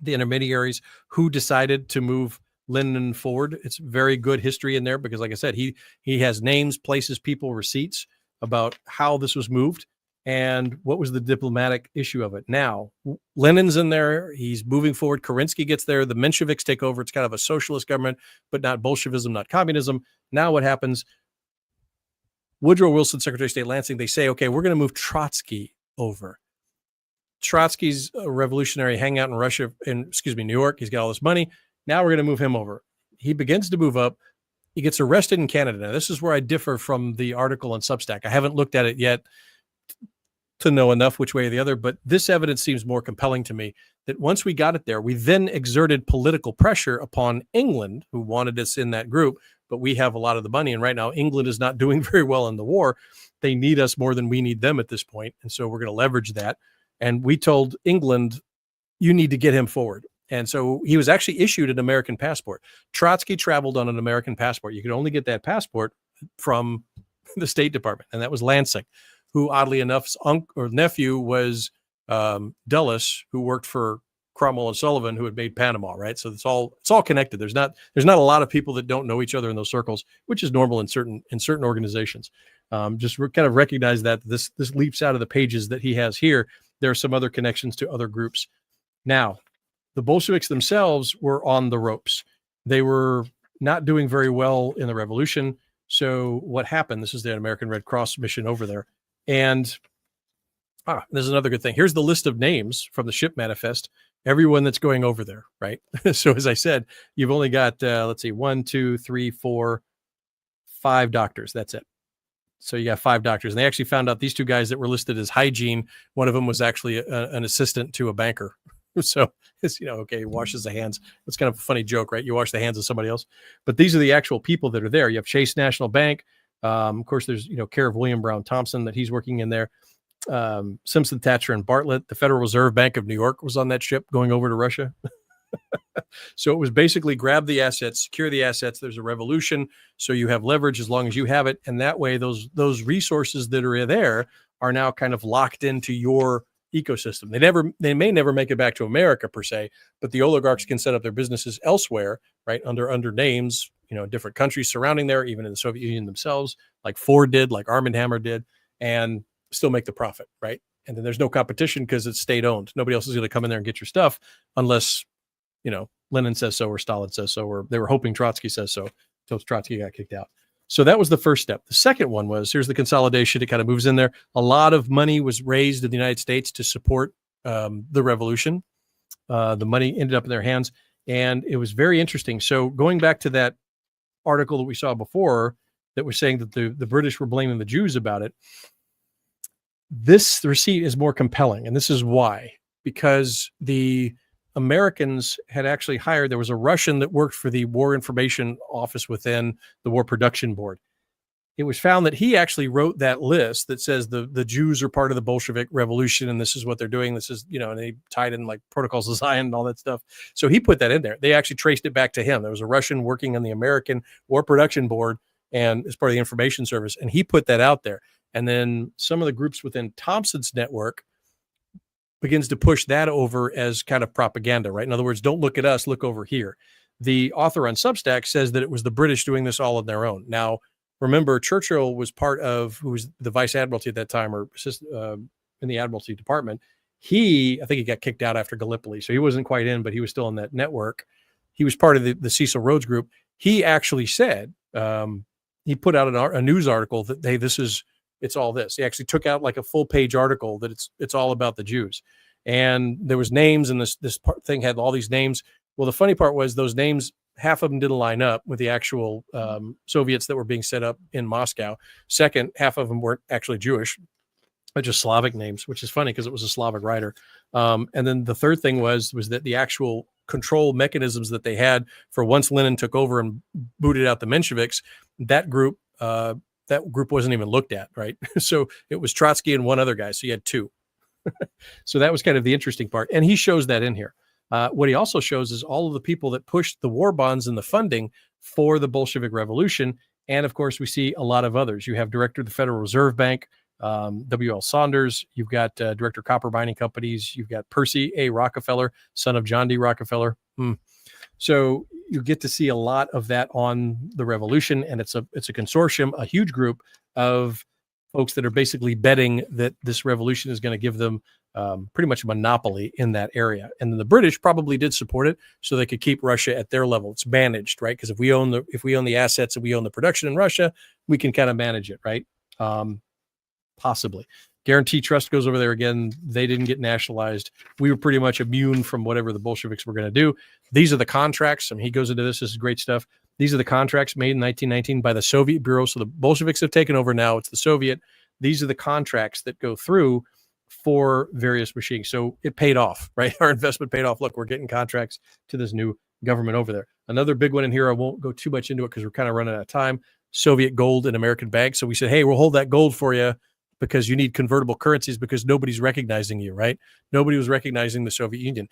Speaker 1: the intermediaries who decided to move Lenin forward. It's very good history in there because, like I said, he has names, places, people, receipts about how this was moved and what was the diplomatic issue of it. Now, Lenin's in there. He's moving forward. Kerensky gets there. The Mensheviks take over. It's kind of a socialist government, but not Bolshevism, not communism. Now what happens? Woodrow Wilson, Secretary of State Lansing, they say, okay, we're going to move Trotsky over. Trotsky's a revolutionary hangout in Russia, New York. He's got all this money. Now we're going to move him over. He begins to move up. He gets arrested in Canada. Now, this is where I differ from the article on Substack. I haven't looked at it yet to know enough which way or the other, but this evidence seems more compelling to me that once we got it there, we then exerted political pressure upon England, who wanted us in that group, but we have a lot of the money. And right now, England is not doing very well in the war. They need us more than we need them at this point. And so we're going to leverage that. And we told England, you need to get him forward. And so he was actually issued an American passport. Trotsky traveled on an American passport. You could only get that passport from the State Department. And that was Lansing, who oddly enough's nephew was Dulles, who worked for Cromwell and Sullivan, who had made Panama, right? So it's all connected. There's not a lot of people that don't know each other in those circles, which is normal in certain organizations. Just kind of recognize that this leaps out of the pages that he has here. There are some other connections to other groups. Now, the Bolsheviks themselves were on the ropes. They were not doing very well in the revolution. So what happened? This is the American Red Cross mission over there. And there's another good thing. Here's the list of names from the ship manifest, everyone that's going over there, right? So as I said, you've only got, 1, 2, 3, 4, 5 doctors. That's it. So you got 5 doctors. And they actually found out these 2 guys that were listed as hygiene, one of them was actually an assistant to a banker. So it's, okay, he washes the hands. It's kind of a funny joke, right? You wash the hands of somebody else. But these are the actual people that are there. You have Chase National Bank. Of course, there's, care of William Brown Thompson that he's working in there. Simpson, Thatcher, and Bartlett. The Federal Reserve Bank of New York was on that ship going over to Russia. So it was basically grab the assets, secure the assets. There's a revolution, so you have leverage as long as you have it, and that way those resources that are there are now kind of locked into your ecosystem. They may never make it back to America per se, but the oligarchs can set up their businesses elsewhere, right, under names, different countries surrounding there, even in the Soviet Union themselves, like Ford did, like Arm & Hammer did, and still make the profit, right? And then there's no competition because it's state owned. Nobody else is going to come in there and get your stuff unless Lenin says so or Stalin says so, or they were hoping Trotsky says so until Trotsky got kicked out. So that was the first step. The second one was, here's the consolidation. It kind of moves in there. A lot of money was raised in the United States to support the revolution. The money ended up in their hands, and it was very interesting. So going back to that article that we saw before that was saying that the British were blaming the Jews about it, this receipt is more compelling, and this is why. Because the Americans had actually hired, there was a Russian that worked for the War Information Office within the War Production Board. It was found that he actually wrote that list that says the Jews are part of the Bolshevik Revolution, and this is what they're doing. This is, and they tied in like Protocols of Zion and all that stuff. So he put that in there. They actually traced it back to him. There was a Russian working on the American War Production Board and as part of the Information Service, and he put that out there. And then some of the groups within Thompson's network begins to push that over as kind of propaganda, right? In other words, don't look at us, look over here. The author on Substack says that it was the British doing this all on their own. Now, remember, Churchill was who was the Vice Admiralty at that time, or in the Admiralty Department. I think he got kicked out after Gallipoli, so he wasn't quite in, but he was still in that network. He was part of the Cecil Rhodes group. He actually said, he put out a news article that, hey, it's all this. He actually took out like a full page article that it's all about the Jews. And there was names, and this thing had all these names. Well, the funny part was those names, half of them didn't line up with the actual Soviets that were being set up in Moscow. Second, half of them weren't actually Jewish, but just Slavic names, which is funny because it was a Slavic writer. And then the third thing was that the actual control mechanisms that they had for once Lenin took over and booted out the Mensheviks, that group wasn't even looked at, right? So it was Trotsky and one other guy. So you had two. So that was kind of the interesting part. And he shows that in here. What he also shows is all of the people that pushed the war bonds and the funding for the Bolshevik Revolution. And of course, we see a lot of others. You have Director of the Federal Reserve Bank, W.L. Saunders. You've got Director of Copper Mining Companies. You've got Percy A. Rockefeller, son of John D. Rockefeller. So you get to see a lot of that on the revolution, and it's a consortium, a huge group of folks that are basically betting that this revolution is going to give them pretty much a monopoly in that area. And then the British probably did support it so they could keep Russia at their level. It's managed, right? Because if we own the assets and we own the production in Russia, we can kind of manage it, right? Possibly. Guarantee Trust goes over there again. They didn't get nationalized. We were pretty much immune from whatever the Bolsheviks were going to do. These are the contracts. I mean, he goes into this. This is great stuff. These are the contracts made in 1919 by the Soviet Bureau. So the Bolsheviks have taken over now. It's the Soviet. These are the contracts that go through for various machines. So it paid off, right? Our investment paid off. Look, we're getting contracts to this new government over there. Another big one in here, I won't go too much into it because we're kind of running out of time. Soviet gold and American banks. So we said, hey, we'll hold that gold for you because you need convertible currencies because nobody's recognizing you, right? Nobody was recognizing the Soviet Union.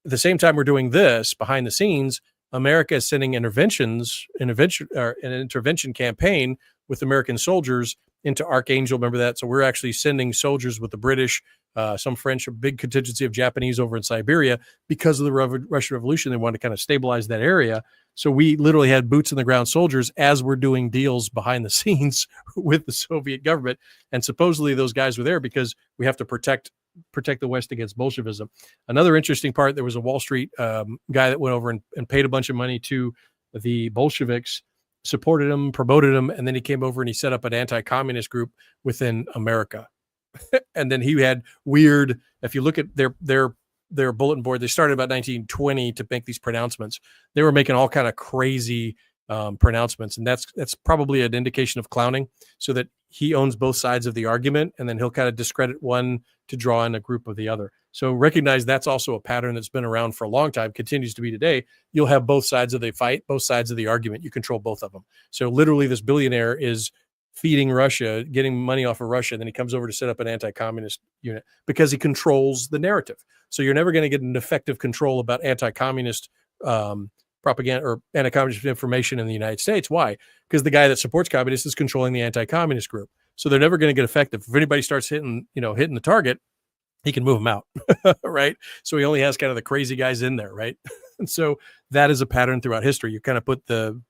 Speaker 1: At the same time we're doing this, behind the scenes, America is sending an intervention campaign with American soldiers into Archangel. Remember that? So we're actually sending soldiers with the British, some French, a big contingency of Japanese over in Siberia because of the Russian Revolution. They wanted to kind of stabilize that area. So we literally had boots on the ground soldiers as we're doing deals behind the scenes with the Soviet government. And supposedly those guys were there because we have to protect the West against Bolshevism. Another interesting part, there was a Wall Street guy that went over and paid a bunch of money to the Bolsheviks, supported them, promoted them, and then he came over and he set up an anti-communist group within America. And then he had weird, if you look at their bulletin board, they started about 1920 to make these pronouncements. They were making all kind of crazy pronouncements, and that's probably an indication of clowning, so that he owns both sides of the argument, and then he'll kind of discredit one to draw in a group of the other. So recognize that's also a pattern that's been around for a long time, continues to be today. You'll have both sides of the fight, both sides of the argument. You control both of them. So literally this billionaire is feeding Russia, getting money off of Russia, and then he comes over to set up an anti-communist unit because he controls the narrative. So you're never going to get an effective control about anti-communist propaganda or anti-communist information in the United States. Why? Because the guy that supports communists is controlling the anti-communist group. So they're never going to get effective. If anybody starts hitting the target, he can move them out, right? So he only has kind of the crazy guys in there, right? And so that is a pattern throughout history. You kind of put the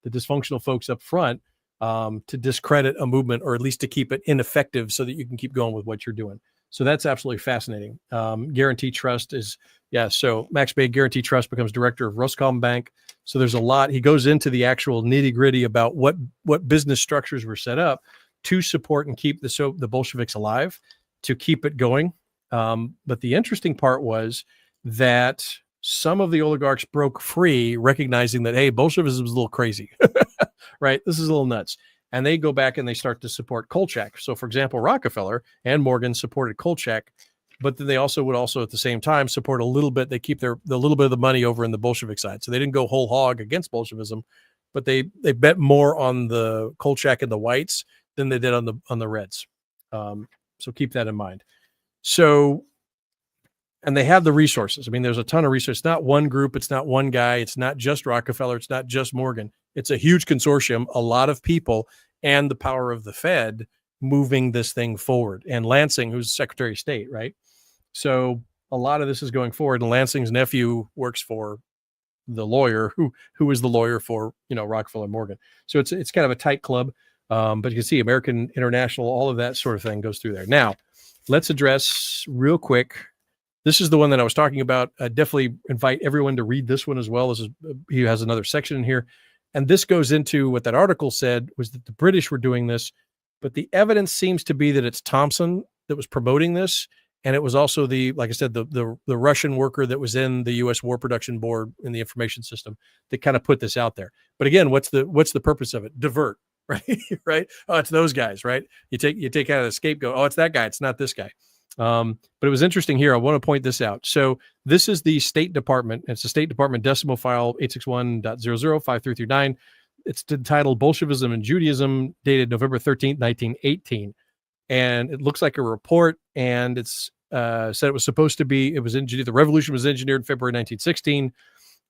Speaker 1: dysfunctional folks up front to discredit a movement, or at least to keep it ineffective so that you can keep going with what you're doing. So that's absolutely fascinating. Guarantee Trust is, so Max Bay Guarantee Trust becomes director of Roscombank. So there's a lot. He goes into the actual nitty gritty about what business structures were set up to support and keep the Bolsheviks alive, to keep it going. But the interesting part was that some of the oligarchs broke free, recognizing that, hey, Bolshevism is a little crazy, right? This is a little nuts. And they go back and they start to support Kolchak. So, for example, Rockefeller and Morgan supported Kolchak, but then they would at the same time support a little bit. They keep the little bit of the money over in the Bolshevik side. So they didn't go whole hog against Bolshevism, but they bet more on the Kolchak and the whites than they did on the reds. So keep that in mind. So, and they have the resources. I mean, there's a ton of resources. It's not one group. It's not one guy. It's not just Rockefeller. It's not just Morgan. It's a huge consortium, a lot of people, and the power of the Fed moving this thing forward. And Lansing, who's Secretary of State, right? So a lot of this is going forward. And Lansing's nephew works for the lawyer who is the lawyer for, Rockefeller Morgan. So it's kind of a tight club. But you can see American International, all of that sort of thing goes through there. Now, let's address real quick. This is the one that I was talking about. I definitely invite everyone to read this one as well. He has another section in here. And this goes into what that article said was that the British were doing this, but the evidence seems to be that it's Thompson that was promoting this. And it was also like I said, the Russian worker that was in the U.S. War Production Board in the information system that kind of put this out there. But again, what's the purpose of it? Divert, right? Right? Oh, it's those guys, right? You take out of the scapegoat. Oh, it's that guy. It's not this guy. But it was interesting here. I want to point this out. So this is the State Department. It's the State Department decimal file 861.005339. It's entitled Bolshevism and Judaism, dated November 13th, 1918. And it looks like a report, and it's said it was supposed to be, the revolution was engineered in February 1916.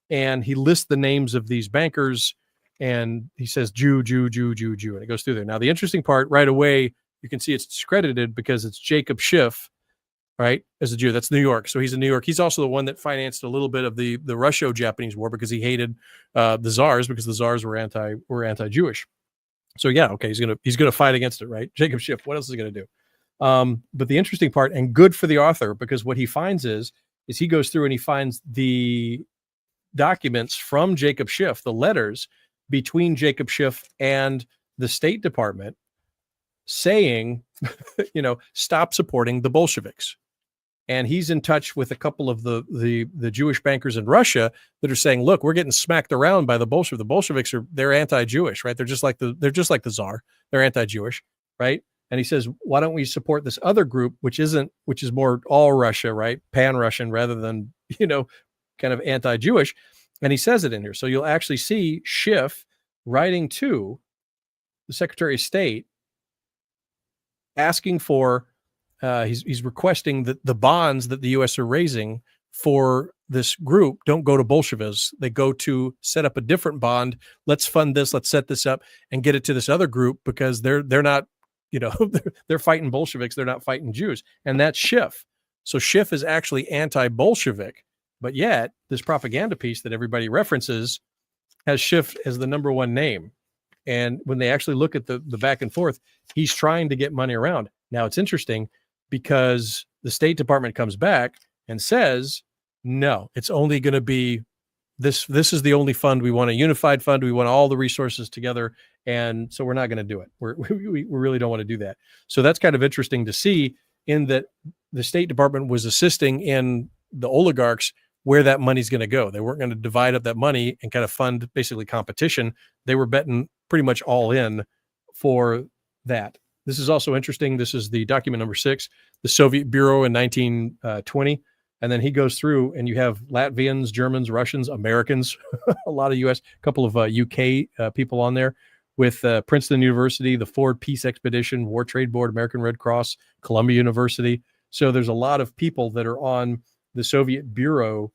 Speaker 1: And he lists the names of these bankers, and he says Jew, and it goes through there. Now, the interesting part right away, you can see it's discredited because it's Jacob Schiff, right, as a Jew. That's New York. So he's in New York. He's also the one that financed a little bit of the Russo-Japanese War because he hated the czars, because the czars were anti-Jewish. So yeah, okay, he's gonna fight against it, right? Jacob Schiff. What else is he gonna do? But the interesting part, and good for the author, because what he finds is he goes through and he finds the documents from Jacob Schiff, the letters between Jacob Schiff and the State Department, saying, stop supporting the Bolsheviks. And he's in touch with a couple of the Jewish bankers in Russia that are saying, look, we're getting smacked around by the Bolsheviks. The Bolsheviks they're anti-Jewish, right? They're just like the Tsar. They're anti-Jewish, right? And he says, why don't we support this other group, which is more all Russia, right? Pan-Russian rather than, kind of anti-Jewish. And he says it in here. So you'll actually see Schiff writing to the Secretary of State, asking for, he's requesting that the bonds that the U.S. are raising for this group don't go to Bolsheviks. They go to set up a different bond. Let's fund this. Let's set this up and get it to this other group, because they're not, they're fighting Bolsheviks. They're not fighting Jews. And that's Schiff. So Schiff is actually anti-Bolshevik, but yet this propaganda piece that everybody references has Schiff as the number one name. And when they actually look at the back and forth, he's trying to get money around. Now, it's interesting because the State Department comes back and says, no, it's only going to be this. This is the only fund. We want a unified fund. We want all the resources together. And so we're not going to do it. We really don't want to do that. So that's kind of interesting to see, in that the State Department was assisting in the oligarchs where that money's going to go. They weren't going to divide up that money and kind of fund basically competition. They were betting pretty much all in for that. This is also interesting. This is the document number 6, the Soviet Bureau in 1920. And then he goes through, and you have Latvians, Germans, Russians, Americans, a lot of US, a couple of UK people on there, with Princeton University, the Ford Peace Expedition, War Trade Board, American Red Cross, Columbia University. So there's a lot of people that are on the Soviet Bureau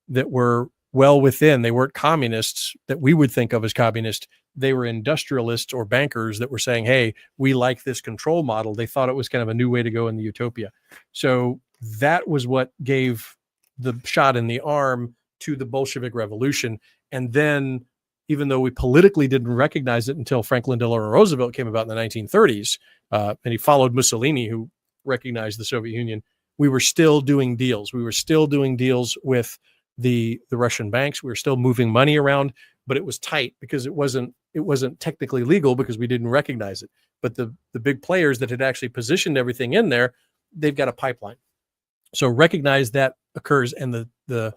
Speaker 1: that were well within. They weren't communists that we would think of as communist. They were industrialists or bankers that were saying, hey, we like this control model. They thought it was kind of a new way to go in the utopia. So that was what gave the shot in the arm to the Bolshevik Revolution. And then, even though we politically didn't recognize it until Franklin Delano Roosevelt came about in the 1930s, and he followed Mussolini, who recognized the Soviet Union, we were still doing deals. We were still doing deals with the Russian banks. We were still moving money around, but it was tight because it wasn't technically legal because we didn't recognize it. But the big players that had actually positioned everything in there, they've got a pipeline. So recognize that occurs, and the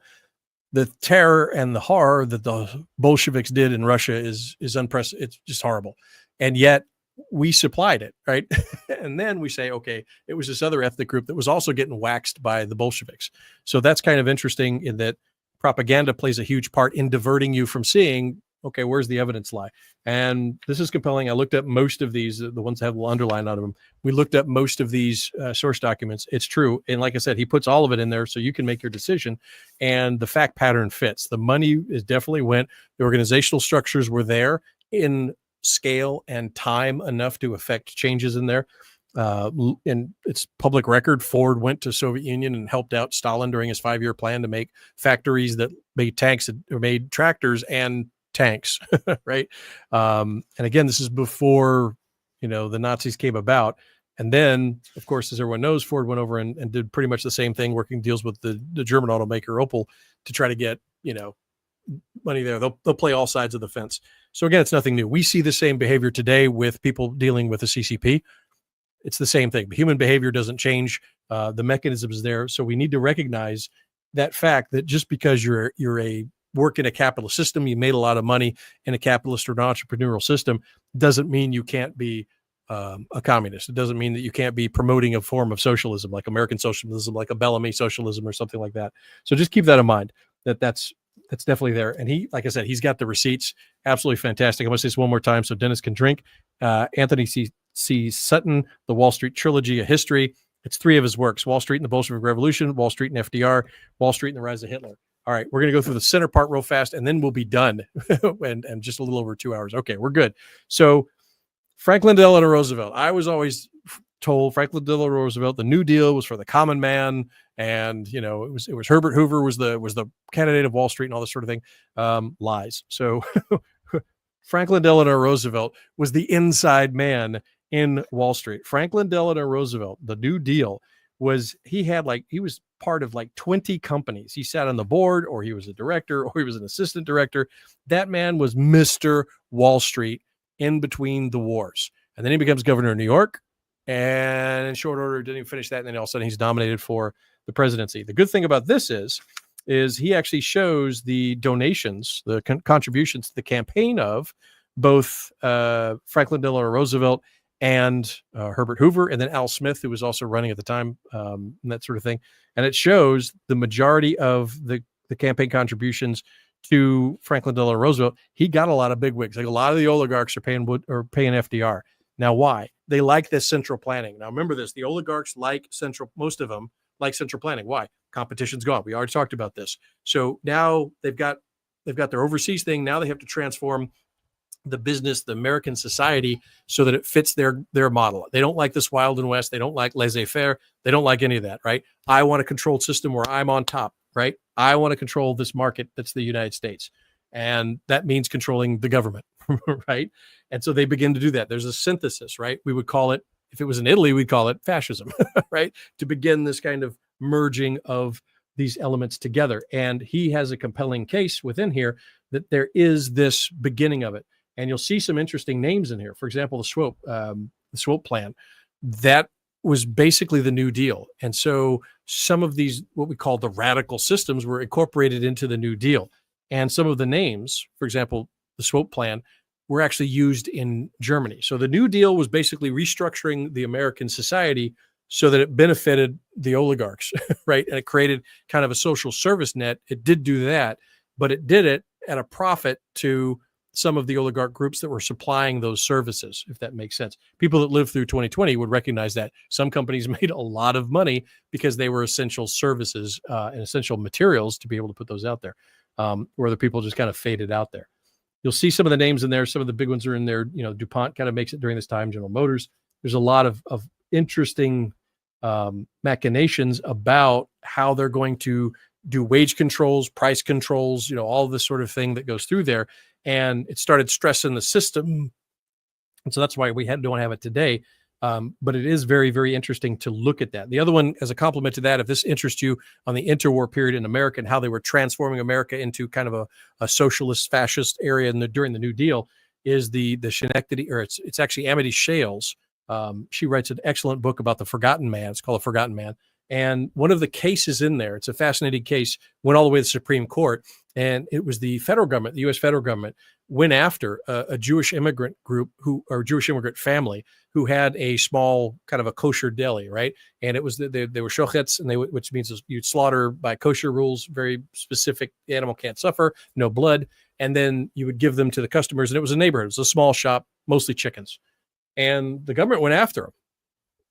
Speaker 1: terror and the horror that the Bolsheviks did in Russia is unprecedented. It's just horrible. And yet we supplied it, right? And then we say, okay, it was this other ethnic group that was also getting waxed by the Bolsheviks. So that's kind of interesting in that propaganda plays a huge part in diverting you from seeing, okay, where's the evidence lie? And this is compelling. I looked up most of these, the ones that have a little underline out of them. We looked up most of these source documents. It's true. And like I said, he puts all of it in there so you can make your decision. And the fact pattern fits. The money is definitely went. The organizational structures were there in scale and time enough to affect changes in there. And it's public record. Ford went to Soviet Union and helped out Stalin during his 5-year plan to make factories that made tanks or made tractors and tanks, right? And again, this is before, the Nazis came about. And then, of course, as everyone knows, Ford went over and did pretty much the same thing, working deals with the German automaker Opel to try to get, money there. They'll play all sides of the fence. So again, it's nothing new. We see the same behavior today with people dealing with the CCP. It's the same thing. Human behavior doesn't change. The mechanism is there. So we need to recognize that fact that just because you're a work in a capitalist system, you made a lot of money in a capitalist or an entrepreneurial system, doesn't mean you can't be a communist. It doesn't mean that you can't be promoting a form of socialism, like American socialism, like a Bellamy socialism or something like that. So just keep that in mind, that's definitely there. And he, like I said, he's got the receipts. Absolutely fantastic. I'm going to say this one more time so Dennis can drink. Anthony C. Sutton, The Wall Street Trilogy, A History. It's 3 of his works: Wall Street and the Bolshevik Revolution, Wall Street and FDR, Wall Street and the Rise of Hitler. All right, we're going to go through the center part real fast, and then we'll be done and just a little over 2 hours. Okay, we're good. So Franklin Delano Roosevelt. I was always told Franklin Delano Roosevelt, the New Deal was for the common man, and it was Herbert Hoover was the candidate of Wall Street and all this sort of thing. Lies. So Franklin Delano Roosevelt was the inside man in Wall Street. Franklin Delano Roosevelt, the New Deal was, he was part of 20 companies. He sat on the board, or he was a director, or he was an assistant director. That man was Mr. Wall Street in between the wars. And then he becomes governor of New York. And in short order, didn't even finish that. And then all of a sudden he's nominated for the presidency. The good thing about this is he actually shows the donations, the contributions to the campaign of both Franklin Delano Roosevelt and Herbert Hoover, and then Al Smith, who was also running at the time, and that sort of thing. And it shows the majority of the campaign contributions to Franklin Delano Roosevelt. He got a lot of bigwigs. Like a lot of the oligarchs are paying FDR. Now, why? They like this central planning. Now, remember this: the oligarchs most of them like central planning. Why? Competition's gone. We already talked about this. So now they've got their overseas thing. Now they have to transform the business, the American society, so that it fits their model. They don't like this wild and west. They don't like laissez-faire. They don't like any of that, right? I want a controlled system where I'm on top, right? I want to control this market that's the United States. And that means controlling the government, right? And so they begin to do that. There's a synthesis, right? We would call it, if it was in Italy, we'd call it fascism, right? To begin this kind of merging of these elements together. And he has a compelling case within here that there is this beginning of it. And you'll see some interesting names in here. For example, the Swope plan, that was basically the New Deal. And so some of these, what we call the radical systems, were incorporated into the New Deal. And some of the names, for example, the Swope plan, were actually used in Germany. So the New Deal was basically restructuring the American society so that it benefited the oligarchs, right? And it created kind of a social service net. It did do that, but it did it at a profit to some of the oligarch groups that were supplying those services, if that makes sense. People that lived through 2020 would recognize that some companies made a lot of money because they were essential services and essential materials to be able to put those out there, where the people just kind of faded out there. You'll see some of the names in there. Some of the big ones are in there. DuPont kind of makes it during this time, General Motors. There's a lot of interesting machinations about how they're going to do wage controls, price controls, all this sort of thing that goes through there. And it started stressing the system. And so that's why we don't have it today. But it is very, very interesting to look at that. The other one, as a complement to that, if this interests you, on the interwar period in America and how they were transforming America into kind of a socialist, fascist area during the New Deal, is the Schenectady, or it's actually Amity Shales. She writes an excellent book about the Forgotten Man. It's called The Forgotten Man. And one of the cases in there, it's a fascinating case, went all the way to the Supreme Court. And it was the federal government, the U.S. federal government, went after a Jewish immigrant group or Jewish immigrant family who had a small kind of a kosher deli, right? And it was they were shochets, which means you'd slaughter by kosher rules, very specific. The animal can't suffer, no blood, and then you would give them to the customers. And it was a neighborhood, it was a small shop, mostly chickens, and the government went after them.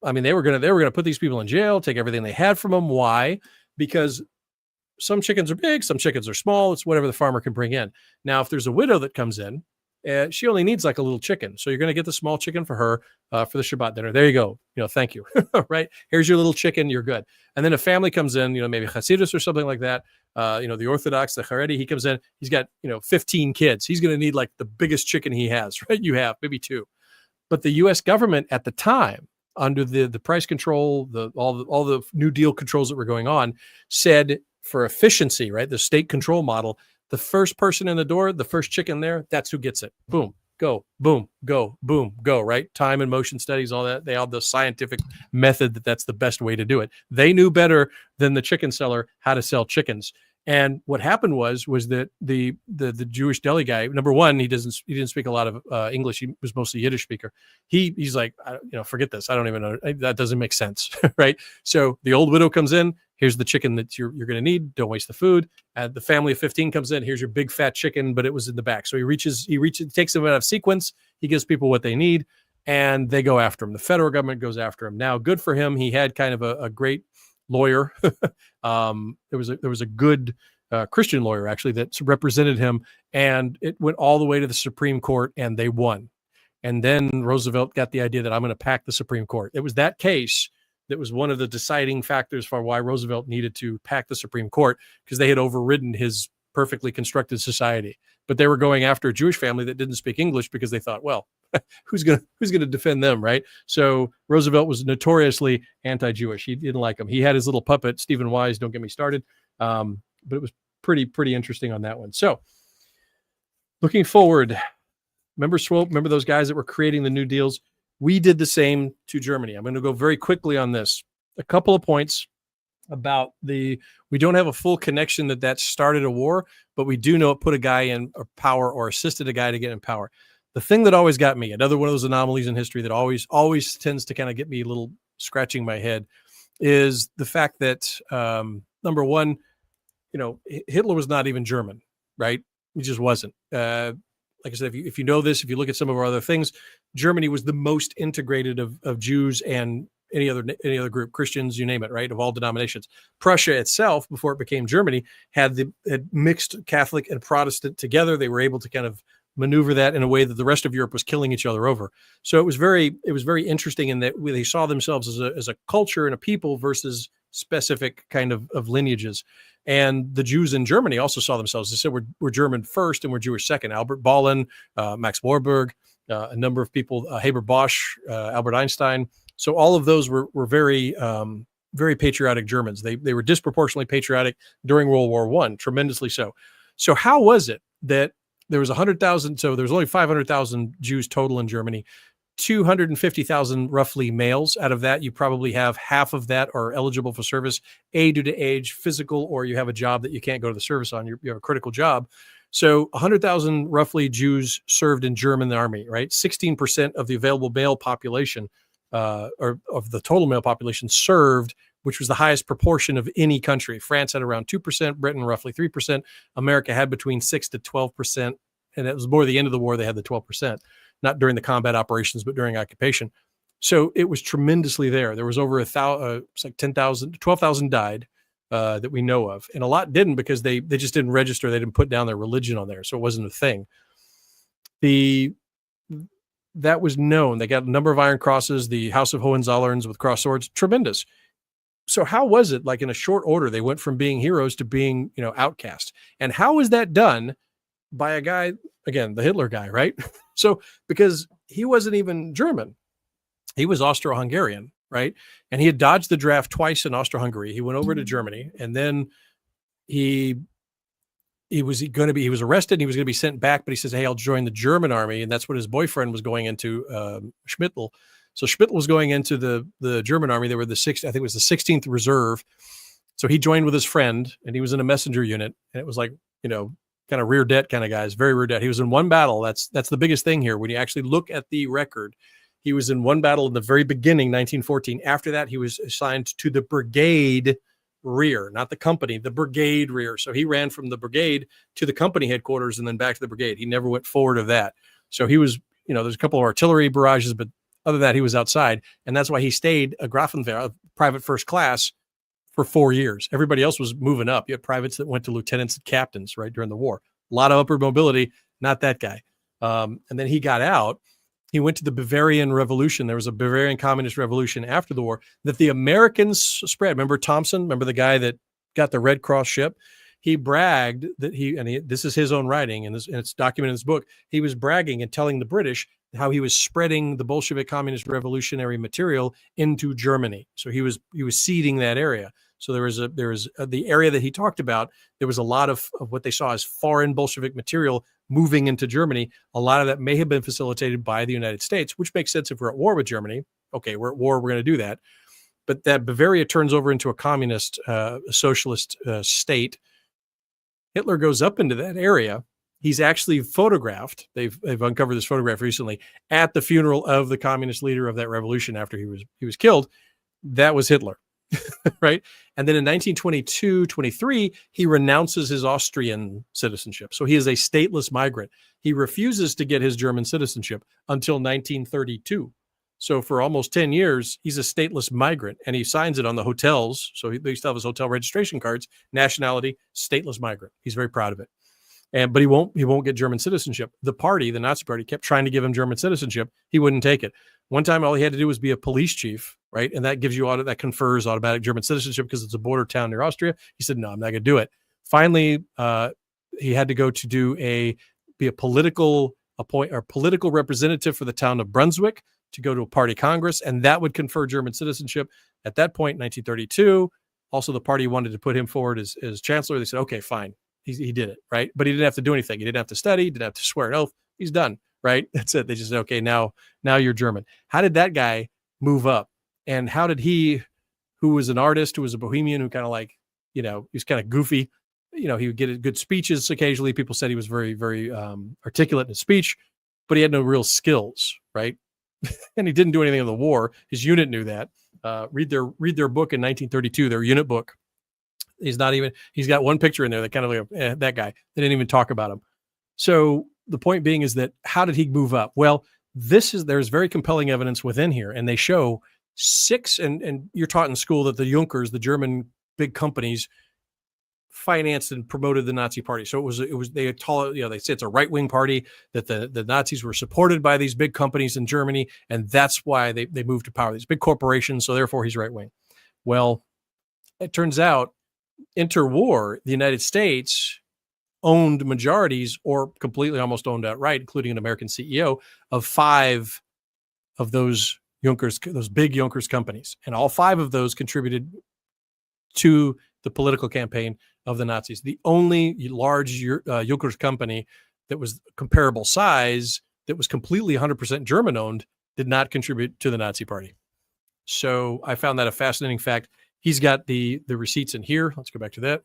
Speaker 1: I mean, they were gonna put these people in jail, take everything they had from them. Why? Because some chickens are big, some chickens are small. It's whatever the farmer can bring in. Now, if there's a widow that comes in, she only needs like a little chicken. So you're going to get the small chicken for her for the Shabbat dinner. There you go. Thank you. Right? Here's your little chicken. You're good. And then a family comes in, maybe Hasidus or something like that. The Orthodox, the Haredi, he comes in, he's got, 15 kids. He's going to need like the biggest chicken he has, right? You have maybe two. But the U.S. government at the time, under the price control, all the New Deal controls that were going on, said for efficiency, right? The state control model, the first person in the door, the first chicken there, that's who gets it. Boom, go, boom, go, boom, go, right? Time and motion studies, all that. They have the scientific method that's the best way to do it. They knew better than the chicken seller how to sell chickens. And what happened was that the Jewish deli guy, number one, he didn't speak a lot of English. He was mostly Yiddish speaker. He's like, forget this. I don't even know. That doesn't make sense, right? So the old widow comes in. Here's the chicken that you're going to need. Don't waste the food. The family of 15 comes in. Here's your big fat chicken, but it was in the back. So he takes them out of sequence. He gives people what they need, and they go after him. The federal government goes after him. Now, good for him. He had kind of a great lawyer. There was a good Christian lawyer actually that represented him, and it went all the way to the Supreme Court, and they won. And then Roosevelt got the idea that I'm going to pack the Supreme Court. It was that case that was one of the deciding factors for why Roosevelt needed to pack the Supreme Court, because they had overridden his perfectly constructed society. But they were going after a Jewish family that didn't speak English because they thought, well, who's going to defend them, right? So Roosevelt was notoriously anti-Jewish. He didn't like them. He had his little puppet, Stephen Wise, don't get me started. But it was pretty interesting on that one. So looking forward, remember Swope, remember those guys that were creating the New Deals? We did the same to Germany. I'm going to go very quickly on this. A couple of points about we don't have a full connection that started a war, but we do know it put a guy in power or assisted a guy to get in power. The thing that always got me, another one of those anomalies in history that always tends to kind of get me a little scratching my head, is the fact that, number one, Hitler was not even German, right? He just wasn't. Like I said, if you know this, if you look at some of our other things, Germany was the most integrated of Jews and any other group, Christians, you name it, right, of all denominations. Prussia itself, before it became Germany, had mixed Catholic and Protestant together. They were able to kind of maneuver that in a way that the rest of Europe was killing each other over. So it was very interesting in that they saw themselves as a culture and a people versus specific kind of lineages. And the Jews in Germany also saw themselves. They said we're German first and we're Jewish second. Albert Ballin, Max Warburg, a number of people, Haber Bosch, Albert Einstein. So all of those were very very patriotic Germans. They were disproportionately patriotic during World War I, tremendously so. So how was it that there was 100,000? So there was only 500,000 Jews total in Germany. 250,000 roughly males. Out of that, you probably have half of that are eligible for service, due to age, physical, or you have a job that you can't go to the service on. You have a critical job. So 100,000 roughly Jews served in German army, right? 16% of the available male population, or of the total male population served, which was the highest proportion of any country. France had around 2%, Britain roughly 3%, America had between 6 to 12%, And it was more the end of the war, they had the 12%, not during the combat operations, but during occupation. So it was tremendously there. There was over it's like 10,000, 12,000 died that we know of. And a lot didn't because they just didn't register. They didn't put down their religion on there. So it wasn't a thing. That was known. They got a number of iron crosses, the House of Hohenzollerns with cross swords, tremendous. So how was it, like in a short order, they went from being heroes to being, outcast? And how was that done by a guy, again, the Hitler guy, right? So because he wasn't even German, he was Austro-Hungarian, right? And he had dodged the draft twice in Austro-Hungary. He went over to Germany, and then he was arrested and he was going to be sent back, but he says, hey, I'll join the German army. And that's what his boyfriend was going into, Schmittel. So Schmittel was going into the German army. They were I think it was the 16th Reserve. So he joined with his friend, and he was in a messenger unit. And it was like, kind of rear debt kind of guys, very rear debt. He was in one battle. That's the biggest thing here. When you actually look at the record, he was in one battle in the very beginning, 1914. After that, he was assigned to the brigade rear, not the company, the brigade rear. So he ran from the brigade to the company headquarters and then back to the brigade. He never went forward of that. So he was, there's a couple of artillery barrages, but other than that, he was outside. And that's why he stayed a Grafenwehr, private first class, for 4 years. Everybody else was moving up. You had privates that went to lieutenants and captains, right, during the war. A lot of upward mobility, not that guy. And then he got out. He went to the Bavarian Revolution. There was a Bavarian Communist Revolution after the war that the Americans spread. Remember Thompson? Remember the guy that got the Red Cross ship? He bragged that this is his own writing, and it's documented in his book. He was bragging and telling the British how he was spreading the Bolshevik communist revolutionary material into Germany. So he was seeding that area. So there was the area that he talked about. There was a lot of what they saw as foreign Bolshevik material moving into Germany. A lot of that may have been facilitated by the United States, which makes sense if we're at war with Germany. Okay, we're at war, we're going to do that. But that Bavaria turns over into a communist, socialist state. Hitler goes up into that area. He's actually photographed. They've uncovered this photograph recently at the funeral of the communist leader of that revolution after he was killed. That was Hitler, right? And then in 1922-23, he renounces his Austrian citizenship. So he is a stateless migrant. He refuses to get his German citizenship until 1932. So for almost 10 years, he's a stateless migrant, and he signs it on the hotels. So he still have his hotel registration cards, nationality, stateless migrant. He's very proud of it. But he won't get German citizenship. The Nazi party, kept trying to give him German citizenship. He wouldn't take it. One time, all he had to do was be a police chief, right? And that gives you that confers automatic German citizenship because it's a border town near Austria. He said, no, I'm not going to do it. Finally, he had to go to be a political representative for the town of Brunswick to go to a party congress, and that would confer German citizenship. At that point, 1932, also the party wanted to put him forward as chancellor. They said, okay, fine. He did it, right? But he didn't have to do anything. He didn't have to study, didn't have to swear an oath. He's done, right? That's it. They just said, okay, now you're German. How did that guy move up? And how did he, who was an artist, who was a bohemian, who kind of like, he's kind of goofy, he would get good speeches occasionally. People said he was very, very articulate in his speech, but he had no real skills, right? And he didn't do anything in the war. His unit knew that. Read their book in 1932, their unit book. He's got one picture in there that kind of like that guy. They didn't even talk about him. So the point being is that how did he move up? Well, there's very compelling evidence within here, and they show 6, and you're taught in school that the Junkers, the German big companies, financed and promoted the Nazi party. So they say it's a right-wing party, that the Nazis were supported by these big companies in Germany, and that's why they moved to power, these big corporations, so therefore he's right-wing. Well, it turns out interwar, the United States owned majorities or completely almost owned outright, including an American CEO, of 5 of those big Junkers companies. And all 5 of those contributed to the political campaign of the Nazis. The only large Junkers company that was comparable size, that was completely 100% German owned, did not contribute to the Nazi party. So I found that a fascinating fact. He's got the receipts in here. Let's go back to that.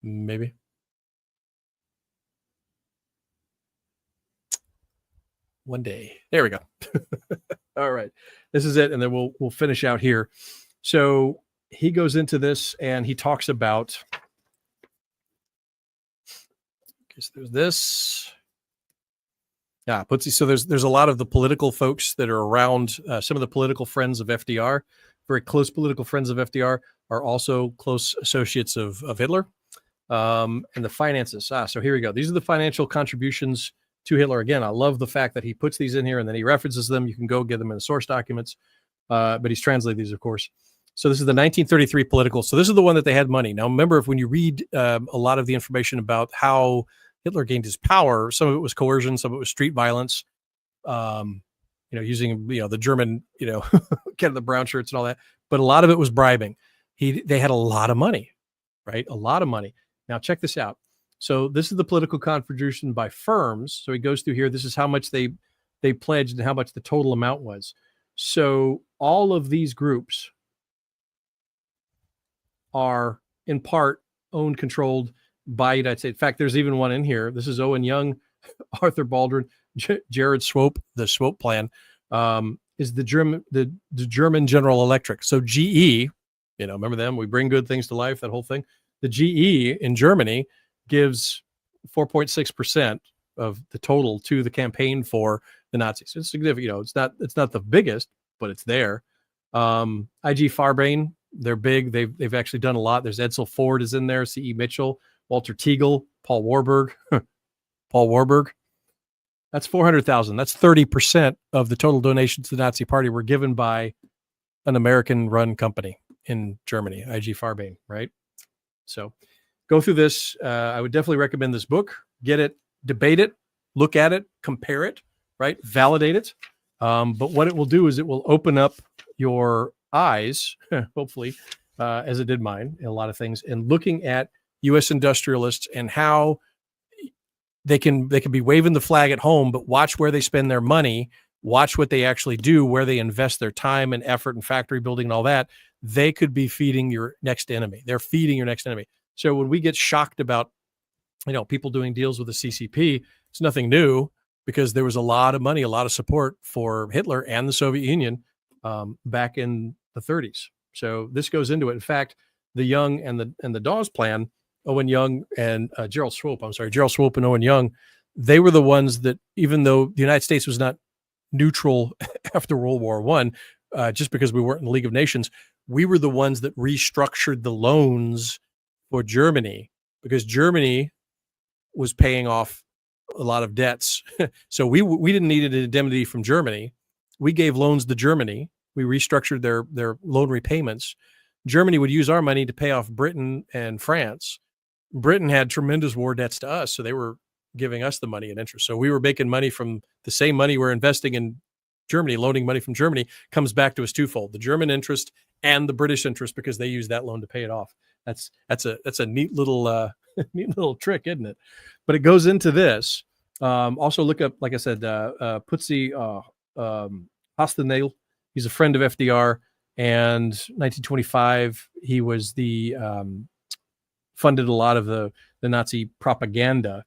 Speaker 1: Maybe. One day. There we go. All right. This is it. And then we'll finish out here. So he goes into this and he talks about, okay, so there's this. Yeah, so there's a lot of the political folks that are around. Some of the political friends of FDR, very close political friends of FDR, are also close associates of Hitler. And the finances. So here we go. These are the financial contributions to Hitler. Again, I love the fact that he puts these in here and then he references them. You can go get them in the source documents, but he's translated these, of course. So this is the 1933 political. So this is the one that they had money. Now, remember, if when you read a lot of the information about how Hitler gained his power, some of it was coercion, some of it was street violence, using, the German, get the brown shirts and all that. But a lot of it was bribing. They had a lot of money, right? A lot of money. Now, check this out. So this is the political contribution by firms. So he goes through here. This is how much they pledged and how much the total amount was. So all of these groups are in part owned, controlled by United States. In fact, there's even one in here. This is Owen Young, Arthur Baldwin, Jared Swope. The Swope plan is the German General Electric. So GE, remember them? We bring good things to life, that whole thing. The GE in Germany gives 4.6% of the total to the campaign for the Nazis. It's significant. It's not the biggest, but it's there. IG Farben, they're big. They've actually done a lot. There's Edsel Ford is in there. C.E. Mitchell, Walter Teagle, Paul Warburg. Paul Warburg. That's 400,000. That's 30% of the total donations to the Nazi Party were given by an American-run company in Germany, IG Farben, right? So go through this. I would definitely recommend this book. Get it, debate it, look at it, compare it, right? Validate it. But what it will do is it will open up your eyes, hopefully, as it did mine, in a lot of things, and looking at U.S. industrialists and how they can be waving the flag at home, but watch where they spend their money, watch what they actually do, where they invest their time and effort and factory building and all that. They could be feeding your next enemy. They're feeding your next enemy. So when we get shocked about, people doing deals with the CCP, it's nothing new because there was a lot of money, a lot of support for Hitler and the Soviet Union back in the 30s. So this goes into it. In fact, the Young and the Dawes plan, Owen Young and Gerald Swope and Owen Young, they were the ones that, even though the United States was not neutral after World War I, just because we weren't in the League of Nations, we were the ones that restructured the loans for Germany because Germany was paying off a lot of debts. So we didn't need an indemnity from Germany. We gave loans to Germany. We restructured their loan repayments. Germany would use our money to pay off Britain and France. Britain had tremendous war debts to us, so they were giving us the money and interest. So we were making money from the same money we're investing in Germany. Loaning money from Germany comes back to us twofold: the German interest and the British interest, because they use that loan to pay it off. That's a neat little neat little trick, isn't it? But it goes into this. Also look up, like I said, Putzi Hostenale. He's a friend of FDR, and 1925 he was the funded a lot of the Nazi propaganda,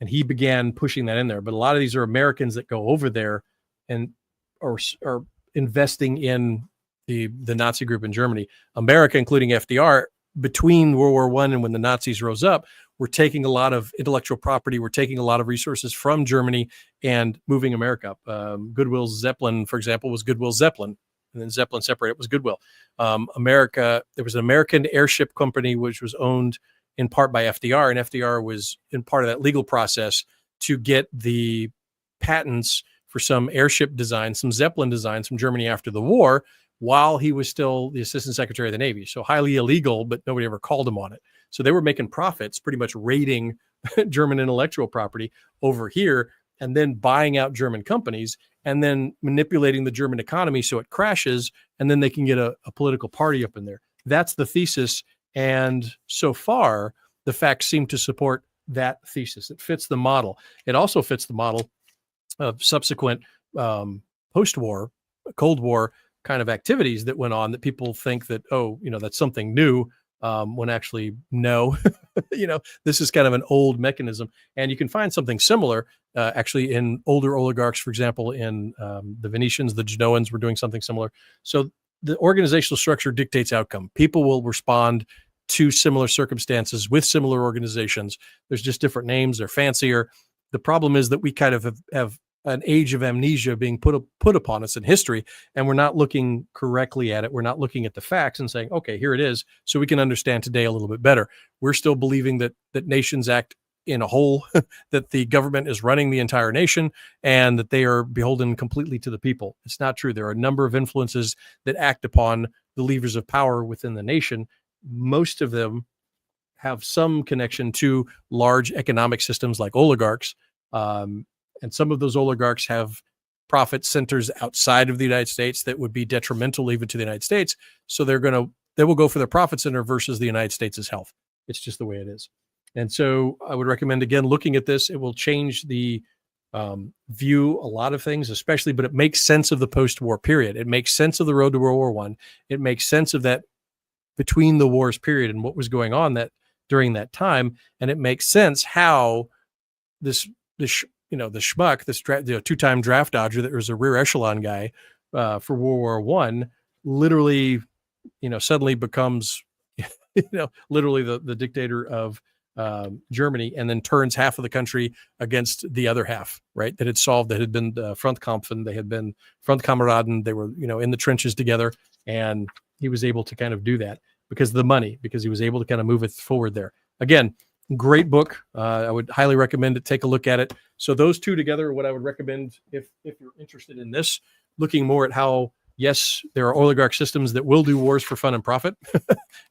Speaker 1: and he began pushing that in there. But a lot of these are Americans that go over there and are investing in the Nazi group in Germany. America, including FDR, between World War I and when the Nazis rose up, were taking a lot of intellectual property, were taking a lot of resources from Germany and moving America up. Goodwill Zeppelin, for example, was Goodwill Zeppelin, and then Zeppelin separated, was Goodwill. There was an American airship company which was owned in part by FDR, and FDR was in part of that legal process to get the patents for some airship designs, some Zeppelin designs from Germany after the war, while he was still the Assistant Secretary of the Navy. So highly illegal, but nobody ever called him on it. So they were making profits, pretty much raiding German intellectual property over here, and then buying out German companies, and then manipulating the German economy so it crashes, and then they can get a political party up in there. That's the thesis. And so far, the facts seem to support that thesis. It fits the model. It also fits the model of subsequent post-war, Cold War kind of activities that went on that people think that, that's something new, when actually, no. This is kind of an old mechanism, and you can find something similar actually in older oligarchs. For example, in the Venetians, the Genoans were doing something similar. So the organizational structure dictates outcome. People will respond to similar circumstances with similar organizations. There's just different names. They're fancier. The problem is that we kind of have an age of amnesia being put upon us in history, and we're not looking correctly at it. We're not looking at the facts and saying, okay, here it is, so we can understand today a little bit better. We're still believing that nations act in a whole, that the government is running the entire nation, and that they are beholden completely to the people. It's not true. There are a number of influences that act upon the levers of power within the nation. Most of them have some connection to large economic systems like oligarchs. And some of those oligarchs have profit centers outside of the United States that would be detrimental even to the United States. So they will go for their profit center versus the United States' health. It's just the way it is. And so I would recommend, again, looking at this. It will change the view a lot of things, especially, but it makes sense of the post-war period. It makes sense of the road to World War I. It makes sense of that between the wars period and what was going on that during that time. And it makes sense how the schmuck, this two-time draft dodger that was a rear echelon guy for World War I, literally, suddenly becomes, literally the dictator of Germany, and then turns half of the country against the other half, right? That had been Frontkampfen, they had been Frontkameraden, they were, in the trenches together, and he was able to kind of do that because of the money, because he was able to kind of move it forward there. Again, great book. I would highly recommend it. Take a look at it. So those two together are what I would recommend if you're interested in this, looking more at how, yes, there are oligarch systems that will do wars for fun and profit.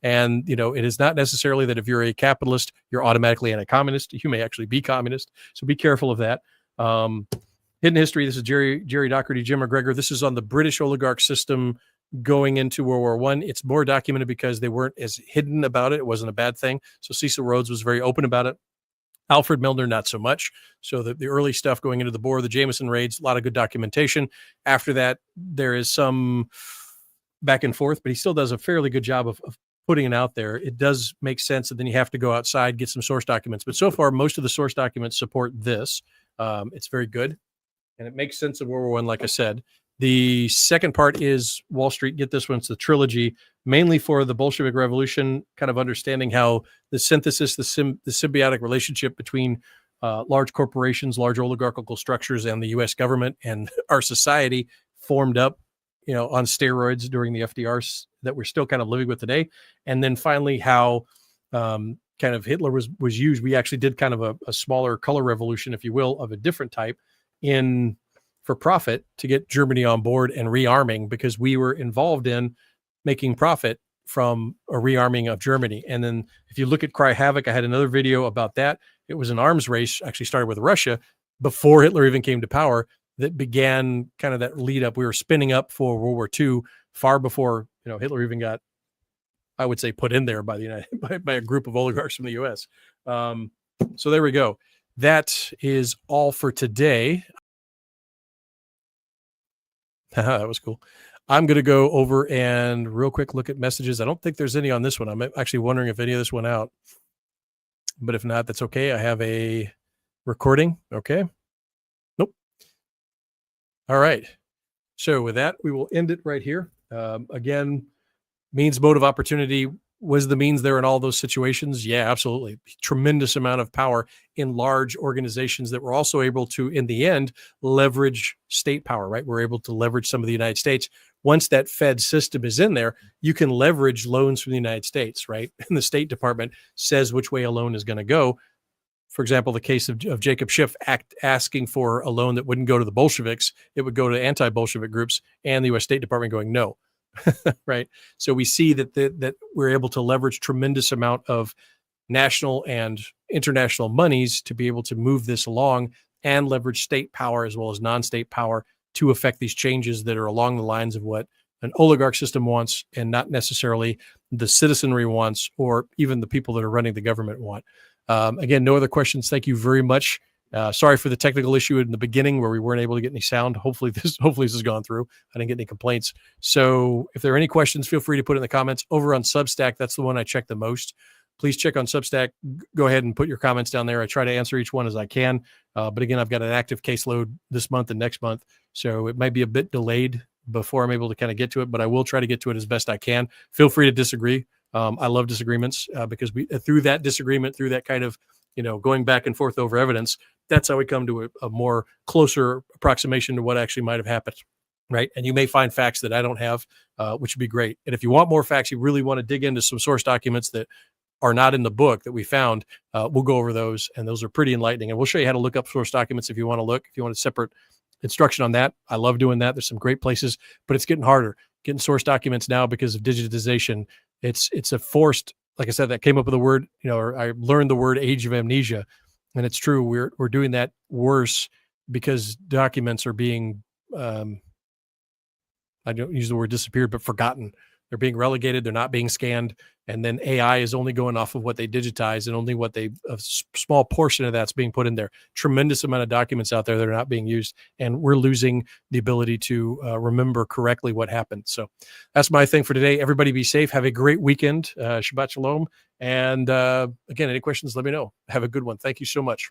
Speaker 1: And, it is not necessarily that if you're a capitalist, you're automatically anti-communist. You may actually be communist. So be careful of that. Hidden History. This is Jerry Doherty, Jim McGregor. This is on the British oligarch system going into World War I. It's more documented because they weren't as hidden about it. It wasn't a bad thing. So Cecil Rhodes was very open about it. Alfred Milner, not so much. So the early stuff going into the Boer, the Jameson raids, a lot of good documentation. After that, there is some back and forth, but he still does a fairly good job of putting it out there. It does make sense, and then you have to go outside, get some source documents. But so far, most of the source documents support this. It's very good, and it makes sense of World War I, like I said. The second part is Wall Street. Get this one. It's the trilogy, mainly for the Bolshevik Revolution, kind of understanding how the synthesis, the symbiotic relationship between large corporations, large oligarchical structures, and the U.S. government and our society formed up, on steroids during the FDRs that we're still kind of living with today. And then finally, how kind of Hitler was used. We actually did kind of a smaller color revolution, if you will, of a different type for profit to get Germany on board and rearming, because we were involved in making profit from a rearming of Germany. And then if you look at Cry Havoc, I had another video about that. It was an arms race, actually started with Russia before Hitler even came to power, that began kind of that lead up. We were spinning up for World War II far before, Hitler even got, I would say, put in there by by a group of oligarchs from the US. So there we go. That is all for today. That was cool. I'm going to go over and real quick look at messages. I don't think there's any on this one. I'm actually wondering if any of this went out. But if not, that's okay. I have a recording. Okay. Nope. All right. So with that, we will end it right here. Again, means, mode of opportunity. Was the means there in all those situations? Yeah, absolutely. Tremendous amount of power in large organizations that were also able to, in the end, leverage state power, right? We're able to leverage some of the United States. Once that Fed system is in there, you can leverage loans from the United States, right? And the State Department says which way a loan is going to go. For example, the case of Jacob Schiff asking for a loan that wouldn't go to the Bolsheviks, it would go to anti-Bolshevik groups, and the U.S. State Department going, no. Right. So we see that we're able to leverage tremendous amount of national and international monies to be able to move this along and leverage state power as well as non-state power to affect these changes that are along the lines of what an oligarch system wants and not necessarily the citizenry wants or even the people that are running the government want. Again, no other questions. Thank you very much. Sorry for the technical issue in the beginning where we weren't able to get any sound. Hopefully this has gone through. I didn't get any complaints. So if there are any questions, feel free to put it in the comments. Over on Substack, that's the one I check the most. please check on Substack. Go ahead and put your comments down there. I try to answer each one as I can. But again, I've got an active caseload this month and next month, so it might be a bit delayed before I'm able to kind of get to it, but I will try to get to it as best I can. Feel free to disagree. I love disagreements because we, through that disagreement, through that kind of, going back and forth over evidence, that's how we come to a more closer approximation to what actually might have happened. Right. And you may find facts that I don't have, which would be great. And if you want more facts, you really want to dig into some source documents that are not in the book that we found, we'll go over those. And those are pretty enlightening. And we'll show you how to look up source documents if you want to look, if you want a separate instruction on that. I love doing that. There's some great places, but it's getting harder getting source documents now because of digitization. It's a forced, like I said, that came up with the word, or I learned the word age of amnesia. And it's true. We're doing that worse because documents are being, I don't use the word disappeared, but forgotten. They're being relegated. They're not being scanned. And then AI is only going off of what they digitize and only what a small portion of that's being put in there. Tremendous amount of documents out there that are not being used. And we're losing the ability to remember correctly what happened. So that's my thing for today. Everybody be safe. Have a great weekend. Shabbat Shalom. And again, any questions, let me know. Have a good one. Thank you so much.